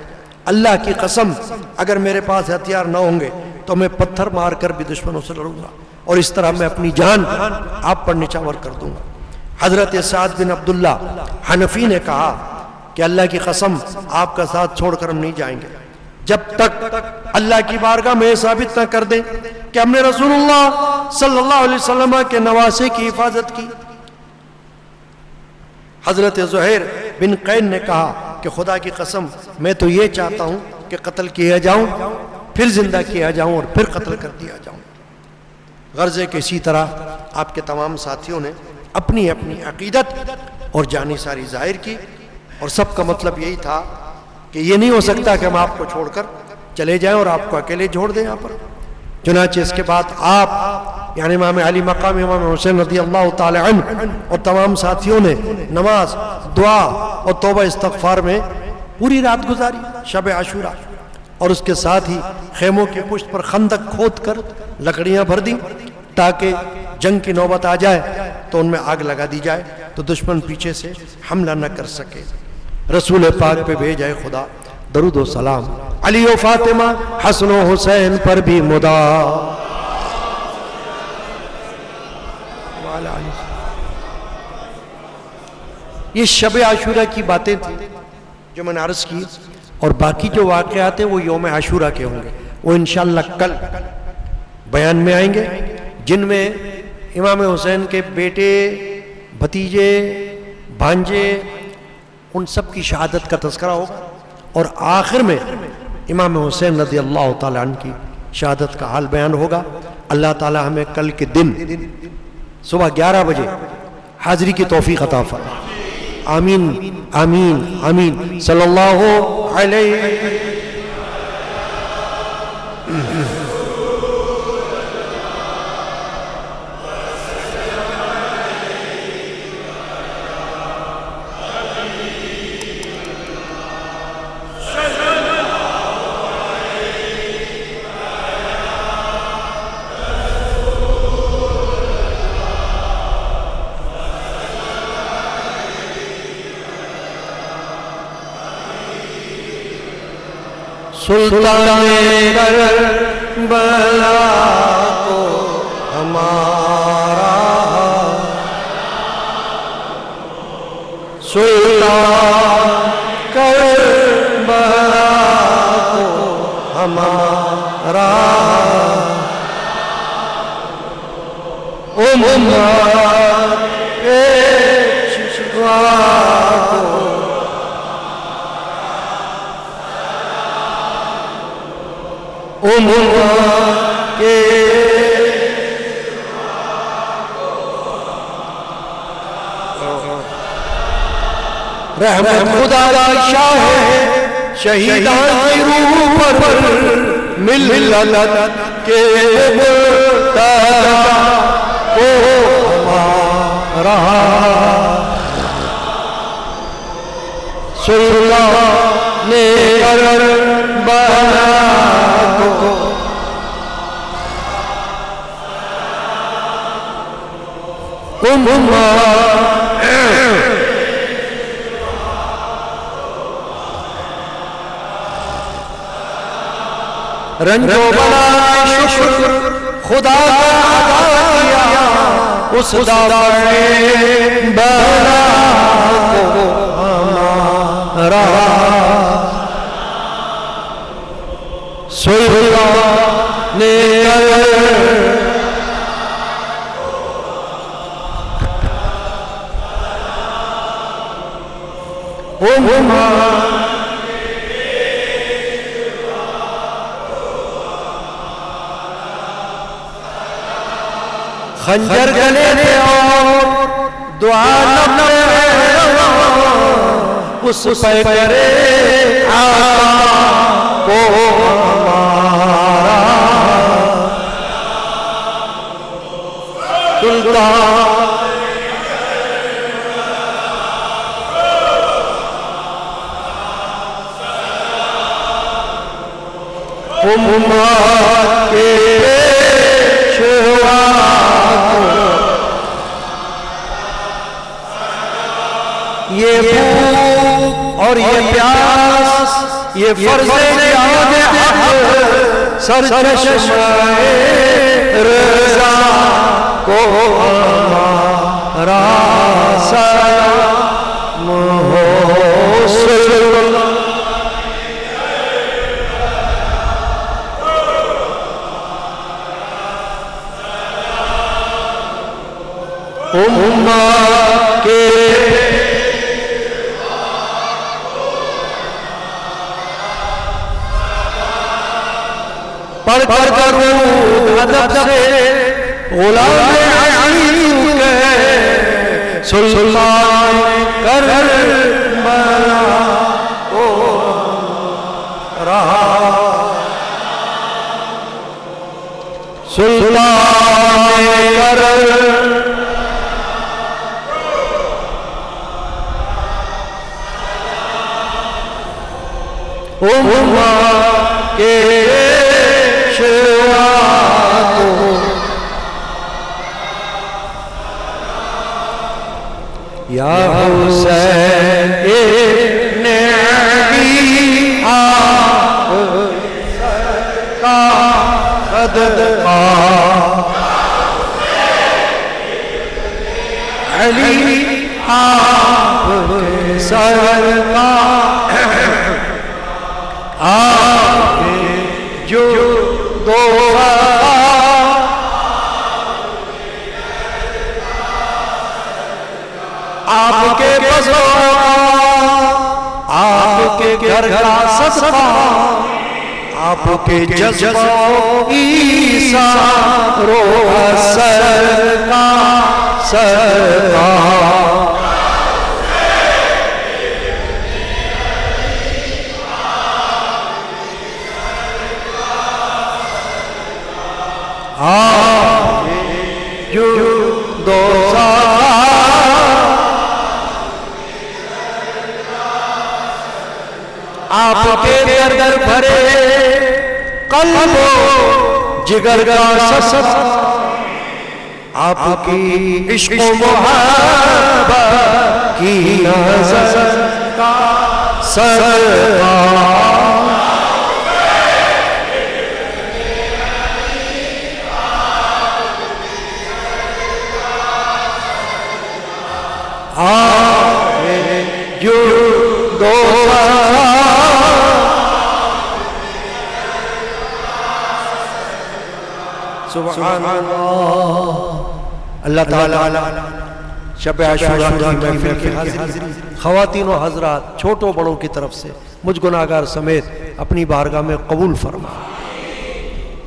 اللہ کی قسم، اگر میرے پاس ہتھیار نہ ہوں گے تو میں پتھر مار کر بھی دشمنوں سے لڑوں گا، اور اس طرح میں اپنی جان آپ پر نچھاور کر دوں گا۔ حضرت سعد بن عبداللہ حنفی نے کہا کہ اللہ کی قسم، آپ کا ساتھ چھوڑ کر ہم نہیں جائیں گے جب تک اللہ کی بارگاہ میں ثابت نہ کر دیں کہ ہم نے رسول اللہ صلی اللہ علیہ وسلم کے نواسے کی حفاظت کی۔ حضرت زہیر بن قین نے کہا کہ خدا کی قسم، میں تو یہ چاہتا ہوں کہ قتل کیا جاؤں، پھر زندہ کیا جاؤں اور پھر قتل کر دیا جاؤں۔ غرض ہے کہ اسی طرح آپ کے تمام ساتھیوں نے اپنی اپنی عقیدت اور جانی ساری ظاہر کی، اور سب کا مطلب یہی تھا کہ یہ نہیں ہو سکتا کہ ہم آپ کو چھوڑ کر چلے جائیں اور آپ کو اکیلے چھوڑ دیں یہاں پر۔ چنانچہ اس کے بعد آپ یعنی امام علی مقام امام حسین رضی اللہ تعالی عنہ اور تمام ساتھیوں نے نماز، دعا اور توبہ استغفار میں پوری رات گزاری شب عاشورہ، اور اس کے ساتھ ہی خیموں کی پشت پر خندق کھود کر لکڑیاں بھر دیں تاکہ جنگ کی نوبت آ جائے تو ان میں آگ لگا دی جائے تو دشمن پیچھے سے حملہ نہ کر سکے۔ رسول پاک پہ بھیجائے خدا درود و سلام، علی و فاطمہ حسن و حسین پر بھی مدام۔ یہ شب عاشورہ کی باتیں تھیں جو میں نے عرض کی، اور باقی جو واقعات ہیں وہ یوم عاشورہ کے ہوں گے، وہ انشاءاللہ کل بیان میں آئیں گے، جن میں امام حسین کے بیٹے، بھتیجے، بھانجے، ان سب کی شہادت کا تذکرہ ہوگا، اور آخر میں امام حسین رضی اللہ تعالیٰ عنہ کی شہادت کا حال بیان ہوگا۔ اللہ تعالیٰ ہمیں کل کے دن صبح 11 بجے حاضری کی توفیق عطا فرمائے۔ آمین آمین آمین صلی اللہ علیہ سلطان کربلا کو ہمارا امت پیشوا کو امت کے رحمت خدا کی شاہ شہیدان کی روح پر ملت کے مرتضی کو ہمارا سلطان کربلا کو رنج و بلا شکر خدا کا ادا کیا اس دافع بلا کو ہمارا سلطان خنجر گلے میں اور دعا نہ اس پہ کرے آقا کو ہمارا سلطان امت کے پیشوا یہ بھوک اور یہ پیاس یہ فرض جہاد حق سرچشمہ رضا کو ہمارا سلام ہو سلام امت کے پڑھ کر درود ادب سے غلام علی کے سلطان کربلا کو رہا سلطان کربلا امت کے پیشوا کو یا حسین ابن علی آپ کا صدقہ علی آپ کے صدقہ آپ جو دو آپ کے بزو آپ کے گھر کا صدقہ آپ کے جذبہ عیسیٰ روح صدقہ صدقہ آپ جو دو آپ کے در بھرے قلب و جگر کا سس آپ کی عشق و محبت کی نظر کا صدقہ جو دو سبحان اللہ۔ اللہ تعالیٰ شب عاشوراء کی محفل کی حاضری خواتین و حضرات چھوٹوں بڑوں کی طرف سے مجھ گناہگار سمیت اپنی بارگاہ میں قبول فرما۔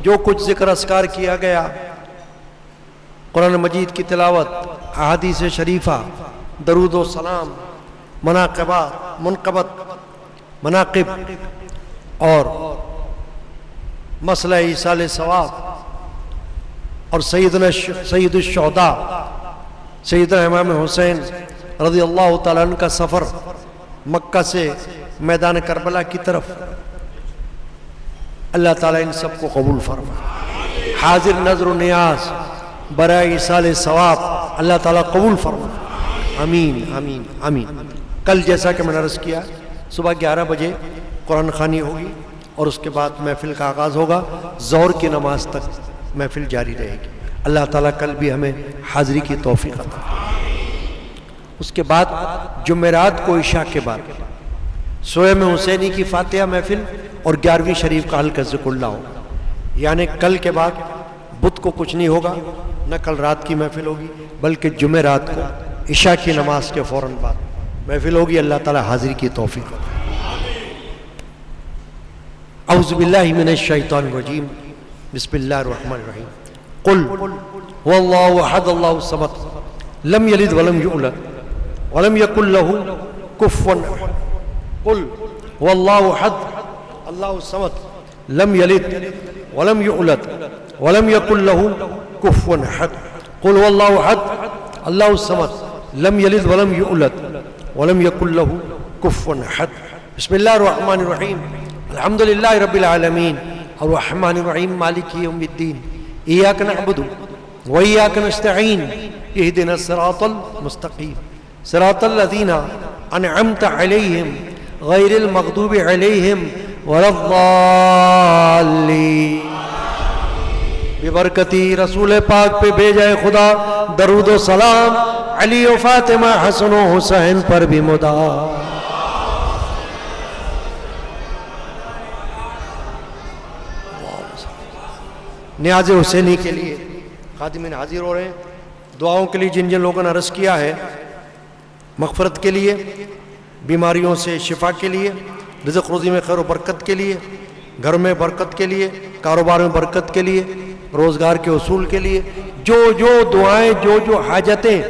جو کچھ ذکر اذکار کیا گیا، قرآن مجید کی تلاوت، احادیث شریفہ، درود و سلام، مناقب اور مسئلہ ایصال ثواب اور سید الشہداء سیدنا امام حسین رضی اللہ تعالیٰ عنہ کا سفر مکہ سے میدان کربلا کی طرف، اللہ تعالیٰ ان سب کو قبول فرما۔ حاضر نظر و نیاز برائے ایصال ثواب اللہ تعالیٰ قبول فرما۔ آمین آمین آمین۔ کل جیسا کہ میں نے عرض کیا، صبح 11 بجے قرآن خوانی ہوگی اور اس کے بعد محفل کا آغاز ہوگا، ظہر کی نماز تک محفل جاری رہے گی۔ اللہ تعالیٰ کل بھی ہمیں حاضری کی توفیق عطا فرمائے۔ اس کے بعد جمعرات کو عشاء کے بعد سوئم حسینی کی فاتحہ محفل اور 11ویں شریف کا حلقہ ذکر اللہ ہوگا۔ یعنی کل کے بعد بدھ کو کچھ نہیں ہوگا، نہ کل رات کی محفل ہوگی، بلکہ جمعرات کو عشاء کی نماز کے فوراً بعد محفل ہوگی۔ اللہ تعالیٰ حاضری کی توفیق عطا فرمائے۔ اعوذ باللہ من الشیطان الرجیم، بسم اللہ الرحمن الرحیم۔ قل هو اللہ احد اللہ الصمد لم یلد ولم یولد ولم یکن له کفوا احد۔ قل هو اللہ احد اللہ الصمد لم یلد ولم یولد ولم یکن له کفوا احد۔ قل هو اللہ احد اللہ الصمد لم یلد ولم یولد ولم یکن له کفوا احد۔ بسم اللہ الرحمن الرحیم، الحمد للہ رب العالمین الرحمن الرحیم مالک یوم الدین، ایاک نعبد و ایاک نستعین، اہدنا الصراط المستقیم صراط الذین انعمت علیہم غیر المغضوب علیہم ولا الضالین۔ ببرکتی رسول پاک پہ بھیجائے خدا درود و سلام، علی و فاطمہ حسن و حسین پر بھی مدا۔ نیاز حسینی کے لیے خادمین حاضر ہو رہے ہیں، دعاؤں کے لیے جن جن لوگوں نے عرض کیا ہے، مغفرت کے لیے، بیماریوں سے شفا کے لیے، رزق روزی میں خیر و برکت کے لیے، گھر میں برکت کے لیے، کاروبار میں برکت کے لیے، روزگار کے حصول کے لیے، جو جو دعائیں، جو جو حاجتیں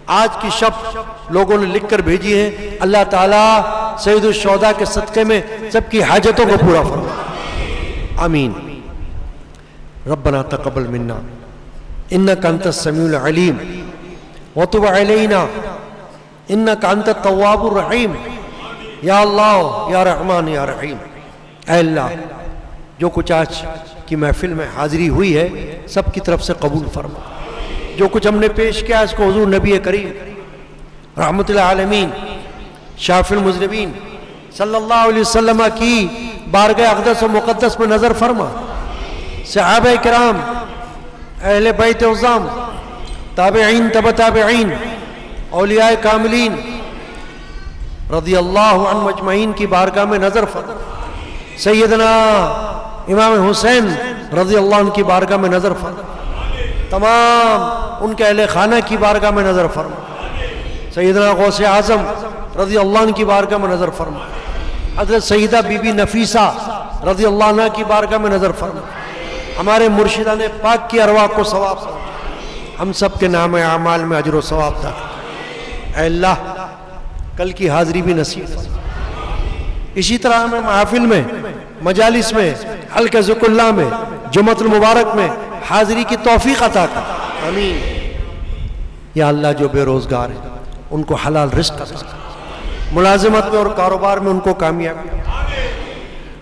آج کی شب لوگوں نے لکھ کر بھیجی ہیں، اللہ تعالیٰ سید الشہداء کے صدقے میں سب کی حاجتوں کو پورا فرمائے، آمین۔ ربنا تقبل منا انك انت السميع العليم وتب علينا انك انت التواب الرحيم۔ یا اللہ یا رحمان یا رحیم، اے اللہ جو کچھ آج کی محفل میں حاضری ہوئی ہے سب کی طرف سے قبول فرما۔ جو کچھ ہم نے پیش کیا اس کو حضور نبی کریم رحمت العالمین شافی المذنبین صلی اللہ علیہ وسلم کی بارگاہ اقدس و مقدس میں نظر فرما۔ صحابہ کرام، اہل بیت عظام، تابعین تبع تابعین، اولیاء کاملین رضی اللہ عنہ مجمعین کی بارگاہ میں نظر فرما۔ سیدنا امام حسین رضی اللہ عنہ کی بارگاہ میں نظر فرما۔ تمام ان کے اہل خانہ کی بارگاہ میں نظر فرما۔ سیدنا غوث اعظم رضی اللہ عنہ کی بارگاہ میں نظر فرما۔ حضرت سیدہ بی بی نفیسہ رضی اللہ عنہ کی بارگاہ میں نظر فرما۔ ہمارے مرشدان پاک کی ارواح کو ثواب فرما۔ ہم سب کے نام اعمال میں اجر و ثواب دے۔ اے اللہ کل کی حاضری بھی نصیب فرما۔ اسی طرح ہمیں محافل میں، مجالس میں، حلقہ ذکر اللہ میں، جمعۃ المبارک میں حاضری کی توفیق عطا کر، آمین۔ یا اللہ جو بے روزگار ہیں ان کو حلال رزق عطا کر، ملازمت میں اور کاروبار میں ان کو کامیابی،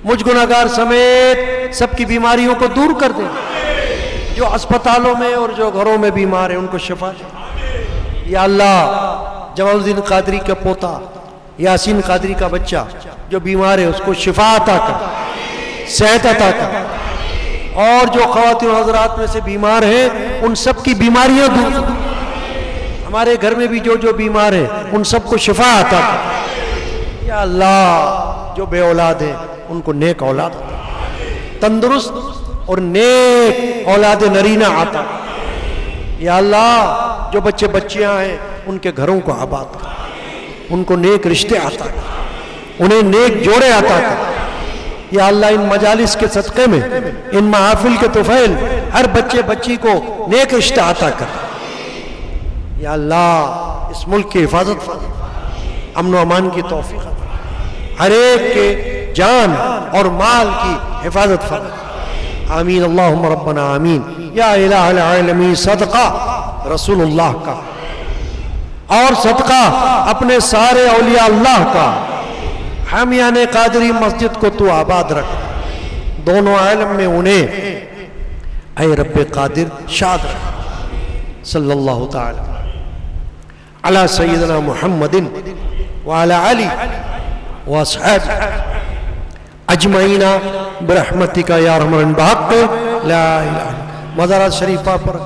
مجھ گناہگار سمیت سب کی بیماریوں کو دور کر دیں، جو اسپتالوں میں اور جو گھروں میں بیمار ہیں ان کو شفا دیں۔ یا اللہ جمال الدین قادری کا پوتا یاسین قادری کا بچہ جو بیمار ہے اس کو شفا عطا کر، صحت عطا کر، اور جو خواتین و حضرات میں سے بیمار ہیں ان سب کی بیماریاں دور کر۔ ہمارے گھر میں بھی جو جو بیمار ہیں ان سب کو شفا عطا کر۔ یا اللہ جو بے اولاد ہیں ان کو نیک اولاد عطا کر، تندرست اور نیک اولاد نرینہ عطا یا اللہ جو بچے بچیاں ہیں ان کے گھروں کو آباد کر، ان کو نیک رشتے عطا کر، انہیں نیک جوڑے عطا کر یا اللہ ان مجالس کے صدقے میں ان محافل کے طفیل ہر بچے بچی کو نیک رشتہ عطا کر یا اللہ اس ملک کی حفاظت فرما، امن و امان کی توفیق عطا، ہر ایک کے جان اور مال کی حفاظت فرما، آمین اللہم ربنا آمین یا الہ العالمین۔ صدقہ رسول اللہ کا اور صدقہ اپنے سارے اولیاء اللہ کا، حامیان قادری مسجد کو تو آباد رکھ، دونوں عالم میں انہیں اے رب قادر شاد رکھ۔ صلی اللہ تعالی علی سیدنا محمد وعلی آلہ واصحابہ اجمعین برحمتک یا ارحم الراحمین بحق لا الہ الا انت۔ مزارات شریفہ پر